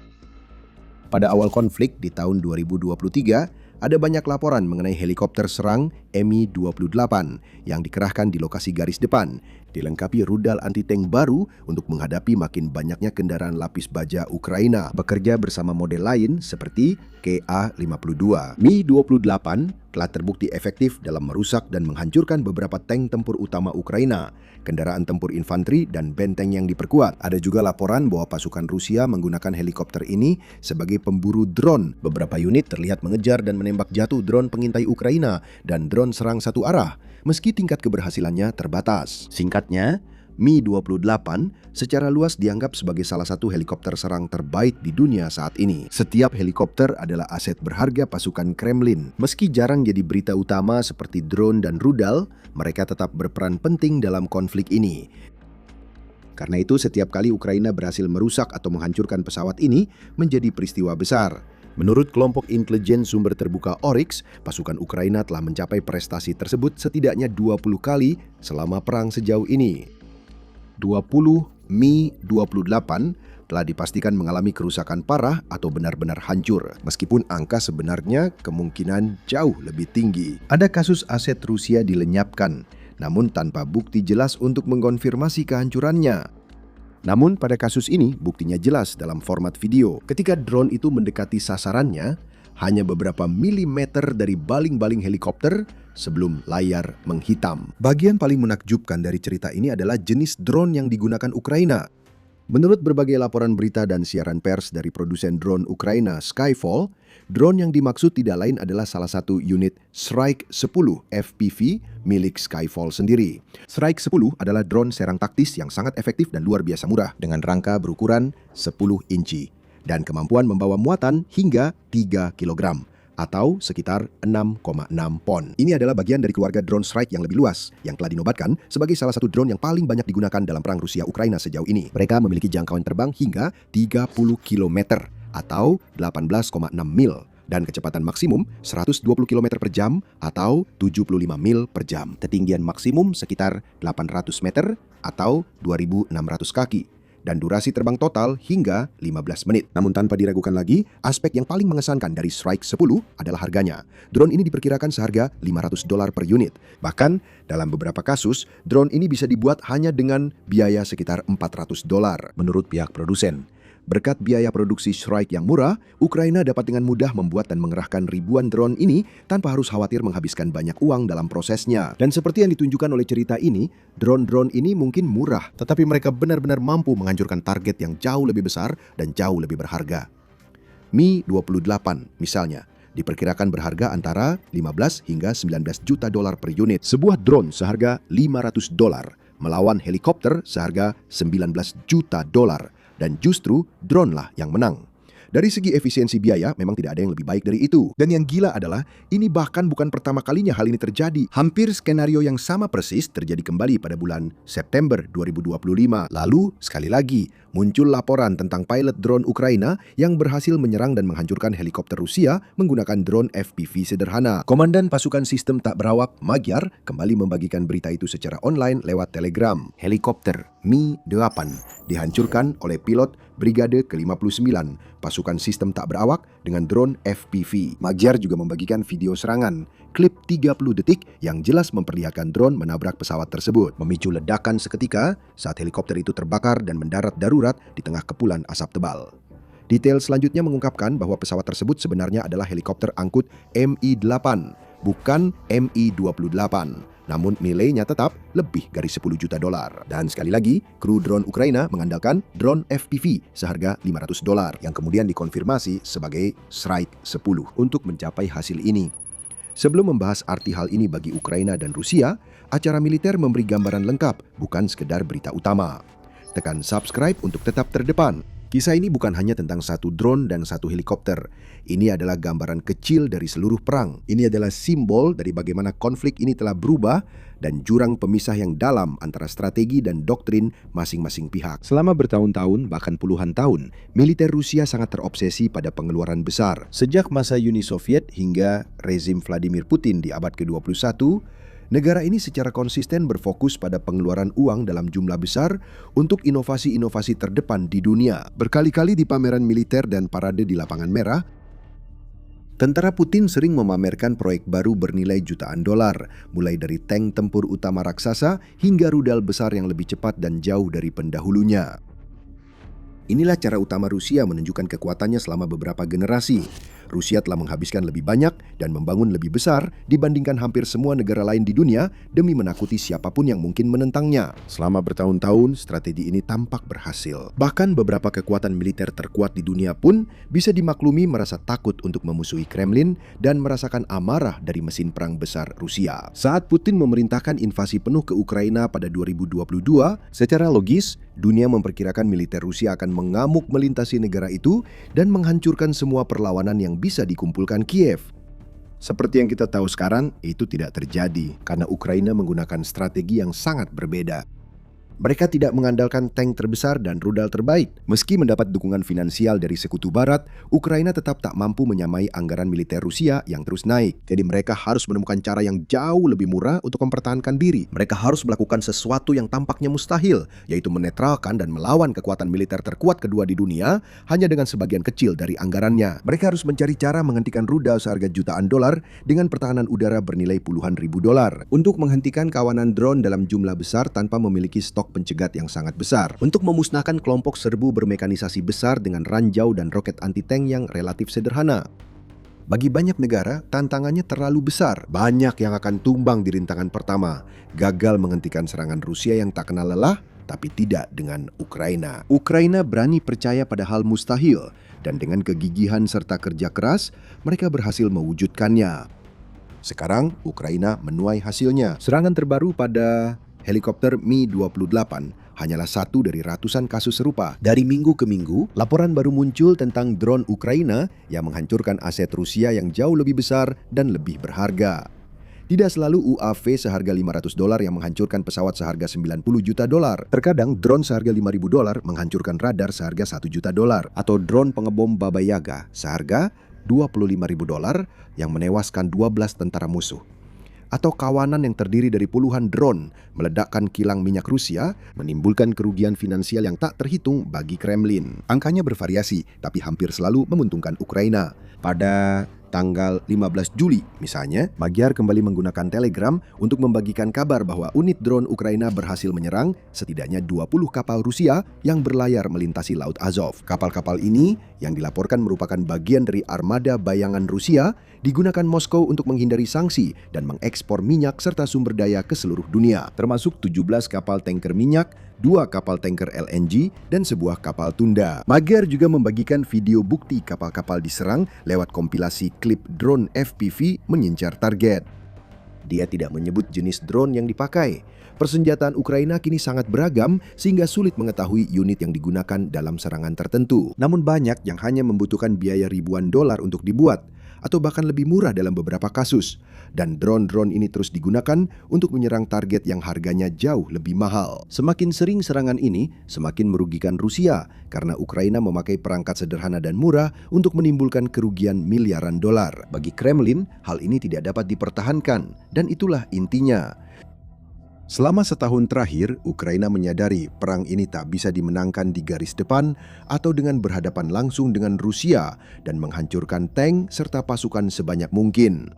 Pada awal konflik di tahun 2023, ada banyak laporan mengenai helikopter serang Mi-28 yang dikerahkan di lokasi garis depan, dilengkapi rudal anti-tank baru untuk menghadapi makin banyaknya kendaraan lapis baja Ukraina, bekerja bersama model lain seperti KA-52. Mi-28 telah terbukti efektif dalam merusak dan menghancurkan beberapa tank tempur utama Ukraina, kendaraan tempur infanteri, dan benteng yang diperkuat. Ada juga laporan bahwa pasukan Rusia menggunakan helikopter ini sebagai pemburu drone. Beberapa unit terlihat mengejar dan menembak jatuh drone pengintai Ukraina dan drone serang satu arah, meski tingkat keberhasilannya terbatas. Singkatnya, Mi-28 secara luas dianggap sebagai salah satu helikopter serang terbaik di dunia saat ini. Setiap helikopter adalah aset berharga pasukan Kremlin. Meski jarang jadi berita utama seperti drone dan rudal, mereka tetap berperan penting dalam konflik ini. Karena itu, setiap kali Ukraina berhasil merusak atau menghancurkan pesawat ini menjadi peristiwa besar. Menurut kelompok intelijen sumber terbuka Oryx, pasukan Ukraina telah mencapai prestasi tersebut setidaknya 20 kali selama perang sejauh ini. 20 Mi-28 telah dipastikan mengalami kerusakan parah atau benar-benar hancur, meskipun angka sebenarnya kemungkinan jauh lebih tinggi. Ada kasus aset Rusia dilenyapkan, namun tanpa bukti jelas untuk mengkonfirmasi kehancurannya. Namun pada kasus ini buktinya jelas dalam format video. Ketika drone itu mendekati sasarannya, hanya beberapa milimeter dari baling-baling helikopter sebelum layar menghitam. Bagian paling menakjubkan dari cerita ini adalah jenis drone yang digunakan Ukraina. Menurut berbagai laporan berita dan siaran pers dari produsen drone Ukraina Skyfall, drone yang dimaksud tidak lain adalah salah satu unit Strike 10 FPV milik Skyfall sendiri. Strike 10 adalah drone serang taktis yang sangat efektif dan luar biasa murah dengan rangka berukuran 10 inci dan kemampuan membawa muatan hingga 3 kg atau sekitar 6,6 pon. Ini adalah bagian dari keluarga drone strike yang lebih luas, yang telah dinobatkan sebagai salah satu drone yang paling banyak digunakan dalam perang Rusia-Ukraina sejauh ini. Mereka memiliki jangkauan terbang hingga 30 km atau 18,6 mil dan kecepatan maksimum 120 km per jam atau 75 mil per jam. Ketinggian maksimum sekitar 800 meter atau 2.600 kaki. Dan durasi terbang total hingga 15 menit. Namun tanpa diragukan lagi, aspek yang paling mengesankan dari Strike 10 adalah harganya. Drone ini diperkirakan seharga $500 per unit. Bahkan, dalam beberapa kasus, drone ini bisa dibuat hanya dengan biaya sekitar $400 menurut pihak produsen. Berkat biaya produksi Strike yang murah, Ukraina dapat dengan mudah membuat dan mengerahkan ribuan drone ini tanpa harus khawatir menghabiskan banyak uang dalam prosesnya. Dan seperti yang ditunjukkan oleh cerita ini, drone-drone ini mungkin murah, tetapi mereka benar-benar mampu menghancurkan target yang jauh lebih besar dan jauh lebih berharga. Mi-28 misalnya, diperkirakan berharga antara 15 hingga 19 juta dolar per unit. Sebuah drone seharga $500 melawan helikopter seharga $19 juta. Dan justru drone lah yang menang. Dari segi efisiensi biaya, memang tidak ada yang lebih baik dari itu. Dan yang gila adalah, ini bahkan bukan pertama kalinya hal ini terjadi. Hampir skenario yang sama persis terjadi kembali pada bulan September 2025. Lalu, sekali lagi, muncul laporan tentang pilot drone Ukraina yang berhasil menyerang dan menghancurkan helikopter Rusia menggunakan drone FPV sederhana. Komandan Pasukan Sistem Tak Berawak Magyar kembali membagikan berita itu secara online lewat Telegram. Helikopter Mi-8 dihancurkan oleh pilot Brigade ke-59 Pasukan Sistem Tak Berawak dengan drone FPV. Magyar juga membagikan video serangan, klip 30 detik yang jelas memperlihatkan drone menabrak pesawat tersebut, memicu ledakan seketika saat helikopter itu terbakar dan mendarat darurat di tengah kepulan asap tebal. Detail selanjutnya mengungkapkan bahwa pesawat tersebut sebenarnya adalah helikopter angkut Mi-8, bukan Mi-28. Namun nilainya tetap lebih dari $10 juta. Dan sekali lagi, kru drone Ukraina mengandalkan drone FPV seharga $500 yang kemudian dikonfirmasi sebagai Strike 10 untuk mencapai hasil ini. Sebelum membahas arti hal ini bagi Ukraina dan Rusia, acara militer memberi gambaran lengkap, bukan sekedar berita utama. Tekan subscribe untuk tetap terdepan. Kisah ini bukan hanya tentang satu drone dan satu helikopter. Ini adalah gambaran kecil dari seluruh perang. Ini adalah simbol dari bagaimana konflik ini telah berubah dan jurang pemisah yang dalam antara strategi dan doktrin masing-masing pihak. Selama bertahun-tahun, bahkan puluhan tahun, militer Rusia sangat terobsesi pada pengeluaran besar. Sejak masa Uni Soviet hingga rezim Vladimir Putin di abad ke-21, negara ini secara konsisten berfokus pada pengeluaran uang dalam jumlah besar untuk inovasi-inovasi terdepan di dunia. Berkali-kali di pameran militer dan parade di Lapangan Merah, tentara Putin sering memamerkan proyek baru bernilai jutaan dolar, mulai dari tank tempur utama raksasa hingga rudal besar yang lebih cepat dan jauh dari pendahulunya. Inilah cara utama Rusia menunjukkan kekuatannya selama beberapa generasi. Rusia telah menghabiskan lebih banyak dan membangun lebih besar dibandingkan hampir semua negara lain di dunia demi menakuti siapapun yang mungkin menentangnya. Selama bertahun-tahun, strategi ini tampak berhasil. Bahkan beberapa kekuatan militer terkuat di dunia pun bisa dimaklumi merasa takut untuk memusuhi Kremlin dan merasakan amarah dari mesin perang besar Rusia. Saat Putin memerintahkan invasi penuh ke Ukraina pada 2022, secara logis, dunia memperkirakan militer Rusia akan mengamuk melintasi negara itu dan menghancurkan semua perlawanan yang bisa dikumpulkan Kiev. Seperti yang kita tahu sekarang, itu tidak terjadi karena Ukraina menggunakan strategi yang sangat berbeda. Mereka tidak mengandalkan tank terbesar dan rudal terbaik. Meski mendapat dukungan finansial dari sekutu barat, Ukraina tetap tak mampu menyamai anggaran militer Rusia yang terus naik. Jadi mereka harus menemukan cara yang jauh lebih murah untuk mempertahankan diri. Mereka harus melakukan sesuatu yang tampaknya mustahil, yaitu menetralkan dan melawan kekuatan militer terkuat kedua di dunia hanya dengan sebagian kecil dari anggarannya. Mereka harus mencari cara menghentikan rudal seharga jutaan dolar dengan pertahanan udara bernilai puluhan ribu dolar. Untuk menghentikan kawanan drone dalam jumlah besar tanpa memiliki stok pencegat yang sangat besar, untuk memusnahkan kelompok serbu bermekanisasi besar dengan ranjau dan roket anti-tank yang relatif sederhana. Bagi banyak negara, tantangannya terlalu besar. Banyak yang akan tumbang di rintangan pertama, gagal menghentikan serangan Rusia yang tak kenal lelah, tapi tidak dengan Ukraina. Ukraina berani percaya pada hal mustahil, dan dengan kegigihan serta kerja keras, mereka berhasil mewujudkannya. Sekarang, Ukraina menuai hasilnya. Serangan terbaru pada helikopter Mi-28 hanyalah satu dari ratusan kasus serupa. Dari minggu ke minggu, laporan baru muncul tentang drone Ukraina yang menghancurkan aset Rusia yang jauh lebih besar dan lebih berharga. Tidak selalu UAV seharga $500 yang menghancurkan pesawat seharga $90 juta. Terkadang drone seharga $5.000 menghancurkan radar seharga $1 juta, atau drone pengebom Baba Yaga seharga $25.000 yang menewaskan 12 tentara musuh. Atau kawanan yang terdiri dari puluhan drone meledakkan kilang minyak Rusia, menimbulkan kerugian finansial yang tak terhitung bagi Kremlin. Angkanya bervariasi, tapi hampir selalu menguntungkan Ukraina. Pada tanggal 15 Juli misalnya, Magyar kembali menggunakan Telegram untuk membagikan kabar bahwa unit drone Ukraina berhasil menyerang setidaknya 20 kapal Rusia yang berlayar melintasi Laut Azov. Kapal-kapal ini yang dilaporkan merupakan bagian dari armada bayangan Rusia digunakan Moskow untuk menghindari sanksi dan mengekspor minyak serta sumber daya ke seluruh dunia, termasuk 17 kapal tanker minyak, 2 kapal tanker LNG, dan sebuah kapal tunda. Magyar juga membagikan video bukti kapal-kapal diserang lewat kompilasi klip drone FPV mengincar target. Dia tidak menyebut jenis drone yang dipakai. Persenjataan Ukraina kini sangat beragam sehingga sulit mengetahui unit yang digunakan dalam serangan tertentu. Namun banyak yang hanya membutuhkan biaya ribuan dolar untuk dibuat, atau bahkan lebih murah dalam beberapa kasus. Dan drone-drone ini terus digunakan untuk menyerang target yang harganya jauh lebih mahal. Semakin sering serangan ini, semakin merugikan Rusia karena Ukraina memakai perangkat sederhana dan murah untuk menimbulkan kerugian miliaran dolar. Bagi Kremlin, hal ini tidak dapat dipertahankan, dan itulah intinya. Selama setahun terakhir, Ukraina menyadari perang ini tak bisa dimenangkan di garis depan atau dengan berhadapan langsung dengan Rusia dan menghancurkan tank serta pasukan sebanyak mungkin.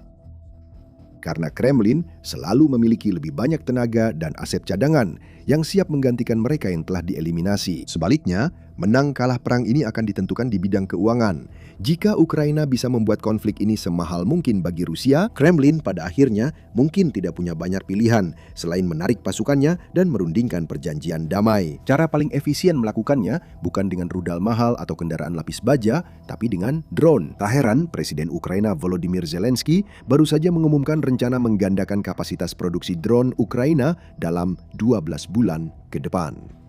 Karena Kremlin selalu memiliki lebih banyak tenaga dan aset cadangan yang siap menggantikan mereka yang telah dieliminasi. Sebaliknya, menang kalah perang ini akan ditentukan di bidang keuangan. Jika Ukraina bisa membuat konflik ini semahal mungkin bagi Rusia, Kremlin pada akhirnya mungkin tidak punya banyak pilihan selain menarik pasukannya dan merundingkan perjanjian damai. Cara paling efisien melakukannya bukan dengan rudal mahal atau kendaraan lapis baja, tapi dengan drone. Tak heran, Presiden Ukraina Volodymyr Zelensky baru saja mengumumkan rencana menggandakan kapasitas produksi drone Ukraina dalam 12 bulan ke depan.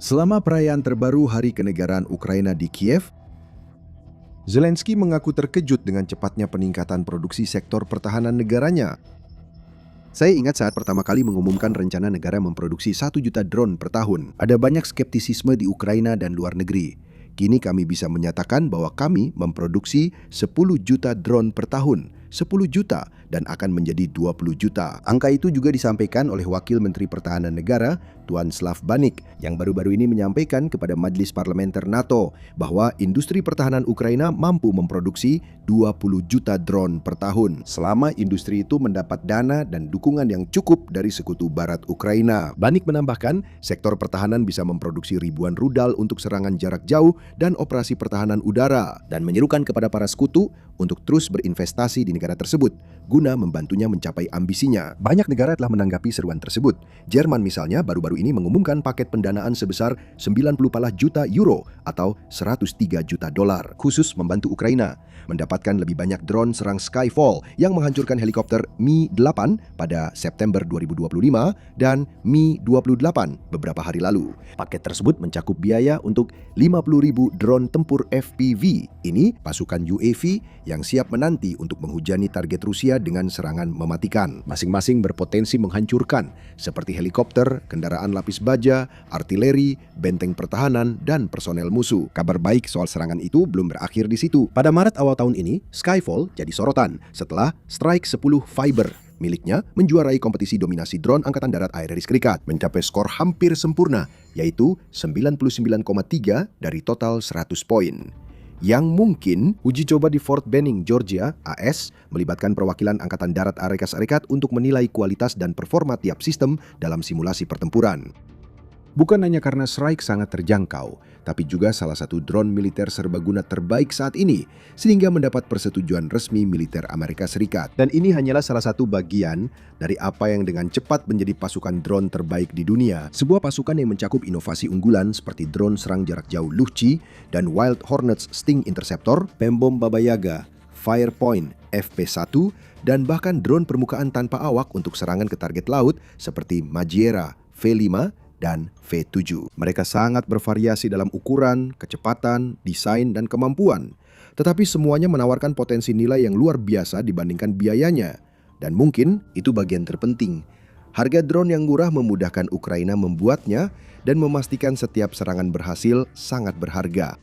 Selama perayaan terbaru Hari Kenegaraan Ukraina di Kiev, Zelensky mengaku terkejut dengan cepatnya peningkatan produksi sektor pertahanan negaranya. Saya ingat saat pertama kali mengumumkan rencana negara memproduksi 1 juta drone per tahun. Ada banyak skeptisisme di Ukraina dan luar negeri. Kini kami bisa menyatakan bahwa kami memproduksi 10 juta drone per tahun. 10 juta dan akan menjadi 20 juta. Angka itu juga disampaikan oleh Wakil Menteri Pertahanan Negara, Tuan Slav Banik, yang baru-baru ini menyampaikan kepada Majelis Parlementer NATO bahwa industri pertahanan Ukraina mampu memproduksi 20 juta drone per tahun selama industri itu mendapat dana dan dukungan yang cukup dari sekutu barat Ukraina. Banik menambahkan, sektor pertahanan bisa memproduksi ribuan rudal untuk serangan jarak jauh dan operasi pertahanan udara, dan menyerukan kepada para sekutu untuk terus berinvestasi di negara tersebut guna membantunya mencapai ambisinya. Banyak negara telah menanggapi seruan tersebut. Jerman misalnya baru-baru ini mengumumkan paket pendanaan sebesar 90 juta euro atau 103 juta dolar khusus membantu Ukraina mendapatkan lebih banyak drone serang Skyfall yang menghancurkan helikopter Mi-8 pada September 2025 dan Mi-28 beberapa hari lalu. Paket tersebut mencakup biaya untuk 50.000 drone tempur FPV. Ini pasukan UAV yang siap menanti untuk menghujani target Rusia dengan serangan mematikan. Masing-masing berpotensi menghancurkan, seperti helikopter, kendaraan lapis baja, artileri, benteng pertahanan, dan personel musuh. Kabar baik soal serangan itu belum berakhir di situ. Pada Maret awal tahun ini, Skyfall jadi sorotan setelah Strike 10 Fiber miliknya menjuarai kompetisi dominasi drone Angkatan Darat Amerika Serikat, mencapai skor hampir sempurna, yaitu 99,3 dari total 100 poin. Yang mungkin uji coba di Fort Benning, Georgia, AS, melibatkan perwakilan Angkatan Darat Amerika Serikat untuk menilai kualitas dan performa tiap sistem dalam simulasi pertempuran. Bukan hanya karena Strike sangat terjangkau, tapi juga salah satu drone militer serbaguna terbaik saat ini, sehingga mendapat persetujuan resmi militer Amerika Serikat. Dan ini hanyalah salah satu bagian dari apa yang dengan cepat menjadi pasukan drone terbaik di dunia. Sebuah pasukan yang mencakup inovasi unggulan seperti drone serang jarak jauh Luchsi dan Wild Hornets Sting Interceptor, Pembom Baba Yaga, Firepoint FP1, dan bahkan drone permukaan tanpa awak untuk serangan ke target laut seperti Magiera V5 dan V7. Mereka sangat bervariasi dalam ukuran, kecepatan, desain, dan kemampuan. Tetapi semuanya menawarkan potensi nilai yang luar biasa dibandingkan biayanya. Dan mungkin itu bagian terpenting. Harga drone yang murah memudahkan Ukraina membuatnya dan memastikan setiap serangan berhasil sangat berharga.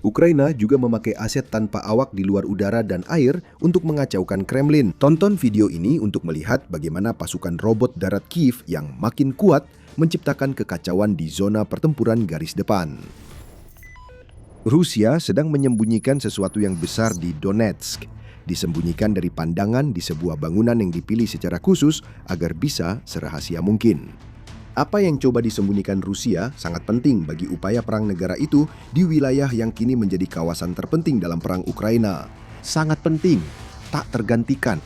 Ukraina juga memakai aset tanpa awak di luar udara dan air untuk mengacaukan Kremlin. Tonton video ini untuk melihat bagaimana pasukan robot darat Kiev yang makin kuat menciptakan kekacauan di zona pertempuran garis depan. Rusia sedang menyembunyikan sesuatu yang besar di Donetsk. Disembunyikan dari pandangan di sebuah bangunan yang dipilih secara khusus agar bisa serahasia mungkin. Apa yang coba disembunyikan Rusia sangat penting bagi upaya perang negara itu di wilayah yang kini menjadi kawasan terpenting dalam perang Ukraina. Sangat penting, tak tergantikan.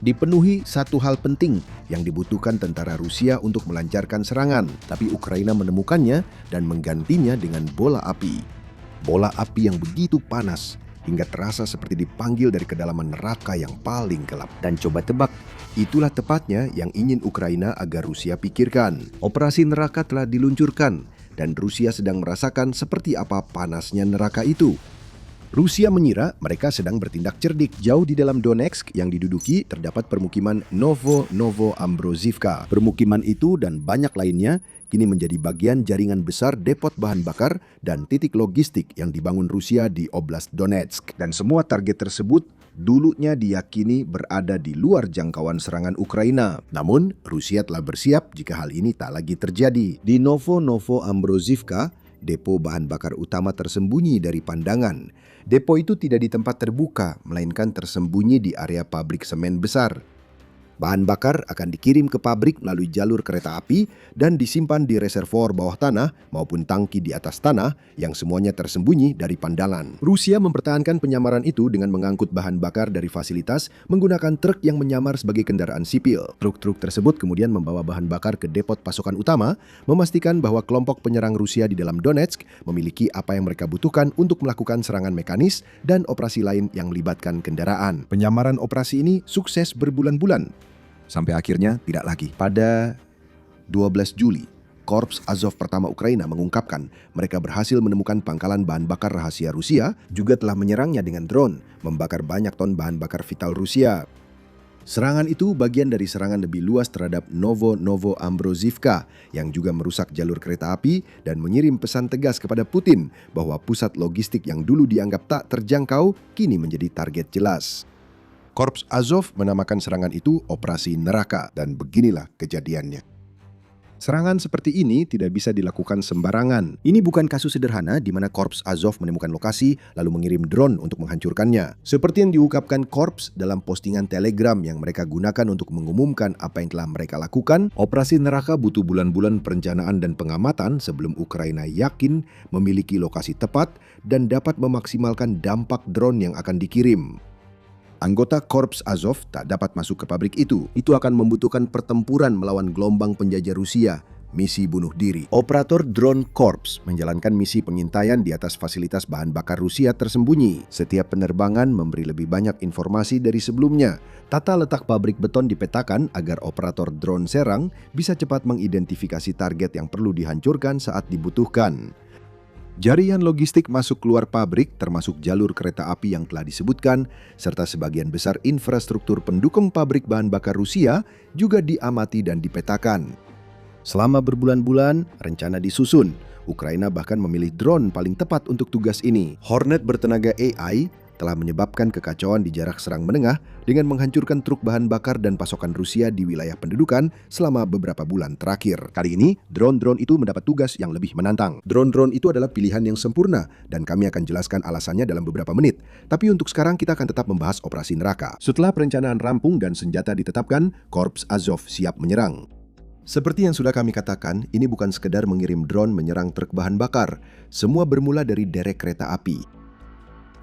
Dipenuhi satu hal penting yang dibutuhkan tentara Rusia untuk melancarkan serangan, tapi Ukraina menemukannya dan menggantinya dengan bola api. Bola api yang begitu panas, hingga terasa seperti dipanggil dari kedalaman neraka yang paling gelap. Dan coba tebak, itulah tepatnya yang ingin Ukraina agar Rusia pikirkan. Operasi neraka telah diluncurkan dan Rusia sedang merasakan seperti apa panasnya neraka itu. Rusia mengira mereka sedang bertindak cerdik. Jauh di dalam Donetsk yang diduduki terdapat permukiman Novoambrozivka. Permukiman itu dan banyak lainnya kini menjadi bagian jaringan besar depot bahan bakar dan titik logistik yang dibangun Rusia di Oblast Donetsk. Dan semua target tersebut dulunya diyakini berada di luar jangkauan serangan Ukraina. Namun, Rusia telah bersiap jika hal ini tak lagi terjadi. Di Novoambrozivka, depo bahan bakar utama tersembunyi dari pandangan. Depo itu tidak di tempat terbuka, melainkan tersembunyi di area pabrik semen besar. Bahan bakar akan dikirim ke pabrik melalui jalur kereta api dan disimpan di reservoir bawah tanah maupun tangki di atas tanah yang semuanya tersembunyi dari pandangan. Rusia mempertahankan penyamaran itu dengan mengangkut bahan bakar dari fasilitas menggunakan truk yang menyamar sebagai kendaraan sipil. Truk-truk tersebut kemudian membawa bahan bakar ke depot pasokan utama, memastikan bahwa kelompok penyerang Rusia di dalam Donetsk memiliki apa yang mereka butuhkan untuk melakukan serangan mekanis dan operasi lain yang melibatkan kendaraan. Penyamaran operasi ini sukses berbulan-bulan. Sampai akhirnya tidak lagi. Pada 12 Juli, Korps Azov pertama Ukraina mengungkapkan mereka berhasil menemukan pangkalan bahan bakar rahasia Rusia, juga telah menyerangnya dengan drone, membakar banyak ton bahan bakar vital Rusia. Serangan itu bagian dari serangan lebih luas terhadap Novoambrozivka yang juga merusak jalur kereta api dan mengirim pesan tegas kepada Putin bahwa pusat logistik yang dulu dianggap tak terjangkau kini menjadi target jelas. Korps Azov menamakan serangan itu Operasi Neraka, dan beginilah kejadiannya. Serangan seperti ini tidak bisa dilakukan sembarangan. Ini bukan kasus sederhana di mana Korps Azov menemukan lokasi lalu mengirim drone untuk menghancurkannya. Seperti yang diungkapkan Korps dalam postingan Telegram yang mereka gunakan untuk mengumumkan apa yang telah mereka lakukan, Operasi Neraka butuh bulan-bulan perencanaan dan pengamatan sebelum Ukraina yakin memiliki lokasi tepat dan dapat memaksimalkan dampak drone yang akan dikirim. Anggota Korps Azov tak dapat masuk ke pabrik itu. Itu akan membutuhkan pertempuran melawan gelombang penjajah Rusia, misi bunuh diri. Operator drone Korps menjalankan misi pengintaian di atas fasilitas bahan bakar Rusia tersembunyi. Setiap penerbangan memberi lebih banyak informasi dari sebelumnya. Tata letak pabrik beton dipetakan agar operator drone serang bisa cepat mengidentifikasi target yang perlu dihancurkan saat dibutuhkan. Jaringan logistik masuk keluar pabrik termasuk jalur kereta api yang telah disebutkan, serta sebagian besar infrastruktur pendukung pabrik bahan bakar Rusia juga diamati dan dipetakan. Selama berbulan-bulan, rencana disusun. Ukraina bahkan memilih drone paling tepat untuk tugas ini. Hornet bertenaga AI telah menyebabkan kekacauan di jarak serang menengah dengan menghancurkan truk bahan bakar dan pasokan Rusia di wilayah pendudukan selama beberapa bulan terakhir. Kali ini, drone-drone itu mendapat tugas yang lebih menantang. Drone-drone itu adalah pilihan yang sempurna dan kami akan jelaskan alasannya dalam beberapa menit. Tapi untuk sekarang kita akan tetap membahas Operasi Neraka. Setelah perencanaan rampung dan senjata ditetapkan, Korps Azov siap menyerang. Seperti yang sudah kami katakan, ini bukan sekedar mengirim drone menyerang truk bahan bakar. Semua bermula dari derek kereta api.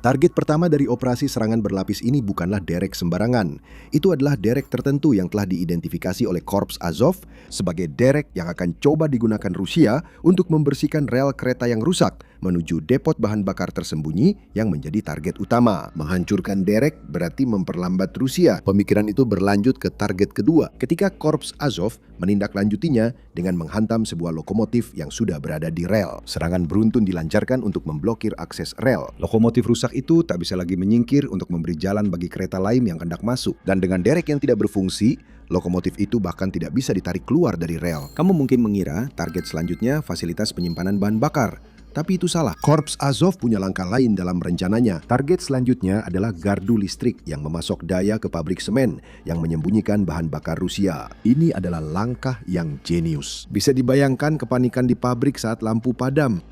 Target pertama dari operasi serangan berlapis ini bukanlah derek sembarangan. Itu adalah derek tertentu yang telah diidentifikasi oleh Korps Azov sebagai derek yang akan coba digunakan Rusia untuk membersihkan rel kereta yang rusak menuju depot bahan bakar tersembunyi yang menjadi target utama. Menghancurkan derek berarti memperlambat Rusia. Pemikiran itu berlanjut ke target kedua ketika Korps Azov menindaklanjutinya dengan menghantam sebuah lokomotif yang sudah berada di rel. Serangan beruntun dilancarkan untuk memblokir akses rel. Lokomotif rusak itu tak bisa lagi menyingkir untuk memberi jalan bagi kereta lain yang hendak masuk. Dan dengan derek yang tidak berfungsi, lokomotif itu bahkan tidak bisa ditarik keluar dari rel. Kamu mungkin mengira target selanjutnya fasilitas penyimpanan bahan bakar. Tapi itu salah. Korps Azov punya langkah lain dalam rencananya. Target selanjutnya adalah gardu listrik yang memasok daya ke pabrik semen yang menyembunyikan bahan bakar Rusia. Ini adalah langkah yang jenius. Bisa dibayangkan kepanikan di pabrik saat lampu padam.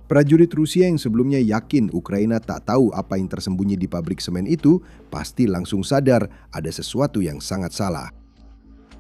Prajurit Rusia yang sebelumnya yakin Ukraina tak tahu apa yang tersembunyi di pabrik semen itu, pasti langsung sadar ada sesuatu yang sangat salah.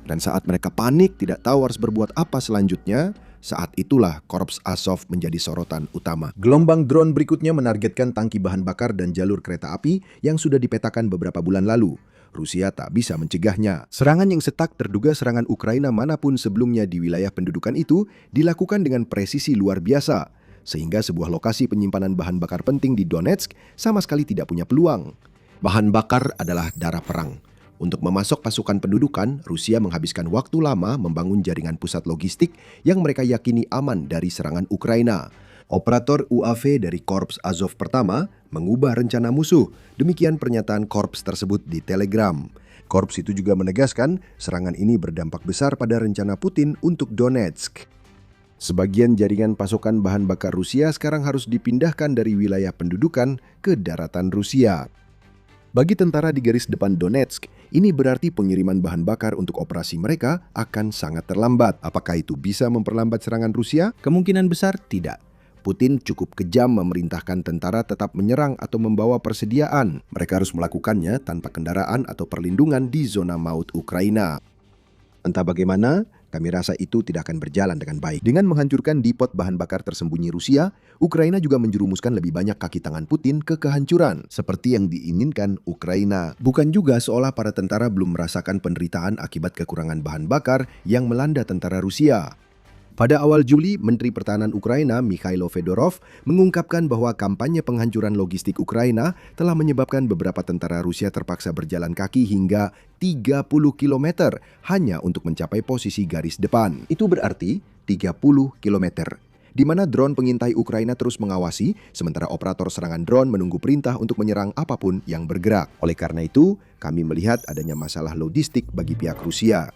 Dan saat mereka panik, tidak tahu harus berbuat apa selanjutnya, saat itulah Korps Azov menjadi sorotan utama. Gelombang drone berikutnya menargetkan tangki bahan bakar dan jalur kereta api yang sudah dipetakan beberapa bulan lalu. Rusia tak bisa mencegahnya. Serangan yang setak terduga serangan Ukraina manapun sebelumnya di wilayah pendudukan itu dilakukan dengan presisi luar biasa. sehingga sebuah lokasi penyimpanan bahan bakar penting di Donetsk sama sekali tidak punya peluang. Bahan bakar adalah darah perang. Untuk memasok pasukan pendudukan, Rusia menghabiskan waktu lama membangun jaringan pusat logistik yang mereka yakini aman dari serangan Ukraina. Operator UAV dari Korps Azov pertama mengubah rencana musuh. Demikian pernyataan korps tersebut di Telegram. Korps itu juga menegaskan serangan ini berdampak besar pada rencana Putin untuk Donetsk. Sebagian jaringan pasokan bahan bakar Rusia sekarang harus dipindahkan dari wilayah pendudukan ke daratan Rusia. Bagi tentara di garis depan Donetsk, ini berarti pengiriman bahan bakar untuk operasi mereka akan sangat terlambat. Apakah itu bisa memperlambat serangan Rusia? Kemungkinan besar tidak. Putin cukup kejam memerintahkan tentara tetap menyerang atau membawa persediaan. Mereka harus melakukannya tanpa kendaraan atau perlindungan di zona maut Ukraina. Entah bagaimana, kami rasa itu tidak akan berjalan dengan baik. Dengan menghancurkan depot bahan bakar tersembunyi Rusia, Ukraina juga menjerumuskan lebih banyak kaki tangan Putin ke kehancuran, seperti yang diinginkan Ukraina. Bukan juga seolah para tentara belum merasakan penderitaan akibat kekurangan bahan bakar yang melanda tentara Rusia. Pada awal Juli, Menteri Pertahanan Ukraina Mikhailo Fedorov mengungkapkan bahwa kampanye penghancuran logistik Ukraina telah menyebabkan beberapa tentara Rusia terpaksa berjalan kaki hingga 30 km hanya untuk mencapai posisi garis depan. Itu berarti 30 km, di mana drone pengintai Ukraina terus mengawasi, sementara operator serangan drone menunggu perintah untuk menyerang apapun yang bergerak. Oleh karena itu, kami melihat adanya masalah logistik bagi pihak Rusia.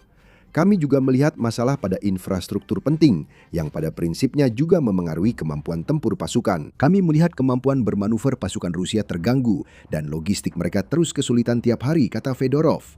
Kami juga melihat masalah pada infrastruktur penting yang pada prinsipnya juga memengaruhi kemampuan tempur pasukan. Kami melihat kemampuan bermanuver pasukan Rusia terganggu dan logistik mereka terus kesulitan tiap hari, kata Fedorov.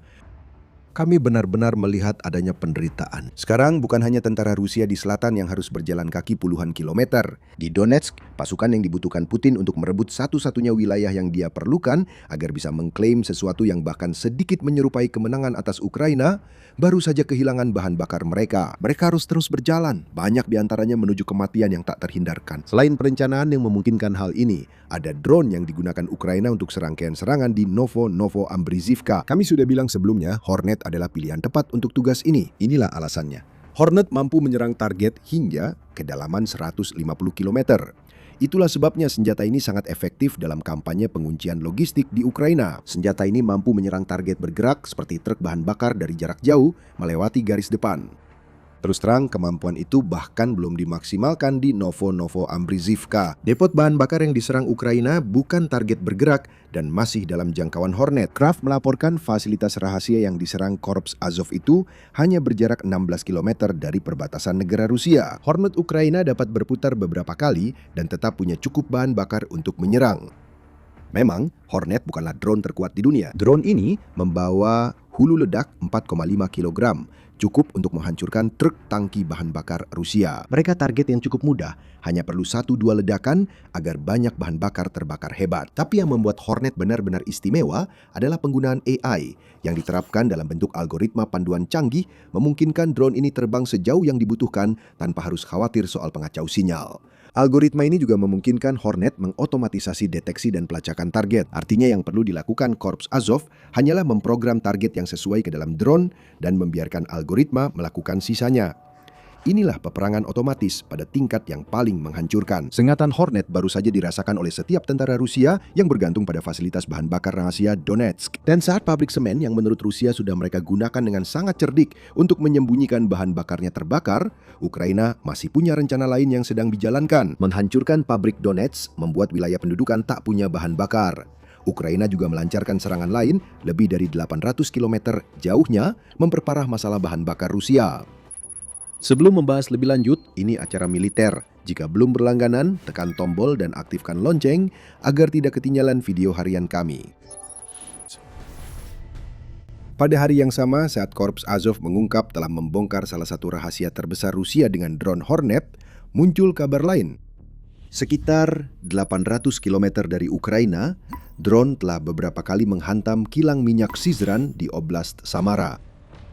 Kami benar-benar melihat adanya penderitaan. Sekarang bukan hanya tentara Rusia di selatan yang harus berjalan kaki puluhan kilometer. Di Donetsk, pasukan yang dibutuhkan Putin untuk merebut satu-satunya wilayah yang dia perlukan agar bisa mengklaim sesuatu yang bahkan sedikit menyerupai kemenangan atas Ukraina, baru saja kehilangan bahan bakar mereka. Mereka harus terus berjalan, banyak diantaranya menuju kematian yang tak terhindarkan. Selain perencanaan yang memungkinkan hal ini, ada drone yang digunakan Ukraina untuk serangkaian serangan di Novo-Ambrizivka. Kami sudah bilang sebelumnya, Hornet adalah pilihan tepat untuk tugas ini. Inilah alasannya. Hornet mampu menyerang target hingga kedalaman 150 km. Itulah sebabnya senjata ini sangat efektif dalam kampanye penguncian logistik di Ukraina. Senjata ini mampu menyerang target bergerak seperti truk bahan bakar dari jarak jauh melewati garis depan. Terus terang, kemampuan itu bahkan belum dimaksimalkan di Novo-Ambrizivka. Depot bahan bakar yang diserang Ukraina bukan target bergerak dan masih dalam jangkauan Hornet. Kraft melaporkan fasilitas rahasia yang diserang Korps Azov itu hanya berjarak 16 km dari perbatasan negara Rusia. Hornet Ukraina dapat berputar beberapa kali dan tetap punya cukup bahan bakar untuk menyerang. Memang, Hornet bukanlah drone terkuat di dunia. Drone ini membawa hulu ledak 4,5 kg, cukup untuk menghancurkan truk tangki bahan bakar Rusia. Mereka target yang cukup mudah, hanya perlu 1-2 ledakan agar banyak bahan bakar terbakar hebat. Tapi yang membuat Hornet benar-benar istimewa adalah penggunaan AI yang diterapkan dalam bentuk algoritma panduan canggih, memungkinkan drone ini terbang sejauh yang dibutuhkan tanpa harus khawatir soal pengacau sinyal. Algoritma ini juga memungkinkan Hornet mengotomatisasi deteksi dan pelacakan target. Artinya yang perlu dilakukan Korps Azov hanyalah memprogram target yang sesuai ke dalam drone dan membiarkan algoritma melakukan sisanya. Inilah peperangan otomatis pada tingkat yang paling menghancurkan. Sengatan Hornet baru saja dirasakan oleh setiap tentara Rusia yang bergantung pada fasilitas bahan bakar rahasia Donetsk. Dan saat pabrik semen yang menurut Rusia sudah mereka gunakan dengan sangat cerdik untuk menyembunyikan bahan bakarnya terbakar, Ukraina masih punya rencana lain yang sedang dijalankan. Menghancurkan pabrik Donetsk membuat wilayah pendudukan tak punya bahan bakar. Ukraina juga melancarkan serangan lain lebih dari 800 km jauhnya, memperparah masalah bahan bakar Rusia. Sebelum membahas lebih lanjut, ini acara militer. Jika belum berlangganan, tekan tombol dan aktifkan lonceng agar tidak ketinggalan video harian kami. Pada hari yang sama, saat Korps Azov mengungkap telah membongkar salah satu rahasia terbesar Rusia dengan drone Hornet, muncul kabar lain. Sekitar 800 km dari Ukraina, drone telah beberapa kali menghantam kilang minyak Syzran di Oblast Samara.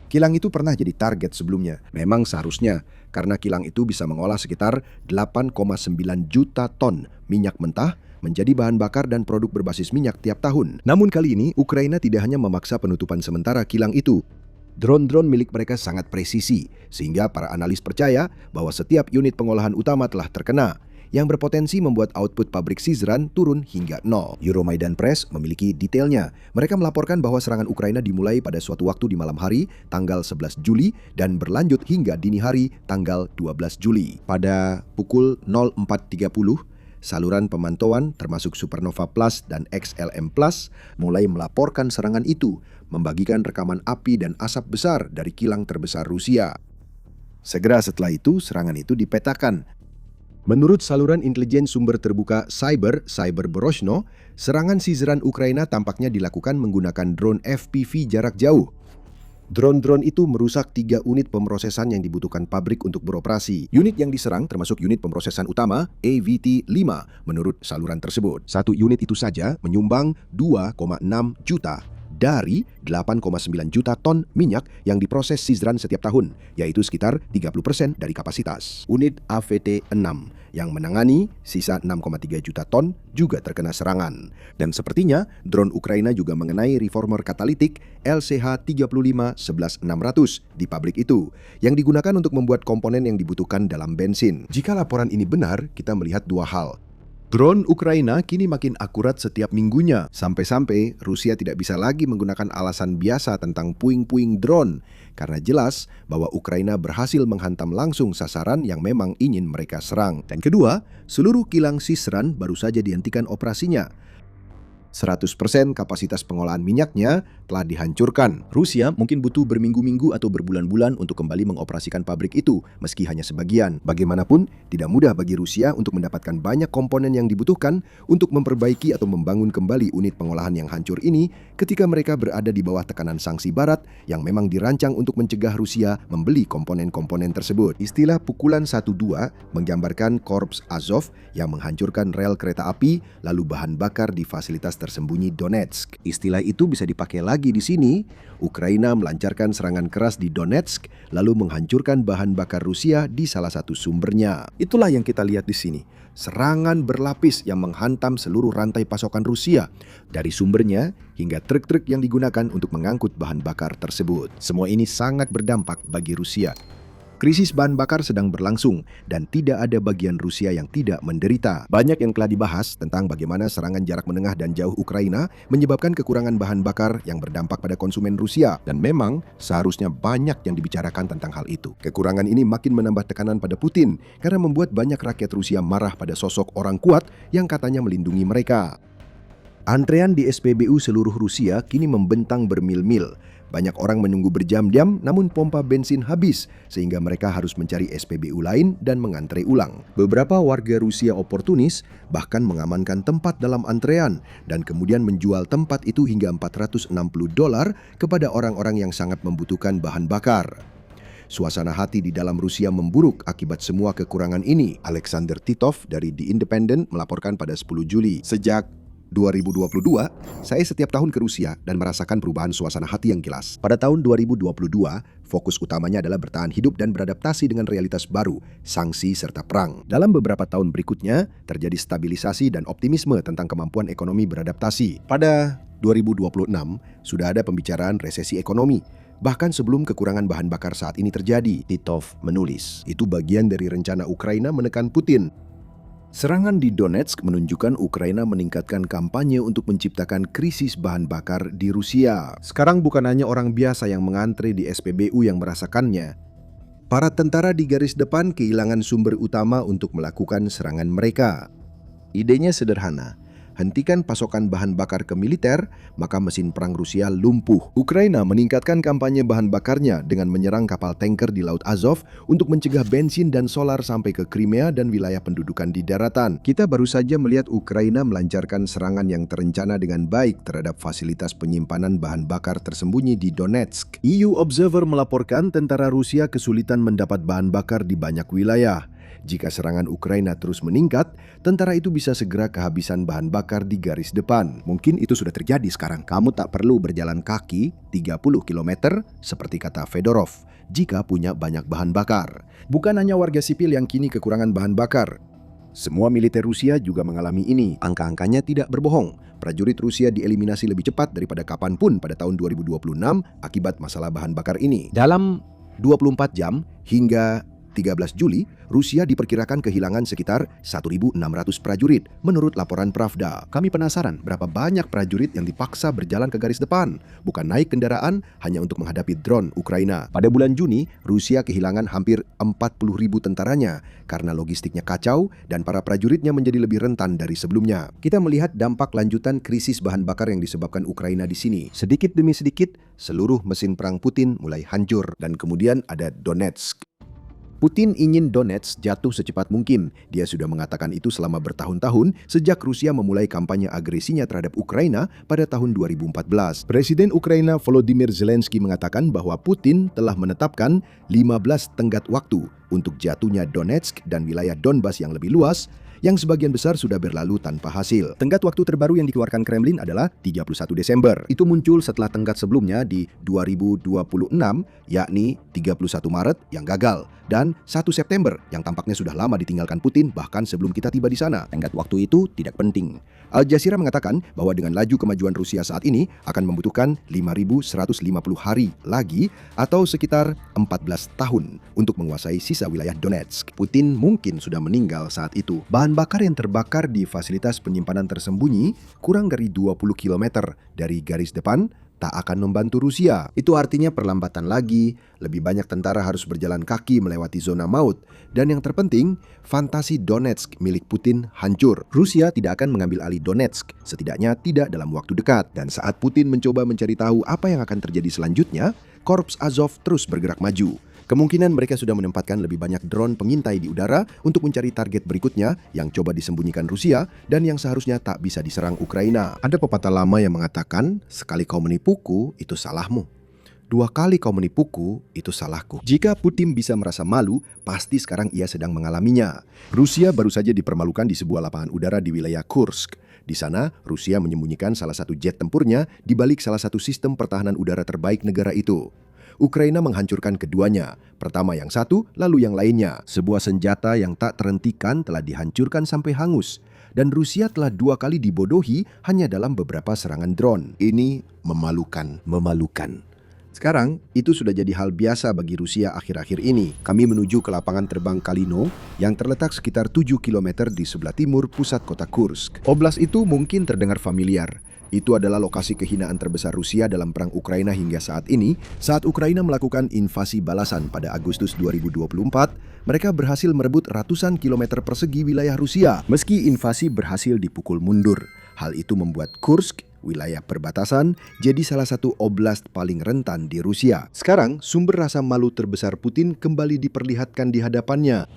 Kilang itu pernah jadi target sebelumnya. Memang seharusnya, karena kilang itu bisa mengolah sekitar 8,9 juta ton minyak mentah menjadi bahan bakar dan produk berbasis minyak tiap tahun. Namun kali ini, Ukraina tidak hanya memaksa penutupan sementara kilang itu. Drone-drone milik mereka sangat presisi, sehingga para analis percaya bahwa setiap unit pengolahan utama telah terkena. yang berpotensi membuat output pabrik Syzran turun hingga nol. Euromaidan Press memiliki detailnya. Mereka melaporkan bahwa serangan Ukraina dimulai pada suatu waktu di malam hari, tanggal 11 Juli, dan berlanjut hingga dini hari, tanggal 12 Juli. Pada pukul 04.30, saluran pemantauan termasuk Supernova Plus dan XLM Plus mulai melaporkan serangan itu, membagikan rekaman api dan asap besar dari kilang terbesar Rusia. Segera setelah itu, serangan itu dipetakan. Menurut saluran intelijen sumber terbuka Cyber Boroshno, serangan Syzran Ukraina tampaknya dilakukan menggunakan drone FPV jarak jauh. Drone-drone itu merusak 3 unit pemrosesan yang dibutuhkan pabrik untuk beroperasi. Unit yang diserang termasuk unit pemrosesan utama AVT-5 menurut saluran tersebut. Satu unit itu saja menyumbang 2,6 juta dari 8,9 juta ton minyak yang diproses Syzran setiap tahun, yaitu sekitar 30% dari kapasitas. Unit AVT-6 yang menangani sisa 6,3 juta ton juga terkena serangan. Dan sepertinya drone Ukraina juga mengenai reformer katalitik LCH-35-11600 di pabrik itu, yang digunakan untuk membuat komponen yang dibutuhkan dalam bensin. Jika laporan ini benar, kita melihat 2 hal. Drone Ukraina kini makin akurat setiap minggunya, sampai-sampai Rusia tidak bisa lagi menggunakan alasan biasa tentang puing-puing drone, karena jelas bahwa Ukraina berhasil menghantam langsung sasaran yang memang ingin mereka serang. Dan kedua, seluruh kilang Syzran baru saja dihentikan operasinya. 100% kapasitas pengolahan minyaknya telah dihancurkan. Rusia mungkin butuh berminggu-minggu atau berbulan-bulan untuk kembali mengoperasikan pabrik itu, meski hanya sebagian. Bagaimanapun, tidak mudah bagi Rusia untuk mendapatkan banyak komponen yang dibutuhkan untuk memperbaiki atau membangun kembali unit pengolahan yang hancur ini ketika mereka berada di bawah tekanan sanksi Barat yang memang dirancang untuk mencegah Rusia membeli komponen-komponen tersebut. Istilah pukulan 1-2 menggambarkan Korps Azov yang menghancurkan rel kereta api lalu bahan bakar di fasilitas tersembunyi Donetsk. Istilah itu bisa dipakai lagi di sini. Ukraina melancarkan serangan keras di Donetsk lalu menghancurkan bahan bakar Rusia di salah satu sumbernya. Itulah yang kita lihat di sini. Serangan berlapis yang menghantam seluruh rantai pasokan Rusia, dari sumbernya hingga truk-truk yang digunakan untuk mengangkut bahan bakar tersebut. Semua ini sangat berdampak bagi Rusia. Krisis bahan bakar sedang berlangsung dan tidak ada bagian Rusia yang tidak menderita. Banyak yang telah dibahas tentang bagaimana serangan jarak menengah dan jauh Ukraina menyebabkan kekurangan bahan bakar yang berdampak pada konsumen Rusia. Dan memang seharusnya banyak yang dibicarakan tentang hal itu. Kekurangan ini makin menambah tekanan pada Putin karena membuat banyak rakyat Rusia marah pada sosok orang kuat yang katanya melindungi mereka. Antrean di SPBU seluruh Rusia kini membentang bermil-mil. Banyak orang menunggu berjam-jam namun pompa bensin habis sehingga mereka harus mencari SPBU lain dan mengantre ulang. Beberapa warga Rusia oportunis bahkan mengamankan tempat dalam antrean dan kemudian menjual tempat itu hingga $460 kepada orang-orang yang sangat membutuhkan bahan bakar. Suasana hati di dalam Rusia memburuk akibat semua kekurangan ini. Alexander Titov dari The Independent melaporkan pada 10 Juli. Sejak 2022, saya setiap tahun ke Rusia dan merasakan perubahan suasana hati yang jelas. Pada tahun 2022, fokus utamanya adalah bertahan hidup dan beradaptasi dengan realitas baru, sanksi serta perang. Dalam beberapa tahun berikutnya, terjadi stabilisasi dan optimisme tentang kemampuan ekonomi beradaptasi. Pada 2026, sudah ada pembicaraan resesi ekonomi. Bahkan sebelum kekurangan bahan bakar saat ini terjadi, Titov menulis. Itu bagian dari rencana Ukraina menekan Putin. Serangan di Donetsk menunjukkan Ukraina meningkatkan kampanye untuk menciptakan krisis bahan bakar di Rusia. Sekarang bukan hanya orang biasa yang mengantre di SPBU yang merasakannya. Para tentara di garis depan kehilangan sumber utama untuk melakukan serangan mereka. Idenya sederhana. Hentikan pasokan bahan bakar ke militer, maka mesin perang Rusia lumpuh. Ukraina meningkatkan kampanye bahan bakarnya dengan menyerang kapal tanker di Laut Azov untuk mencegah bensin dan solar sampai ke Crimea dan wilayah pendudukan di daratan. Kita baru saja melihat Ukraina melancarkan serangan yang terencana dengan baik terhadap fasilitas penyimpanan bahan bakar tersembunyi di Donetsk. EU Observer melaporkan tentara Rusia kesulitan mendapat bahan bakar di banyak wilayah. Jika serangan Ukraina terus meningkat, tentara itu bisa segera kehabisan bahan bakar di garis depan. Mungkin itu sudah terjadi sekarang. Kamu tak perlu berjalan kaki 30 km seperti kata Fedorov jika punya banyak bahan bakar. Bukan hanya warga sipil yang kini kekurangan bahan bakar. Semua militer Rusia juga mengalami ini. Angka-angkanya tidak berbohong. Prajurit Rusia dieliminasi lebih cepat daripada kapanpun pada tahun 2026 akibat masalah bahan bakar ini. Dalam 24 jam hingga 13 Juli, Rusia diperkirakan kehilangan sekitar 1.600 prajurit menurut laporan Pravda. Kami penasaran berapa banyak prajurit yang dipaksa berjalan ke garis depan, bukan naik kendaraan hanya untuk menghadapi drone Ukraina. Pada bulan Juni, Rusia kehilangan hampir 40.000 tentaranya karena logistiknya kacau dan para prajuritnya menjadi lebih rentan dari sebelumnya. Kita melihat dampak lanjutan krisis bahan bakar yang disebabkan Ukraina di sini. Sedikit demi sedikit, seluruh mesin perang Putin mulai hancur dan kemudian ada Donetsk. Putin ingin Donetsk jatuh secepat mungkin. Dia sudah mengatakan itu selama bertahun-tahun sejak Rusia memulai kampanye agresinya terhadap Ukraina pada tahun 2014. Presiden Ukraina Volodymyr Zelensky mengatakan bahwa Putin telah menetapkan 15 tenggat waktu untuk jatuhnya Donetsk dan wilayah Donbas yang lebih luas, yang sebagian besar sudah berlalu tanpa hasil. Tenggat waktu terbaru yang dikeluarkan Kremlin adalah 31 Desember. Itu muncul setelah tenggat sebelumnya di 2026, yakni 31 Maret yang gagal, dan 1 September yang tampaknya sudah lama ditinggalkan Putin bahkan sebelum kita tiba di sana. Tenggat waktu itu tidak penting. Al Jazeera mengatakan bahwa dengan laju kemajuan Rusia saat ini akan membutuhkan 5.150 hari lagi atau sekitar 14 tahun untuk menguasai sisa wilayah Donetsk. Putin mungkin sudah meninggal saat itu. Bahan bakar yang terbakar di fasilitas penyimpanan tersembunyi kurang dari 20 km dari garis depan tak akan membantu Rusia. Itu artinya perlambatan lagi, lebih banyak tentara harus berjalan kaki melewati zona maut, dan yang terpenting, fantasi Donetsk milik Putin hancur. Rusia tidak akan mengambil alih Donetsk, setidaknya tidak dalam waktu dekat. Dan saat Putin mencoba mencari tahu apa yang akan terjadi selanjutnya, Korps Azov terus bergerak maju. Kemungkinan mereka sudah menempatkan lebih banyak drone pengintai di udara untuk mencari target berikutnya yang coba disembunyikan Rusia dan yang seharusnya tak bisa diserang Ukraina. Ada pepatah lama yang mengatakan, sekali kau menipuku, itu salahmu. 2 kali kau menipuku, itu salahku. Jika Putin bisa merasa malu, pasti sekarang ia sedang mengalaminya. Rusia baru saja dipermalukan di sebuah lapangan udara di wilayah Kursk. Di sana, Rusia menyembunyikan salah satu jet tempurnya di balik salah satu sistem pertahanan udara terbaik negara itu. Ukraina menghancurkan keduanya, pertama yang satu, lalu yang lainnya. Sebuah senjata yang tak terhentikan telah dihancurkan sampai hangus. Dan Rusia telah 2 kali dibodohi hanya dalam beberapa serangan drone. Ini memalukan. Sekarang, itu sudah jadi hal biasa bagi Rusia akhir-akhir ini. Kami menuju ke lapangan terbang Kalino yang terletak sekitar 7 km di sebelah timur pusat kota Kursk. Oblast itu mungkin terdengar familiar. Itu adalah lokasi kehinaan terbesar Rusia dalam perang Ukraina hingga saat ini. Saat Ukraina melakukan invasi balasan pada Agustus 2024, mereka berhasil merebut ratusan kilometer persegi wilayah Rusia. Meski invasi berhasil dipukul mundur, hal itu membuat Kursk, wilayah perbatasan, jadi salah satu oblast paling rentan di Rusia. Sekarang, sumber rasa malu terbesar Putin kembali diperlihatkan di hadapannya.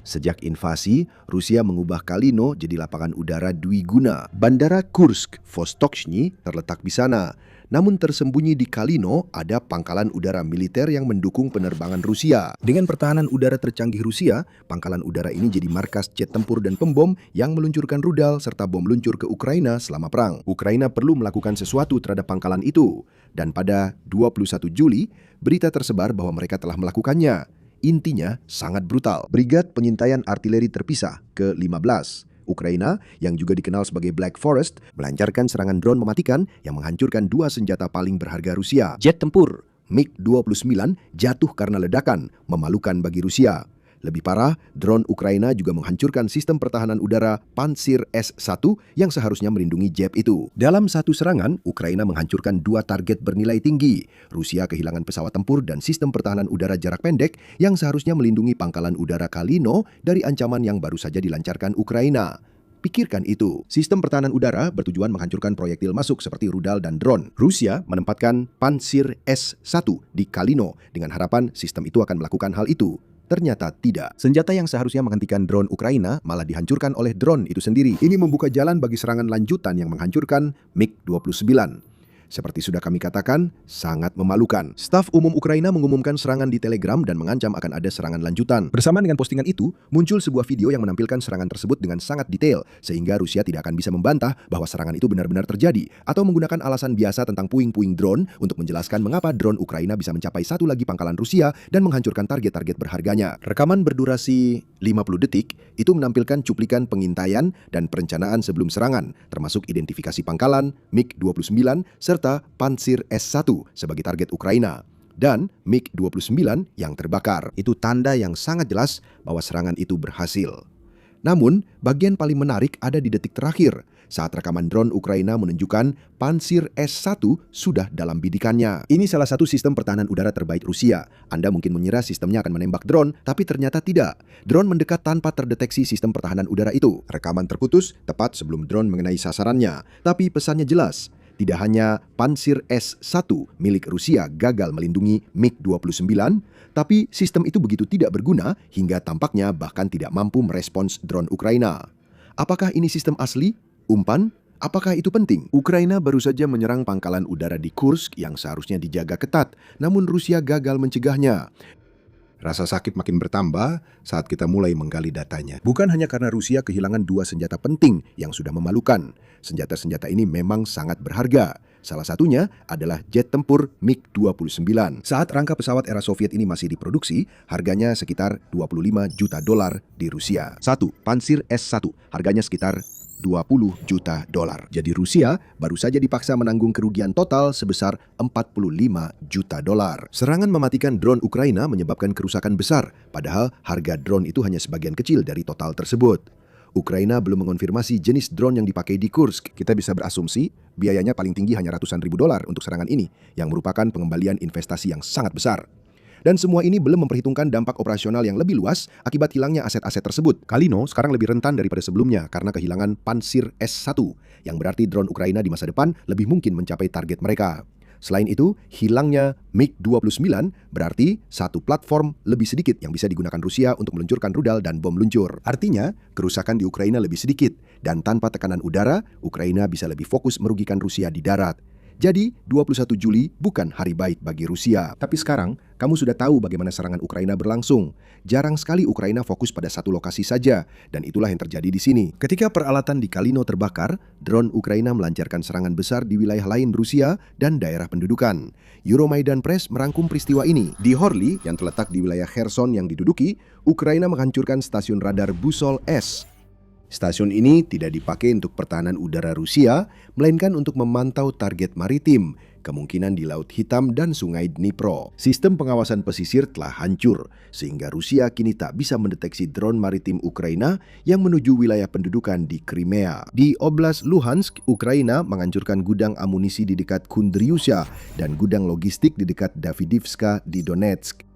Sejak invasi, Rusia mengubah Kalino jadi lapangan udara dwiguna. Bandara Kursk Vostochny terletak di sana. Namun tersembunyi di Kalino ada pangkalan udara militer yang mendukung penerbangan Rusia. Dengan pertahanan udara tercanggih Rusia, pangkalan udara ini jadi markas jet tempur dan pembom yang meluncurkan rudal serta bom luncur ke Ukraina selama perang. Ukraina perlu melakukan sesuatu terhadap pangkalan itu. Dan pada 21 Juli, berita tersebar bahwa mereka telah melakukannya. Intinya sangat brutal. Brigad Pengintaian Artileri Terpisah ke-15 Ukraina, yang juga dikenal sebagai Black Forest, melancarkan serangan drone mematikan yang menghancurkan 2 senjata paling berharga Rusia. Jet tempur MiG-29 jatuh karena ledakan, memalukan bagi Rusia. Lebih parah, drone Ukraina juga menghancurkan sistem pertahanan udara Pantsir S-1 yang seharusnya melindungi jet itu. Dalam satu serangan, Ukraina menghancurkan 2 target bernilai tinggi. Rusia kehilangan pesawat tempur dan sistem pertahanan udara jarak pendek yang seharusnya melindungi pangkalan udara Kalino dari ancaman yang baru saja dilancarkan Ukraina. Pikirkan itu. Sistem pertahanan udara bertujuan menghancurkan proyektil masuk seperti rudal dan drone. Rusia menempatkan Pantsir S-1 di Kalino dengan harapan sistem itu akan melakukan hal itu. Ternyata tidak. Senjata yang seharusnya menghentikan drone Ukraina malah dihancurkan oleh drone itu sendiri. Ini membuka jalan bagi serangan lanjutan yang menghancurkan MiG-29. Seperti sudah kami katakan, sangat memalukan. Staf Umum Ukraina mengumumkan serangan di Telegram dan mengancam akan ada serangan lanjutan. Bersamaan dengan postingan itu, muncul sebuah video yang menampilkan serangan tersebut dengan sangat detail, sehingga Rusia tidak akan bisa membantah bahwa serangan itu benar-benar terjadi, atau menggunakan alasan biasa tentang puing-puing drone untuk menjelaskan mengapa drone Ukraina bisa mencapai satu lagi pangkalan Rusia dan menghancurkan target-target berharganya. Rekaman berdurasi 50 detik itu menampilkan cuplikan pengintaian dan perencanaan sebelum serangan, termasuk identifikasi pangkalan, MiG-29, serta Pantsir S-1 sebagai target Ukraina. dan MiG-29 yang terbakar. Itu tanda yang sangat jelas bahwa serangan itu berhasil. Namun, bagian paling menarik ada di detik terakhir, saat rekaman drone Ukraina menunjukkan Pantsir S-1 sudah dalam bidikannya. Ini salah satu sistem pertahanan udara terbaik Rusia. Anda mungkin mengira sistemnya akan menembak drone, tapi ternyata tidak. Drone mendekat tanpa terdeteksi sistem pertahanan udara itu. Rekaman terputus tepat sebelum drone mengenai sasarannya. Tapi pesannya jelas. Tidak hanya Pantsir S-1 milik Rusia gagal melindungi MiG-29, tapi sistem itu begitu tidak berguna hingga tampaknya bahkan tidak mampu merespons drone Ukraina. Apakah ini sistem asli? Umpan? Apakah itu penting? Ukraina baru saja menyerang pangkalan udara di Kursk yang seharusnya dijaga ketat, namun Rusia gagal mencegahnya. Rasa sakit makin bertambah saat kita mulai menggali datanya. Bukan hanya karena Rusia kehilangan 2 senjata penting yang sudah memalukan. Senjata-senjata ini memang sangat berharga. Salah satunya adalah jet tempur MiG-29. Saat rangka pesawat era Soviet ini masih diproduksi, harganya sekitar $25 juta di Rusia. 1. Pantsir S-1, harganya sekitar $20 juta. Jadi Rusia baru saja dipaksa menanggung kerugian total sebesar $45 juta. Serangan mematikan drone Ukraina menyebabkan kerusakan besar, padahal harga drone itu hanya sebagian kecil dari total tersebut. Ukraina belum mengonfirmasi jenis drone yang dipakai di Kursk. Kita bisa berasumsi biayanya paling tinggi hanya ratusan ribu dolar untuk serangan ini, yang merupakan pengembalian investasi yang sangat besar. Dan semua ini belum memperhitungkan dampak operasional yang lebih luas akibat hilangnya aset-aset tersebut. Kalino sekarang lebih rentan daripada sebelumnya karena kehilangan Pantsir S-1, yang berarti drone Ukraina di masa depan lebih mungkin mencapai target mereka. Selain itu, hilangnya MiG-29 berarti satu platform lebih sedikit yang bisa digunakan Rusia untuk meluncurkan rudal dan bom luncur. Artinya, kerusakan di Ukraina lebih sedikit, dan tanpa tekanan udara, Ukraina bisa lebih fokus merugikan Rusia di darat. Jadi, 21 Juli bukan hari baik bagi Rusia. Tapi sekarang, kamu sudah tahu bagaimana serangan Ukraina berlangsung. Jarang sekali Ukraina fokus pada satu lokasi saja, dan itulah yang terjadi di sini. Ketika peralatan di Kalino terbakar, drone Ukraina melancarkan serangan besar di wilayah lain Rusia dan daerah pendudukan. Euromaidan Press merangkum peristiwa ini. Di Horli, yang terletak di wilayah Kherson yang diduduki, Ukraina menghancurkan stasiun radar Busol S. Stasiun ini tidak dipakai untuk pertahanan udara Rusia, melainkan untuk memantau target maritim, kemungkinan di Laut Hitam dan Sungai Dnipro. Sistem pengawasan pesisir telah hancur, sehingga Rusia kini tak bisa mendeteksi drone maritim Ukraina yang menuju wilayah pendudukan di Crimea. Di Oblast Luhansk, Ukraina menghancurkan gudang amunisi di dekat Kundryusha dan gudang logistik di dekat Davydivka di Donetsk.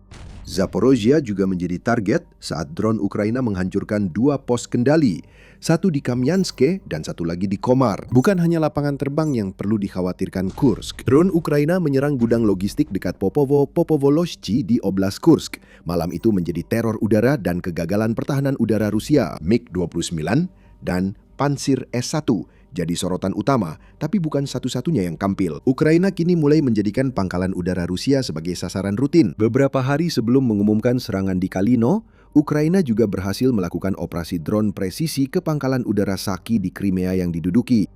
Zaporozhia juga menjadi target saat drone Ukraina menghancurkan 2 pos kendali, satu di Kamyanske dan satu lagi di Komar. Bukan hanya lapangan terbang yang perlu dikhawatirkan Kursk. Drone Ukraina menyerang gudang logistik dekat Popovolozhchi di Oblast Kursk. Malam itu menjadi teror udara dan kegagalan pertahanan udara Rusia. MiG-29 dan Pantsir S-1 jadi sorotan utama, tapi bukan satu-satunya yang tampil. Ukraina kini mulai menjadikan pangkalan udara Rusia sebagai sasaran rutin. Beberapa hari sebelum mengumumkan serangan di Kalino, Ukraina juga berhasil melakukan operasi drone presisi ke pangkalan udara Saki di Crimea yang diduduki.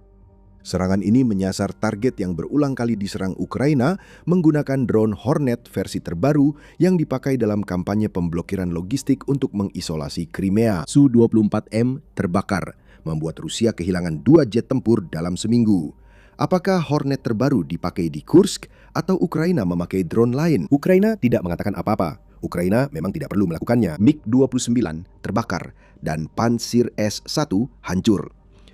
Serangan ini menyasar target yang berulang kali diserang Ukraina menggunakan drone Hornet versi terbaru yang dipakai dalam kampanye pemblokiran logistik untuk mengisolasi Crimea. Su-24M terbakar, membuat Rusia kehilangan 2 jet tempur dalam seminggu. Apakah Hornet terbaru dipakai di Kursk atau Ukraina memakai drone lain? Ukraina tidak mengatakan apa-apa. Ukraina memang tidak perlu melakukannya. MiG-29 terbakar dan Pantsir S-1 hancur.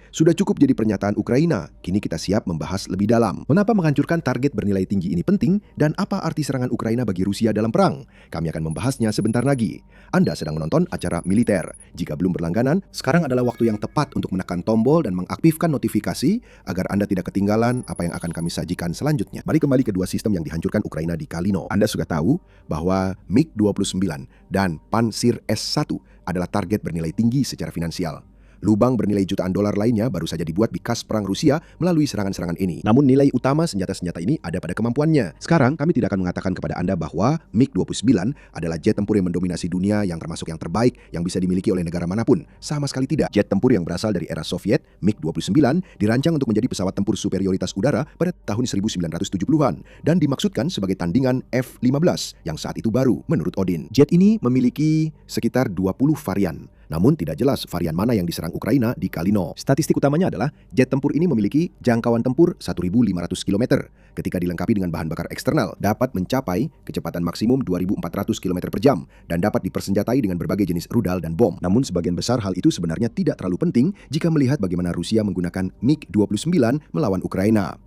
Sudah cukup jadi pernyataan Ukraina, kini kita siap membahas lebih dalam. Mengapa menghancurkan target bernilai tinggi ini penting dan apa arti serangan Ukraina bagi Rusia dalam perang? Kami akan membahasnya sebentar lagi. Anda sedang menonton acara militer. Jika belum berlangganan, sekarang adalah waktu yang tepat untuk menekan tombol dan mengaktifkan notifikasi agar Anda tidak ketinggalan apa yang akan kami sajikan selanjutnya. Mari kembali ke 2 sistem yang dihancurkan Ukraina di Kalino. Anda sudah tahu bahwa MiG-29 dan Pantsir S-1 adalah target bernilai tinggi secara finansial. Lubang bernilai jutaan dolar lainnya baru saja dibuat di kas perang Rusia melalui serangan-serangan ini. Namun nilai utama senjata-senjata ini ada pada kemampuannya. Sekarang kami tidak akan mengatakan kepada Anda bahwa MiG-29 adalah jet tempur yang mendominasi dunia yang termasuk yang terbaik yang bisa dimiliki oleh negara manapun. Sama sekali tidak. Jet tempur yang berasal dari era Soviet, MiG-29, dirancang untuk menjadi pesawat tempur superioritas udara pada tahun 1970-an dan dimaksudkan sebagai tandingan F-15 yang saat itu baru menurut Odin. Jet ini memiliki sekitar 20 varian. namun tidak jelas varian mana yang diserang Ukraina di Kalino. Statistik utamanya adalah jet tempur ini memiliki jangkauan tempur 1.500 km. Ketika dilengkapi dengan bahan bakar eksternal, dapat mencapai kecepatan maksimum 2.400 km per jam dan dapat dipersenjatai dengan berbagai jenis rudal dan bom. Namun sebagian besar hal itu sebenarnya tidak terlalu penting jika melihat bagaimana Rusia menggunakan MiG-29 melawan Ukraina.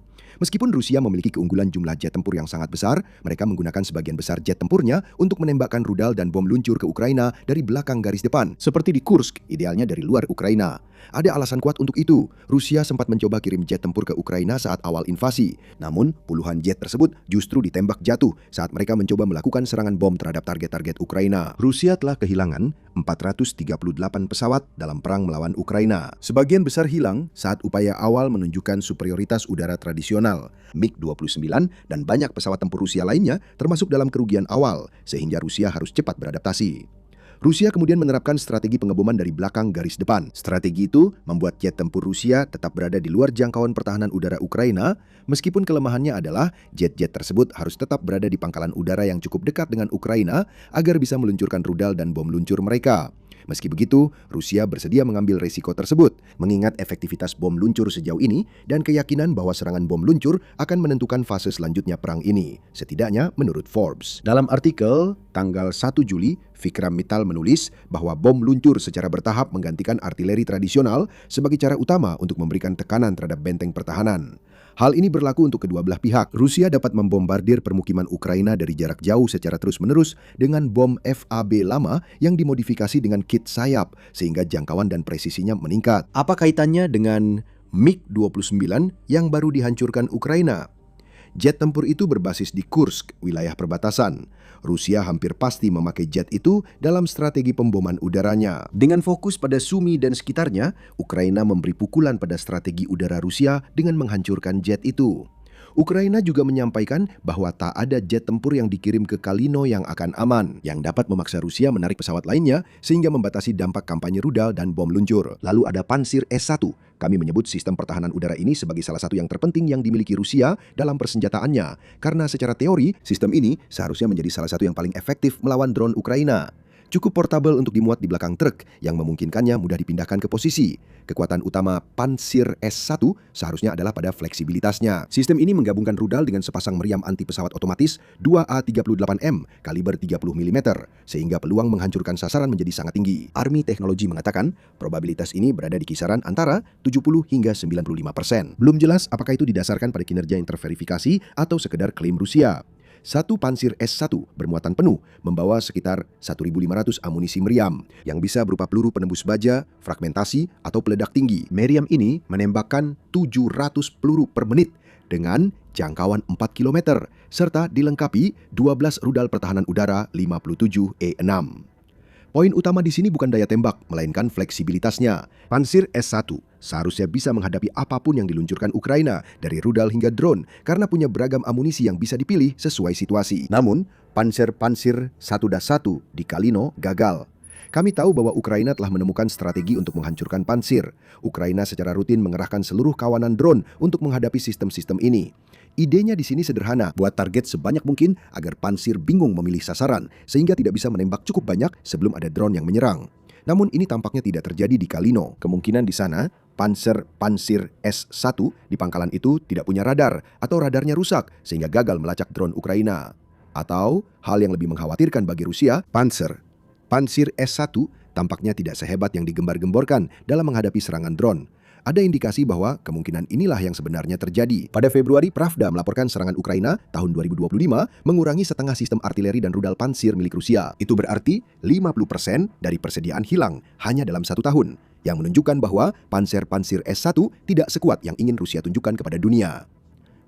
Meskipun Rusia memiliki keunggulan jumlah jet tempur yang sangat besar, mereka menggunakan sebagian besar jet tempurnya untuk menembakkan rudal dan bom luncur ke Ukraina dari belakang garis depan, seperti di Kursk, idealnya dari luar Ukraina. Ada alasan kuat untuk itu. Rusia sempat mencoba kirim jet tempur ke Ukraina saat awal invasi. Namun, puluhan jet tersebut justru ditembak jatuh saat mereka mencoba melakukan serangan bom terhadap target-target Ukraina. Rusia telah kehilangan 438 pesawat dalam perang melawan Ukraina. Sebagian besar hilang saat upaya awal menunjukkan superioritas udara tradisional. MiG-29 dan banyak pesawat tempur Rusia lainnya termasuk dalam kerugian awal, sehingga Rusia harus cepat beradaptasi. Rusia kemudian menerapkan strategi pengeboman dari belakang garis depan. Strategi itu membuat jet tempur Rusia tetap berada di luar jangkauan pertahanan udara Ukraina, meskipun kelemahannya adalah jet-jet tersebut harus tetap berada di pangkalan udara yang cukup dekat dengan Ukraina agar bisa meluncurkan rudal dan bom luncur mereka. Meski begitu, Rusia bersedia mengambil resiko tersebut, mengingat efektivitas bom luncur sejauh ini dan keyakinan bahwa serangan bom luncur akan menentukan fase selanjutnya perang ini, setidaknya menurut Forbes. Dalam artikel tanggal 1 Juli, Vikram Mittal menulis bahwa bom luncur secara bertahap menggantikan artileri tradisional sebagai cara utama untuk memberikan tekanan terhadap benteng pertahanan. Hal ini berlaku untuk kedua belah pihak. Rusia dapat membombardir permukiman Ukraina dari jarak jauh secara terus-menerus dengan bom FAB lama yang dimodifikasi dengan kit sayap, sehingga jangkauan dan presisinya meningkat. Apa kaitannya dengan MiG-29 yang baru dihancurkan Ukraina? Jet tempur itu berbasis di Kursk, wilayah perbatasan. Rusia hampir pasti memakai jet itu dalam strategi pemboman udaranya. Dengan fokus pada Sumy dan sekitarnya, Ukraina memberi pukulan pada strategi udara Rusia dengan menghancurkan jet itu. Ukraina juga menyampaikan bahwa tak ada jet tempur yang dikirim ke Kalino yang akan aman, yang dapat memaksa Rusia menarik pesawat lainnya sehingga membatasi dampak kampanye rudal dan bom luncur. Lalu ada Pantsir S-1. Kami menyebut sistem pertahanan udara ini sebagai salah satu yang terpenting yang dimiliki Rusia dalam persenjataannya, karena secara teori, sistem ini seharusnya menjadi salah satu yang paling efektif melawan drone Ukraina. Cukup portabel untuk dimuat di belakang truk yang memungkinkannya mudah dipindahkan ke posisi. Kekuatan utama Pantsir S-1 seharusnya adalah pada fleksibilitasnya. Sistem ini menggabungkan rudal dengan sepasang meriam anti pesawat otomatis 2A38M kaliber 30 mm, sehingga peluang menghancurkan sasaran menjadi sangat tinggi. Army Technology mengatakan probabilitas ini berada di kisaran antara 70 hingga 95%. Belum jelas apakah itu didasarkan pada kinerja yang terverifikasi atau sekedar klaim Rusia. Satu Pantsir S-1 bermuatan penuh membawa sekitar 1.500 amunisi meriam yang bisa berupa peluru penembus baja, fragmentasi, atau peledak tinggi. Meriam ini menembakkan 700 peluru per menit dengan jangkauan 4 km serta dilengkapi 12 rudal pertahanan udara 57E6. Poin utama di sini bukan daya tembak, melainkan fleksibilitasnya. Pantsir S-1 seharusnya bisa menghadapi apapun yang diluncurkan Ukraina, dari rudal hingga drone, karena punya beragam amunisi yang bisa dipilih sesuai situasi. Namun, Pantsir 1-1 di Kalino gagal. Kami tahu bahwa Ukraina telah menemukan strategi untuk menghancurkan Pantsir. Ukraina secara rutin mengerahkan seluruh kawanan drone untuk menghadapi sistem-sistem ini. Idenya di sini sederhana, buat target sebanyak mungkin agar Pantsir bingung memilih sasaran, sehingga tidak bisa menembak cukup banyak sebelum ada drone yang menyerang. Namun ini tampaknya tidak terjadi di Kalino. Kemungkinan di sana, Pantsir S-1 di pangkalan itu tidak punya radar, atau radarnya rusak sehingga gagal melacak drone Ukraina. Atau, hal yang lebih mengkhawatirkan bagi Rusia, Pantsir S-1 tampaknya tidak sehebat yang digembar-gemborkan dalam menghadapi serangan drone. Ada indikasi bahwa kemungkinan inilah yang sebenarnya terjadi. Pada Februari, Pravda melaporkan serangan Ukraina tahun 2025 mengurangi setengah sistem artileri dan rudal Pantsir milik Rusia. Itu berarti 50% dari persediaan hilang hanya dalam 1 tahun, yang menunjukkan bahwa Pantsir S-1 tidak sekuat yang ingin Rusia tunjukkan kepada dunia.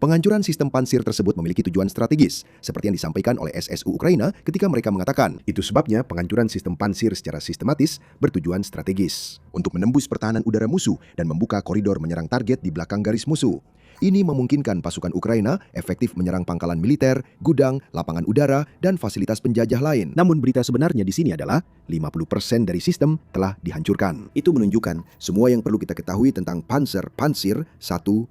Penghancuran sistem Pantsir tersebut memiliki tujuan strategis, seperti yang disampaikan oleh SSU Ukraina ketika mereka mengatakan, itu sebabnya penghancuran sistem Pantsir secara sistematis bertujuan strategis untuk menembus pertahanan udara musuh dan membuka koridor menyerang target di belakang garis musuh. Ini memungkinkan pasukan Ukraina efektif menyerang pangkalan militer, gudang, lapangan udara, dan fasilitas penjajah lain. Namun berita sebenarnya di sini adalah 50% dari sistem telah dihancurkan. Itu menunjukkan semua yang perlu kita ketahui tentang Pantsir 1-1.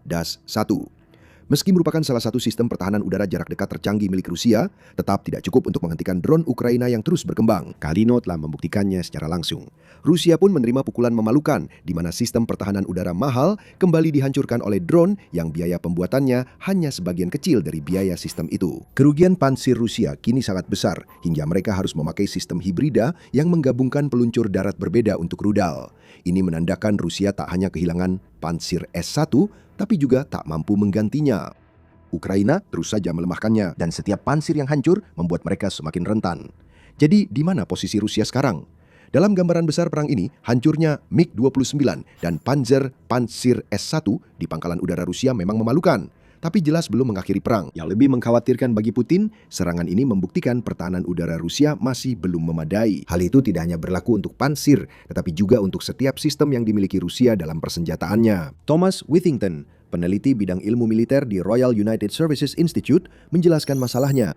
Meski merupakan salah satu sistem pertahanan udara jarak dekat tercanggih milik Rusia, tetap tidak cukup untuk menghentikan drone Ukraina yang terus berkembang. Kalino telah membuktikannya secara langsung. Rusia pun menerima pukulan memalukan, di mana sistem pertahanan udara mahal kembali dihancurkan oleh drone yang biaya pembuatannya hanya sebagian kecil dari biaya sistem itu. Kerugian pansir Rusia kini sangat besar, hingga mereka harus memakai sistem hibrida yang menggabungkan peluncur darat berbeda untuk rudal. Ini menandakan Rusia tak hanya kehilangan pansir S-1, tapi juga tak mampu menggantinya. Ukraina terus saja melemahkannya, dan setiap pansir yang hancur membuat mereka semakin rentan. Jadi, di mana posisi Rusia sekarang? Dalam gambaran besar perang ini, hancurnya MiG-29 dan Pansir S-1 di pangkalan udara Rusia memang memalukan, tapi jelas belum mengakhiri perang. Yang lebih mengkhawatirkan bagi Putin, serangan ini membuktikan pertahanan udara Rusia masih belum memadai. Hal itu tidak hanya berlaku untuk pansir, tetapi juga untuk setiap sistem yang dimiliki Rusia dalam persenjataannya. Thomas Withington, peneliti bidang ilmu militer di Royal United Services Institute, menjelaskan masalahnya.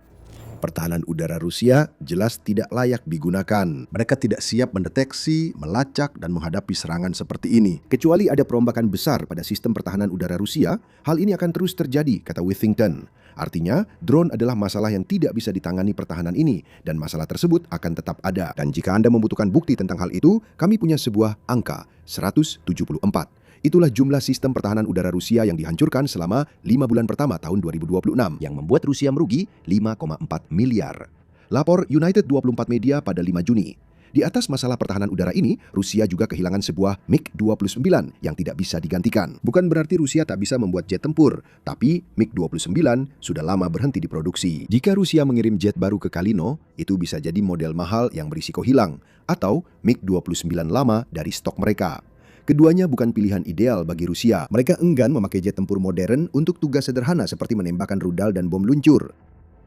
Pertahanan udara Rusia jelas tidak layak digunakan. Mereka tidak siap mendeteksi, melacak, dan menghadapi serangan seperti ini. Kecuali ada perombakan besar pada sistem pertahanan udara Rusia, hal ini akan terus terjadi, kata Withington. Artinya, drone adalah masalah yang tidak bisa ditangani pertahanan ini, dan masalah tersebut akan tetap ada. Dan jika Anda membutuhkan bukti tentang hal itu, kami punya sebuah angka, 174. Itulah jumlah sistem pertahanan udara Rusia yang dihancurkan selama 5 bulan pertama tahun 2026, yang membuat Rusia merugi 5,4 miliar. Lapor United 24 Media pada 5 Juni. Di atas masalah pertahanan udara ini, Rusia juga kehilangan sebuah MiG-29 yang tidak bisa digantikan. Bukan berarti Rusia tak bisa membuat jet tempur, tapi MiG-29 sudah lama berhenti diproduksi. Jika Rusia mengirim jet baru ke Kalino, itu bisa jadi model mahal yang berisiko hilang, atau MiG-29 lama dari stok mereka. Keduanya bukan pilihan ideal bagi Rusia. Mereka enggan memakai jet tempur modern untuk tugas sederhana seperti menembakkan rudal dan bom luncur.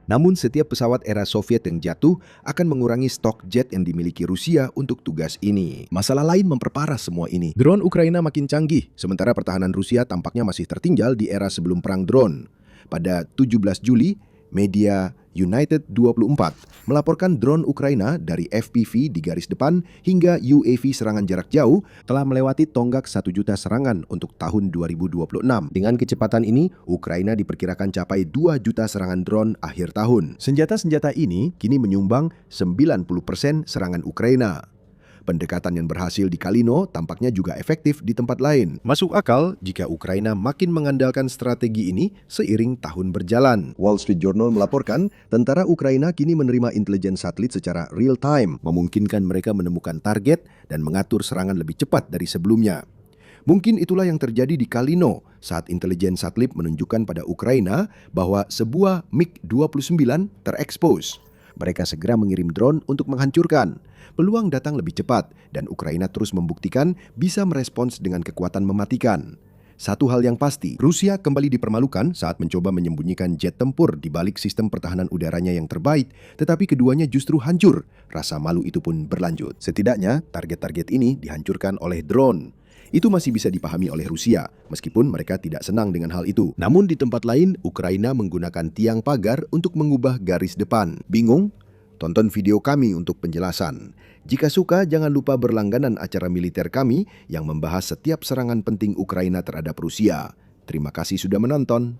Namun setiap pesawat era Soviet yang jatuh akan mengurangi stok jet yang dimiliki Rusia untuk tugas ini. Masalah lain memperparah semua ini. Drone Ukraina makin canggih, sementara pertahanan Rusia tampaknya masih tertinggal di era sebelum perang drone. Pada 17 Juli, media United 24 melaporkan drone Ukraina dari FPV di garis depan hingga UAV serangan jarak jauh telah melewati tonggak 1 juta serangan untuk tahun 2026. Dengan kecepatan ini, Ukraina diperkirakan capai 2 juta serangan drone akhir tahun. Senjata-senjata ini kini menyumbang 90% serangan Ukraina. Pendekatan yang berhasil di Kalino tampaknya juga efektif di tempat lain. Masuk akal jika Ukraina makin mengandalkan strategi ini seiring tahun berjalan. Wall Street Journal melaporkan, tentara Ukraina kini menerima intelijen satelit secara real time, memungkinkan mereka menemukan target dan mengatur serangan lebih cepat dari sebelumnya. Mungkin itulah yang terjadi di Kalino saat intelijen satelit menunjukkan pada Ukraina bahwa sebuah MiG-29 terekspos. Mereka segera mengirim drone untuk menghancurkan. Peluang datang lebih cepat, dan Ukraina terus membuktikan bisa merespons dengan kekuatan mematikan. Satu hal yang pasti, Rusia kembali dipermalukan saat mencoba menyembunyikan jet tempur di balik sistem pertahanan udaranya yang terbaik, tetapi keduanya justru hancur. Rasa malu itu pun berlanjut. Setidaknya, target-target ini dihancurkan oleh drone. Itu masih bisa dipahami oleh Rusia, meskipun mereka tidak senang dengan hal itu. Namun di tempat lain, Ukraina menggunakan tiang pagar untuk mengubah garis depan. Bingung? Tonton video kami untuk penjelasan. Jika suka, jangan lupa berlangganan acara militer kami yang membahas setiap serangan penting Ukraina terhadap Rusia. Terima kasih sudah menonton.